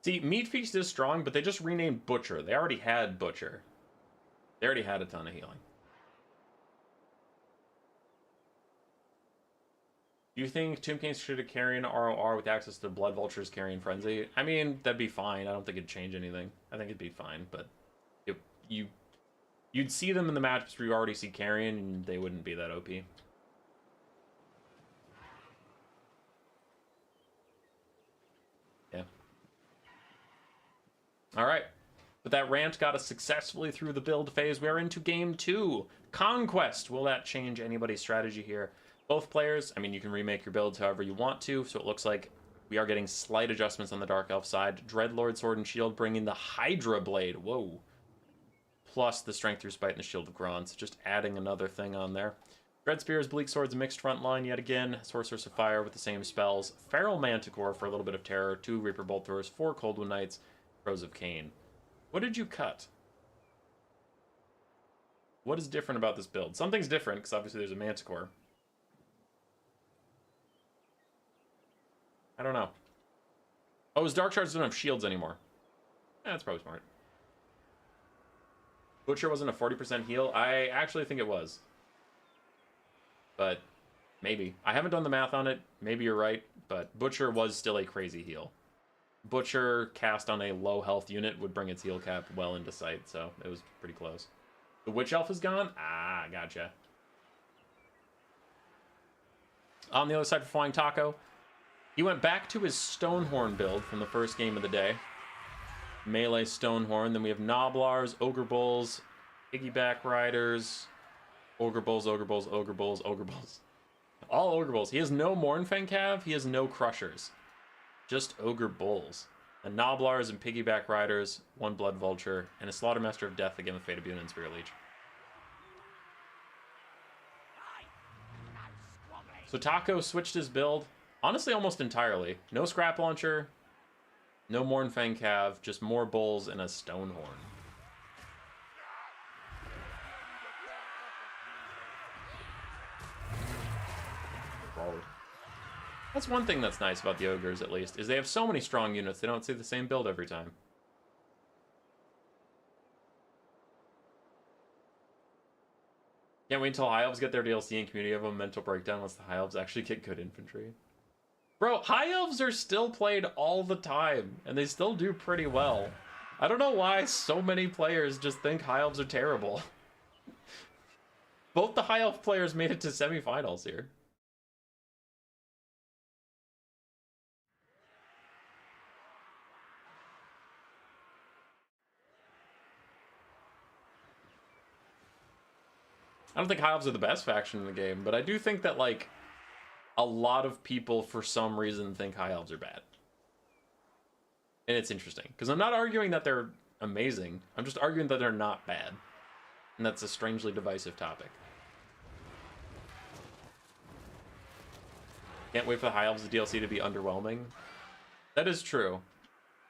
See, Meat Feast is strong, but they just renamed Butcher. They already had Butcher. They already had a ton of healing. Do you think Tomb Kings should carry an ROR with access to Blood Vultures carrying Frenzy? I mean, that'd be fine. I don't think it'd change anything. I think it'd be fine, but you'd see them in the matchups where you already see carrying, and they wouldn't be that OP. Yeah. All right. But that rant got us successfully through the build phase. We're into game 2. Conquest. Will that change anybody's strategy here? Both players, I mean, you can remake your builds however you want to, so it looks like we are getting slight adjustments on the Dark Elf side. Dreadlord Sword and Shield bringing the Hydra Blade. Whoa. Plus the Strength through Spite and the Shield of Gron. So just adding another thing on there. Dread Spears, Bleak Swords, mixed front line yet again. Sorceress of Fire with the same spells. Feral Manticore for a little bit of terror. 2 Reaper Bolt Throwers, 4 Coldwood Knights, Crows of Cain. What did you cut? What is different about this build? Something's different, because obviously there's a Manticore. I don't know. Oh, his Dark Shards don't have shields anymore. That's probably smart. Butcher wasn't a 40% heal? I actually think it was. But maybe. I haven't done the math on it. Maybe you're right. But Butcher was still a crazy heal. Butcher cast on a low health unit would bring its heal cap well into sight. So it was pretty close. The Witch Elf is gone? Ah, gotcha. On the other side for Flying Taco, he went back to his Stonehorn build from the first game of the day. Melee Stonehorn. Then we have Noblars, Ogre Bulls, Piggyback Riders, Ogre Bulls, Ogre Bulls, Ogre Bulls, Ogre Bulls. All Ogre Bulls. He has no Mournfang Cav. He has no Crushers. Just Ogre Bulls. And Noblars and Piggyback Riders, 1 Blood Vulture, and a Slaughtermaster of Death again with Fate of Bune and Spirit Leech. So Taco switched his build, honestly almost entirely. No Scrap Launcher, no Mournfang Cav, just more Bulls and a Stonehorn. Forward. That's one thing that's nice about the Ogres, at least, is they have so many strong units, they don't see the same build every time. Can't wait until High Elves get their DLC and community of a mental breakdown once the High Elves actually get good infantry. Bro, High Elves are still played all the time, and they still do pretty well. I don't know why so many players just think High Elves are terrible. Both the High Elf players made it to semifinals here. I don't think High Elves are the best faction in the game, but I do think that, like, a lot of people, for some reason, think High Elves are bad. And it's interesting, because I'm not arguing that they're amazing. I'm just arguing that they're not bad. And that's a strangely divisive topic. Can't wait for the High Elves DLC to be underwhelming. That is true.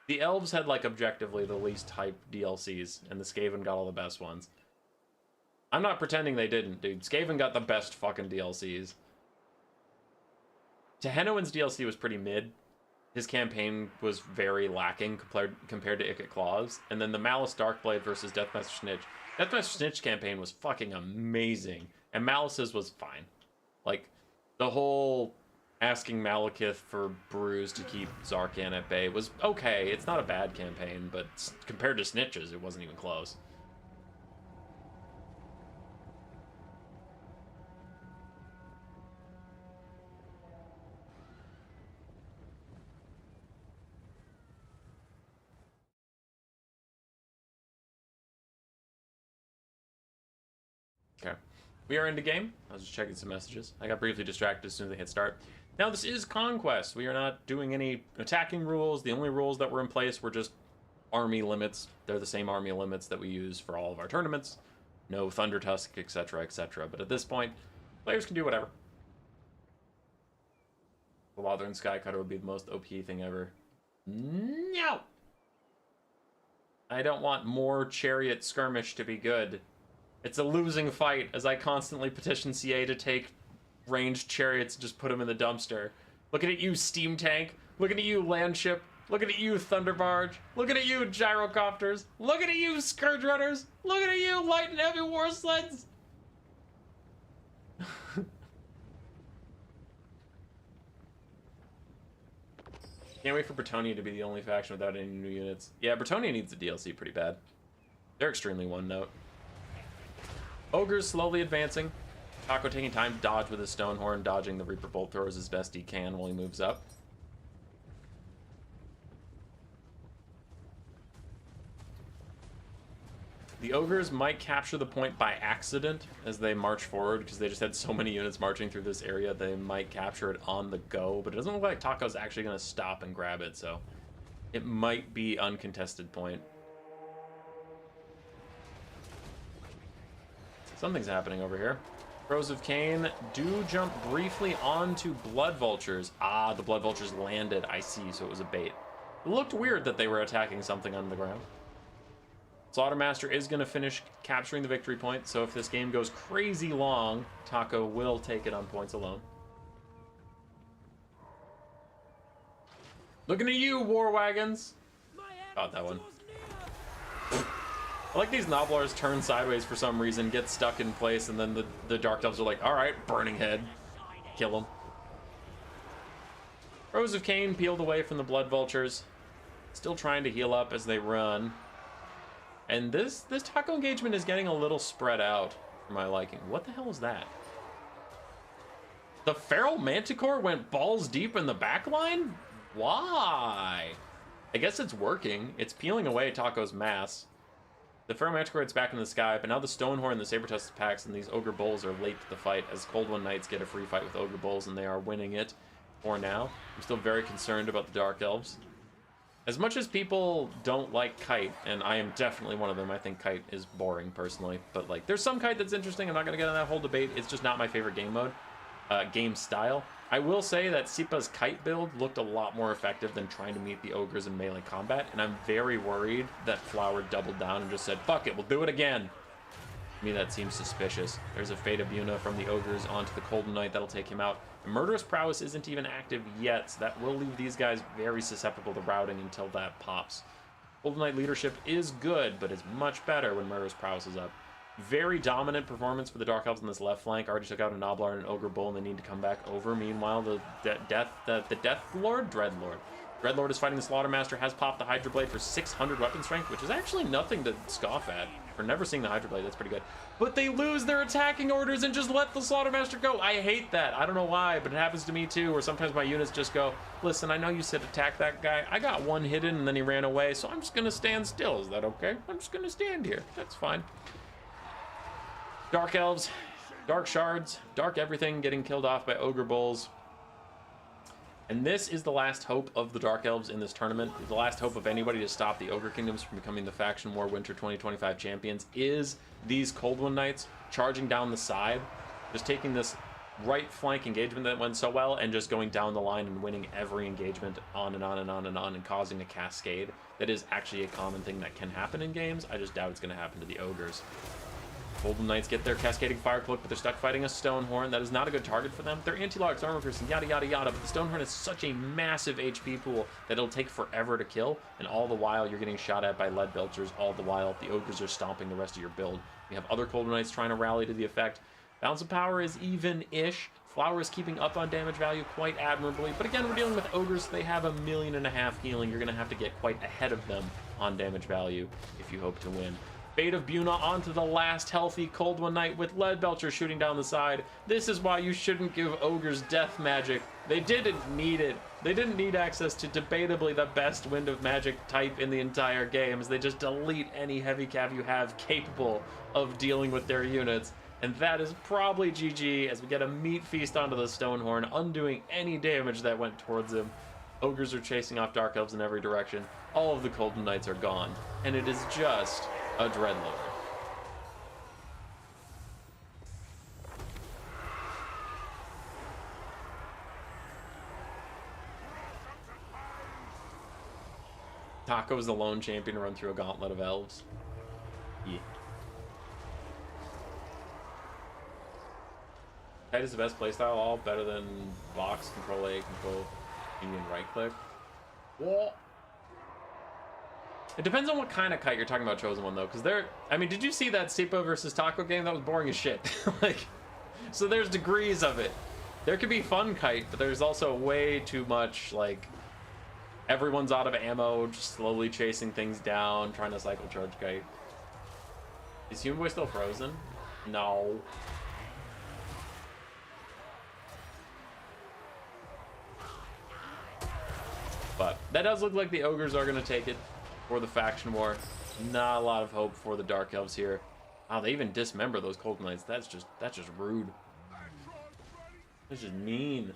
The Elves had, like, objectively the least hype DLCs, and the Skaven got all the best ones. I'm not pretending they didn't, dude. Skaven got the best fucking DLCs. Tehenowen's DLC was pretty mid. His campaign was very lacking compared to Ikit Claws. And then the Malice Darkblade versus Deathmaster Snitch. Deathmaster Snitch campaign was fucking amazing. And Malice's was fine. Like, the whole asking Malekith for brews to keep Zarkan at bay was okay. It's not a bad campaign, but compared to Snitch's, it wasn't even close. Okay, we are into game. I was just checking some messages. I got briefly distracted as soon as they hit start. Now this is Conquest. We are not doing any attacking rules. The only rules that were in place were just army limits. They're the same army limits that we use for all of our tournaments. No Thunder Tusk, etc., etc. But at this point, players can do whatever. The Lothern Skycutter would be the most OP thing ever. No! I don't want more Chariot Skirmish to be good. It's a losing fight as I constantly petition CA to take ranged chariots and just put them in the dumpster. Looking at you, Steam Tank. Looking at you, Landship. Looking at you, Thunder Barge. Looking at you, Gyrocopters. Looking at you, Scourge Runners. Looking at you, Light and Heavy War Sleds. Can't wait for Bretonnia to be the only faction without any new units. Yeah, Bretonnia needs a DLC pretty bad. They're extremely one-note. Ogres slowly advancing. Taco taking time to dodge with his Stonehorn, dodging the Reaper Bolt Throwers as best he can while he moves up. The Ogres might capture the point by accident as they march forward, because they just had so many units marching through this area, they might capture it on the go, but it doesn't look like Taco's actually going to stop and grab it, so it might be uncontested point. Something's happening over here. Crows of Cain do jump briefly onto Blood Vultures. Ah, the Blood Vultures landed. I see, so it was a bait. It looked weird that they were attacking something on the ground. Slaughtermaster is going to finish capturing the victory point, so if this game goes crazy long, Taco will take it on points alone. Looking at you, War Wagons. Got that one. I like these Noblars turn sideways for some reason, get stuck in place, and then the Dark Elves are like, alright, Burning Head. Kill them. Crows of Cain peeled away from the Blood Vultures. Still trying to heal up as they run. And this Taco engagement is getting a little spread out for my liking. What the hell is that? The Feral Manticore went balls deep in the back line? Why? I guess it's working. It's peeling away Taco's mass. The Feral Manticore gets back in the sky, but now the Stonehorn and the Saber-Tusked packs and these Ogre Bulls are late to the fight as Cold One Knights get a free fight with Ogre Bulls, and they are winning it for now. I'm still very concerned about the Dark Elves. As much as people don't like Kite, and I am definitely one of them, I think Kite is boring personally, but like there's some Kite that's interesting. I'm not going to get in that whole debate. It's just not my favorite game mode, game style. I will say that Sipa's Kite build looked a lot more effective than trying to meet the Ogres in melee combat, and I'm very worried that Flower doubled down and just said, fuck it, we'll do it again. To me, that seems suspicious. There's a Fate of Yuna from the Ogres onto the Golden Knight that'll take him out. Murderous Prowess isn't even active yet, so that will leave these guys very susceptible to routing until that pops. Golden Knight leadership is good, but is much better when Murderous Prowess is up. Very dominant performance for the Dark Elves on this left flank. Already took out a Noblar and an Ogre Bull, and they need to come back over. Meanwhile, the Death Lord? Dreadlord is fighting the Slaughtermaster, has popped the Hydra Blade for 600 weapon strength, which is actually nothing to scoff at. For never seeing the Hydra Blade, that's pretty good. But they lose their attacking orders and just let the Slaughtermaster go. I hate that. I don't know why, but it happens to me too, where sometimes my units just go, listen, I know you said attack that guy. I got one hidden and then he ran away, so I'm just going to stand still. Is that okay? I'm just going to stand here. That's fine. Dark Elves Dark Shards, Dark Everything getting killed off by Ogre Bulls. And this is the last hope of the Dark Elves in this tournament. The last hope of anybody to stop the Ogre Kingdoms from becoming the Faction War Winter 2025 champions is these Cold One Knights charging down the side, just taking this right flank engagement that went so well and just going down the line and winning every engagement on and on and on and on and causing a cascade. That is actually a common thing that can happen in games. I just doubt it's going to happen to the Ogres. Golden Knights get their cascading fire cloak, but they're stuck fighting a Stonehorn. That is not a good target for them. They're anti-larks, armor piercing, yada yada yada, but the Stonehorn is such a massive HP pool that it'll take forever to kill, and all the while you're getting shot at by lead belchers, all the while the Ogres are stomping the rest of your build. You have other Golden Knights trying to rally to the effect. Balance of power is even-ish. Flower is keeping up on damage value quite admirably, but again, we're dealing with Ogres. They have 1.5 million healing. You're going to have to get quite ahead of them on damage value if you hope to win. Fate of Buna onto the last healthy Cold One Knight with Lead Belcher shooting down the side. This is why you shouldn't give Ogres death magic. They didn't need it. They didn't need access to debatably the best Wind of Magic type in the entire game, as they just delete any heavy cav you have capable of dealing with their units. And that is probably GG, as we get a meat feast onto the Stonehorn, undoing any damage that went towards him. Ogres are chasing off Dark Elves in every direction. All of the Golden Knights are gone, and it is just a Dreadlord. Taco is the lone champion to run through a gauntlet of elves. Yeah. Kite is the best playstyle, all better than box, control A, control medium right click. What? It depends on what kind of kite you're talking about, Chosen One, though, because I mean, did you see that Sipa versus Taco game? That was boring as shit. Like, so there's degrees of it. There could be fun kite, but there's also way too much, like, everyone's out of ammo, just slowly chasing things down, trying to cycle charge kite. Is Human Boy still frozen? No. But that does look like the Ogres are going to take it for the faction war. Not a lot of hope for the Dark Elves here. Wow, they even dismember those Cold Knights. That's just rude. That's just mean.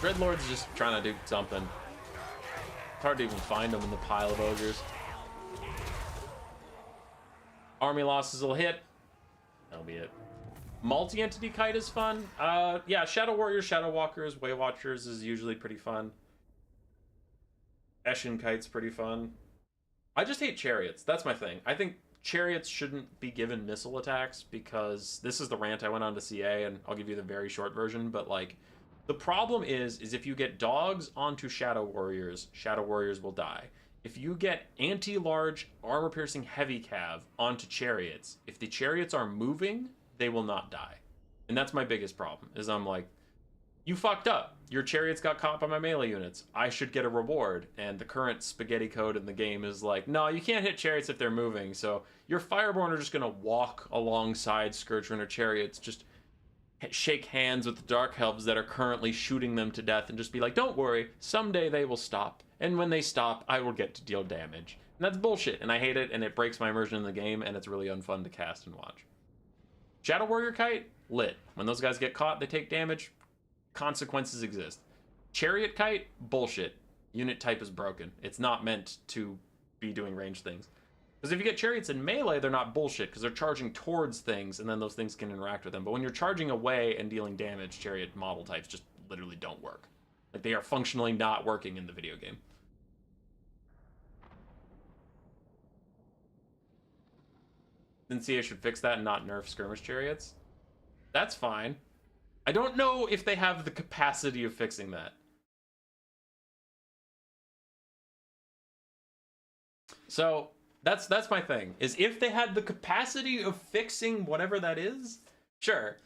Dreadlord's just trying to do something. It's hard to even find them in the pile of Ogres. Army losses will hit. That'll be it. Multi-entity kite is fun. Yeah, Shadow Warriors, Shadow Walkers, Way Watchers is usually pretty fun. Eshin kite's pretty fun. I just hate chariots. That's my thing. I think chariots shouldn't be given missile attacks, because this is the rant I went on to CA, and I'll give you the very short version, but like, the problem is if you get dogs onto Shadow Warriors will die. If you get anti-large, armor-piercing heavy cav onto chariots, if the chariots are moving, they will not die. And that's my biggest problem, is I'm like, you fucked up. Your chariots got caught by my melee units. I should get a reward. And the current spaghetti code in the game is like, no, you can't hit chariots if they're moving. So your Fireborn are just going to walk alongside Scourgerunner chariots, just shake hands with the Dark Elves that are currently shooting them to death, and just be like, don't worry, someday they will stop. And when they stop, I will get to deal damage. And that's bullshit, and I hate it, and it breaks my immersion in the game, and it's really unfun to cast and watch. Shadow Warrior kite, lit. When those guys get caught, they take damage. Consequences exist. Chariot kite, bullshit. Unit type is broken. It's not meant to be doing ranged things. Because if you get chariots in melee, they're not bullshit, because they're charging towards things, and then those things can interact with them. But when you're charging away and dealing damage, chariot model types just literally don't work. Like, they are functionally not working in the video game. Then CA should fix that and not nerf skirmish chariots. That's fine. I don't know if they have the capacity of fixing that. So that's my thing, is if they had the capacity of fixing whatever that is, sure.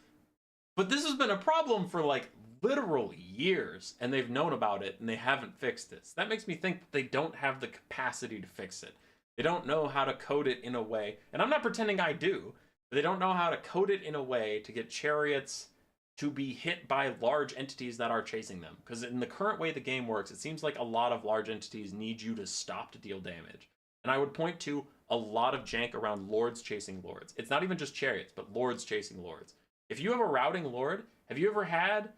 But this has been a problem for like literal years, and they've known about it and they haven't fixed this. That makes me think that they don't have the capacity to fix it. They don't know how to code it in a way, and I'm not pretending I do, but they don't know how to code it in a way to get chariots to be hit by large entities that are chasing them. Because in the current way the game works, it seems like a lot of large entities need you to stop to deal damage. And I would point to a lot of jank around lords chasing lords. It's not even just chariots, but lords chasing lords. If you have a routing lord, have you ever had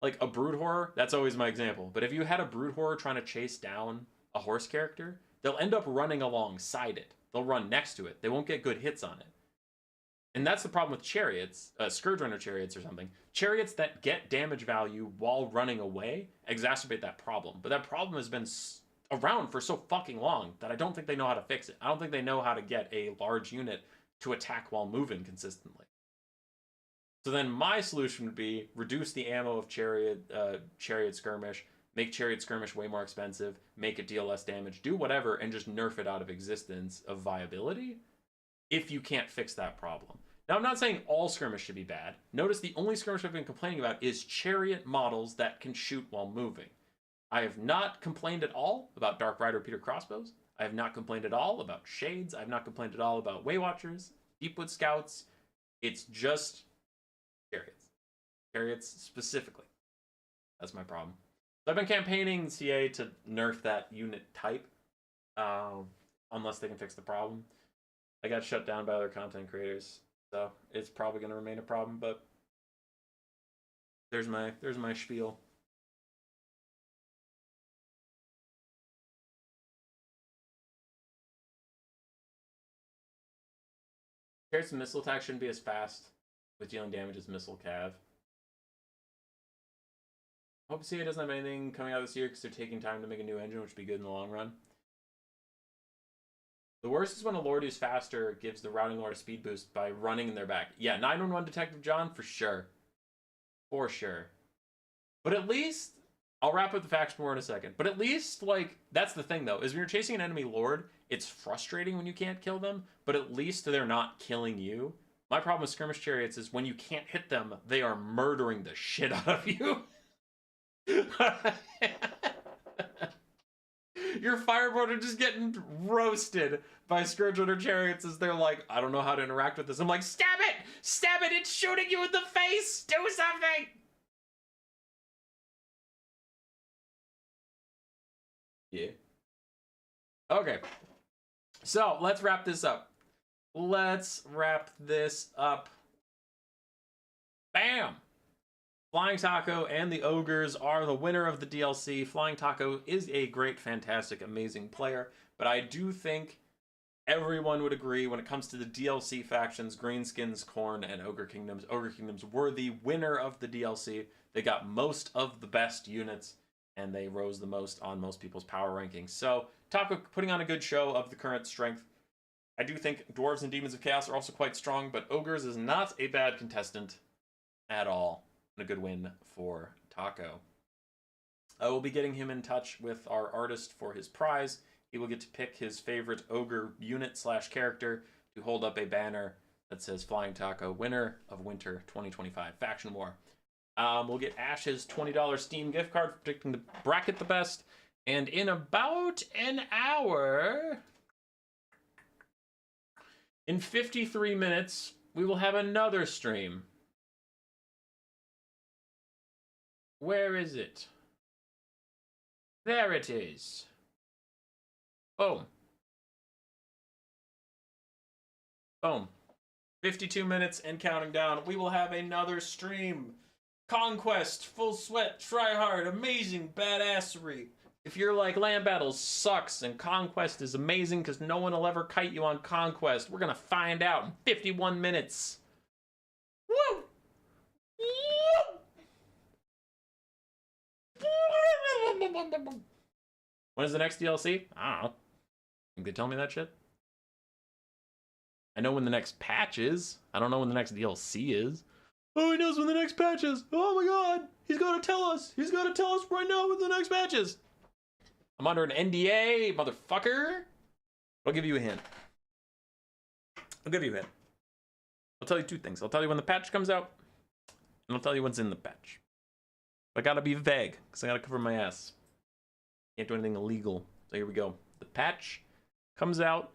like a brood horror? That's always my example. But if you had a brood horror trying to chase down a horse character, they'll end up running alongside it. They'll run next to it. They won't get good hits on it. And that's the problem with chariots, Scourge Runner chariots or something. Chariots that get damage value while running away exacerbate that problem. But that problem has been around for so fucking long that I don't think they know how to fix it. I don't think they know how to get a large unit to attack while moving consistently. So then my solution would be reduce the ammo of chariot skirmish, make chariot skirmish way more expensive, make it deal less damage, do whatever, and just nerf it out of existence of viability if you can't fix that problem. Now, I'm not saying all skirmish should be bad. Notice the only skirmish I've been complaining about is chariot models that can shoot while moving. I have not complained at all about Dark Rider Peter crossbows. I have not complained at all about Shades. I have not complained at all about Waywatchers, Deepwood Scouts. It's just chariots. Chariots specifically. That's my problem. So I've been campaigning CA to nerf that unit type, unless they can fix the problem. I got shut down by other content creators, so it's probably going to remain a problem, but there's my spiel. Chariots and missile attack shouldn't be as fast with dealing damage as missile cav. I hope CA doesn't have anything coming out this year because they're taking time to make a new engine, which would be good in the long run. The worst is when a lord who's faster gives the routing lord a speed boost by running in their back. Yeah, 911 Detective John, for sure. For sure. But at least, I'll wrap up the faction war in a second, but at least, like, that's the thing, though, is when you're chasing an enemy lord, it's frustrating when you can't kill them, but at least they're not killing you. My problem with skirmish chariots is when you can't hit them, they are murdering the shit out of you. Your fireboard are just getting roasted by Scourge Runner chariots as they're like, I don't know how to interact with this. I'm like, stab it! Stab it! It's shooting you in the face! Do something! Yeah. Okay. So, let's wrap this up. Bam! Flying Taco and the Ogres are the winner of the DLC. Flying Taco is a great, fantastic, amazing player, but I do think everyone would agree when it comes to the DLC factions, Greenskins, Khorne, and Ogre Kingdoms were the winner of the DLC. They got most of the best units, and they rose the most on most people's power rankings. So, Taco putting on a good show of the current strength. I do think Dwarves and Demons of Chaos are also quite strong, but Ogres is not a bad contestant at all. A good win for Taco. I will be getting him in touch with our artist for his prize. He will get to pick his favorite Ogre unit / character to hold up a banner that says Flying Taco, winner of Winter 2025 Faction War. We'll get Ash's $20 Steam gift card for predicting the bracket the best. And in about an hour, in 53 minutes, we will have another stream. Where is it? There it is. Boom. Boom. 52 minutes and counting down. We will have another stream. Conquest, full sweat, try hard, amazing badassery. If you're like, Land Battles sucks and Conquest is amazing because no one will ever kite you on Conquest, we're going to find out in 51 minutes. Woo! When is the next DLC? I don't know. You can tell me that shit. I know when the next patch is. I don't know when the next DLC is. Oh, he knows when the next patch is. Oh my god. He's got to tell us. He's got to tell us right now when the next patch is. I'm under an NDA, motherfucker. I'll give you a hint. I'll give you a hint. I'll tell you two things. I'll tell you when the patch comes out, and I'll tell you what's in the patch. I gotta be vague, because I gotta cover my ass. Can't do anything illegal. So here we go. The patch comes out.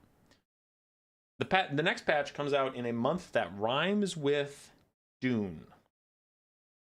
The next patch comes out in a month that rhymes with Dune.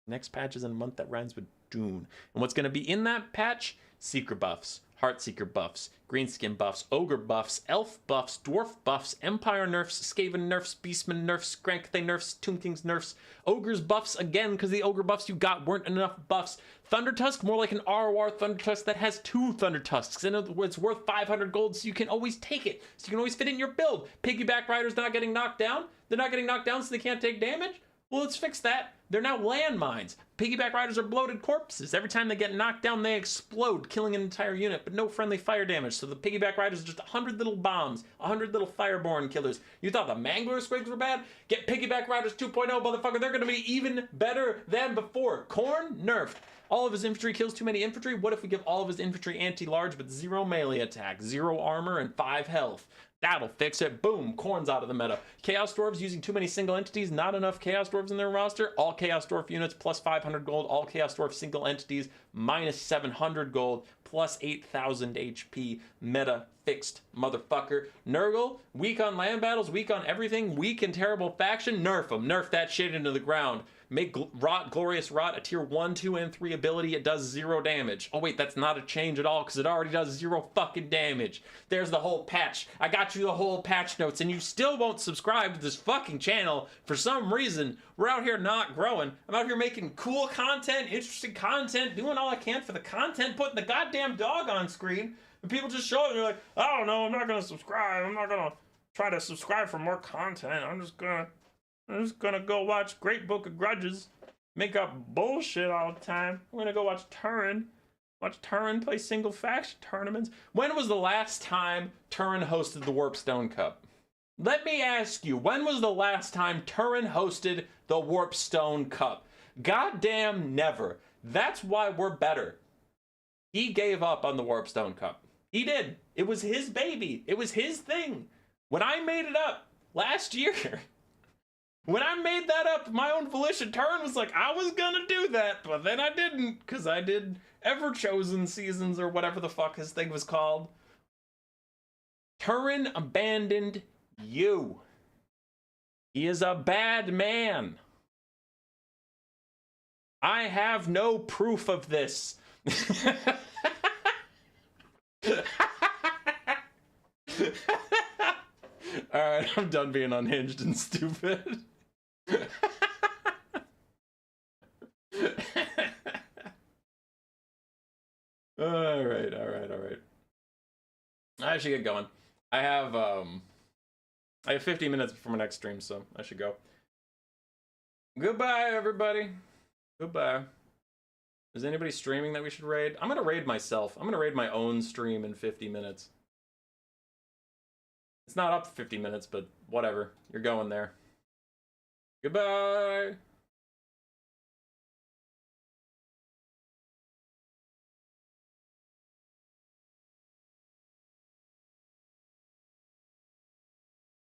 Next patch is in a month that rhymes with Dune. And what's gonna be in that patch? Secret buffs. Heartseeker buffs, Greenskin buffs, Ogre buffs, Elf buffs, Dwarf buffs, Empire nerfs, Skaven nerfs, Beastman nerfs, Scrankthey nerfs, Tomb Kings nerfs, Ogres buffs again because the Ogre buffs you got weren't enough buffs. Thunder Tusk, more like an ROR Thunder Tusk that has 2 Thunder Tusks, and it's worth 500 gold, so you can always take it. So you can always fit it in your build. Piggyback Riders not getting knocked down? They're not getting knocked down so they can't take damage? Well, let's fix that. They're now landmines. Piggyback Riders are bloated corpses. Every time they get knocked down, they explode, killing an entire unit, but no friendly fire damage. So the Piggyback Riders are just 100 little bombs, 100 little fireborn killers. You thought the Mangler Squigs were bad? Get Piggyback Riders 2.0, motherfucker. They're going to be even better than before. Khorne, nerfed. All of his infantry kills too many infantry. What if we give all of his infantry anti-large but 0 melee attack, 0 armor, and 5 health? That'll fix it. Boom, Khorne's out of the meta. Chaos Dwarves using too many single entities, not enough Chaos Dwarves in their roster. All Chaos Dwarf units plus 500 gold. All Chaos Dwarf single entities minus 700 gold plus 8,000 HP. Meta fixed, motherfucker. Nurgle, weak on land battles, weak on everything, weak and terrible faction. Nerf him. Nerf that shit into the ground. Make Rot, Glorious Rot, a tier 1, 2, and 3 ability. It does 0 damage. Oh wait, that's not a change at all because it already does 0 fucking damage. There's the whole patch. I got you the whole patch notes and you still won't subscribe to this fucking channel for some reason. We're out here not growing. I'm out here making cool content, interesting content, doing all I can for the content, putting the goddamn dog on screen. And people just show up and they're like, I don't know, I'm not gonna subscribe. I'm not gonna try to subscribe for more content. I'm just gonna go watch Great Book of Grudges, make up bullshit all the time. We're gonna go watch Turin play single faction tournaments. When was the last time Turin hosted the Warpstone Cup? Let me ask you, when was the last time Turin hosted the Warpstone Cup? Goddamn never. That's why we're better. He gave up on the Warpstone Cup. He did. It was his baby. It was his thing. When I made it up last year, when I made that up, my own volition, Turin was like, I was gonna do that, but then I didn't, because I did Ever-Chosen Seasons or whatever the fuck his thing was called. Turin abandoned you. He is a bad man. I have no proof of this. Alright, I'm done being unhinged and stupid. Alright. I should get going. I have 50 minutes before my next stream, so I should go. Goodbye, everybody. Goodbye. Is anybody streaming that we should raid? I'm gonna raid myself. I'm gonna raid my own stream in 50 minutes. It's not up 50 minutes, but whatever. You're going there. Goodbye.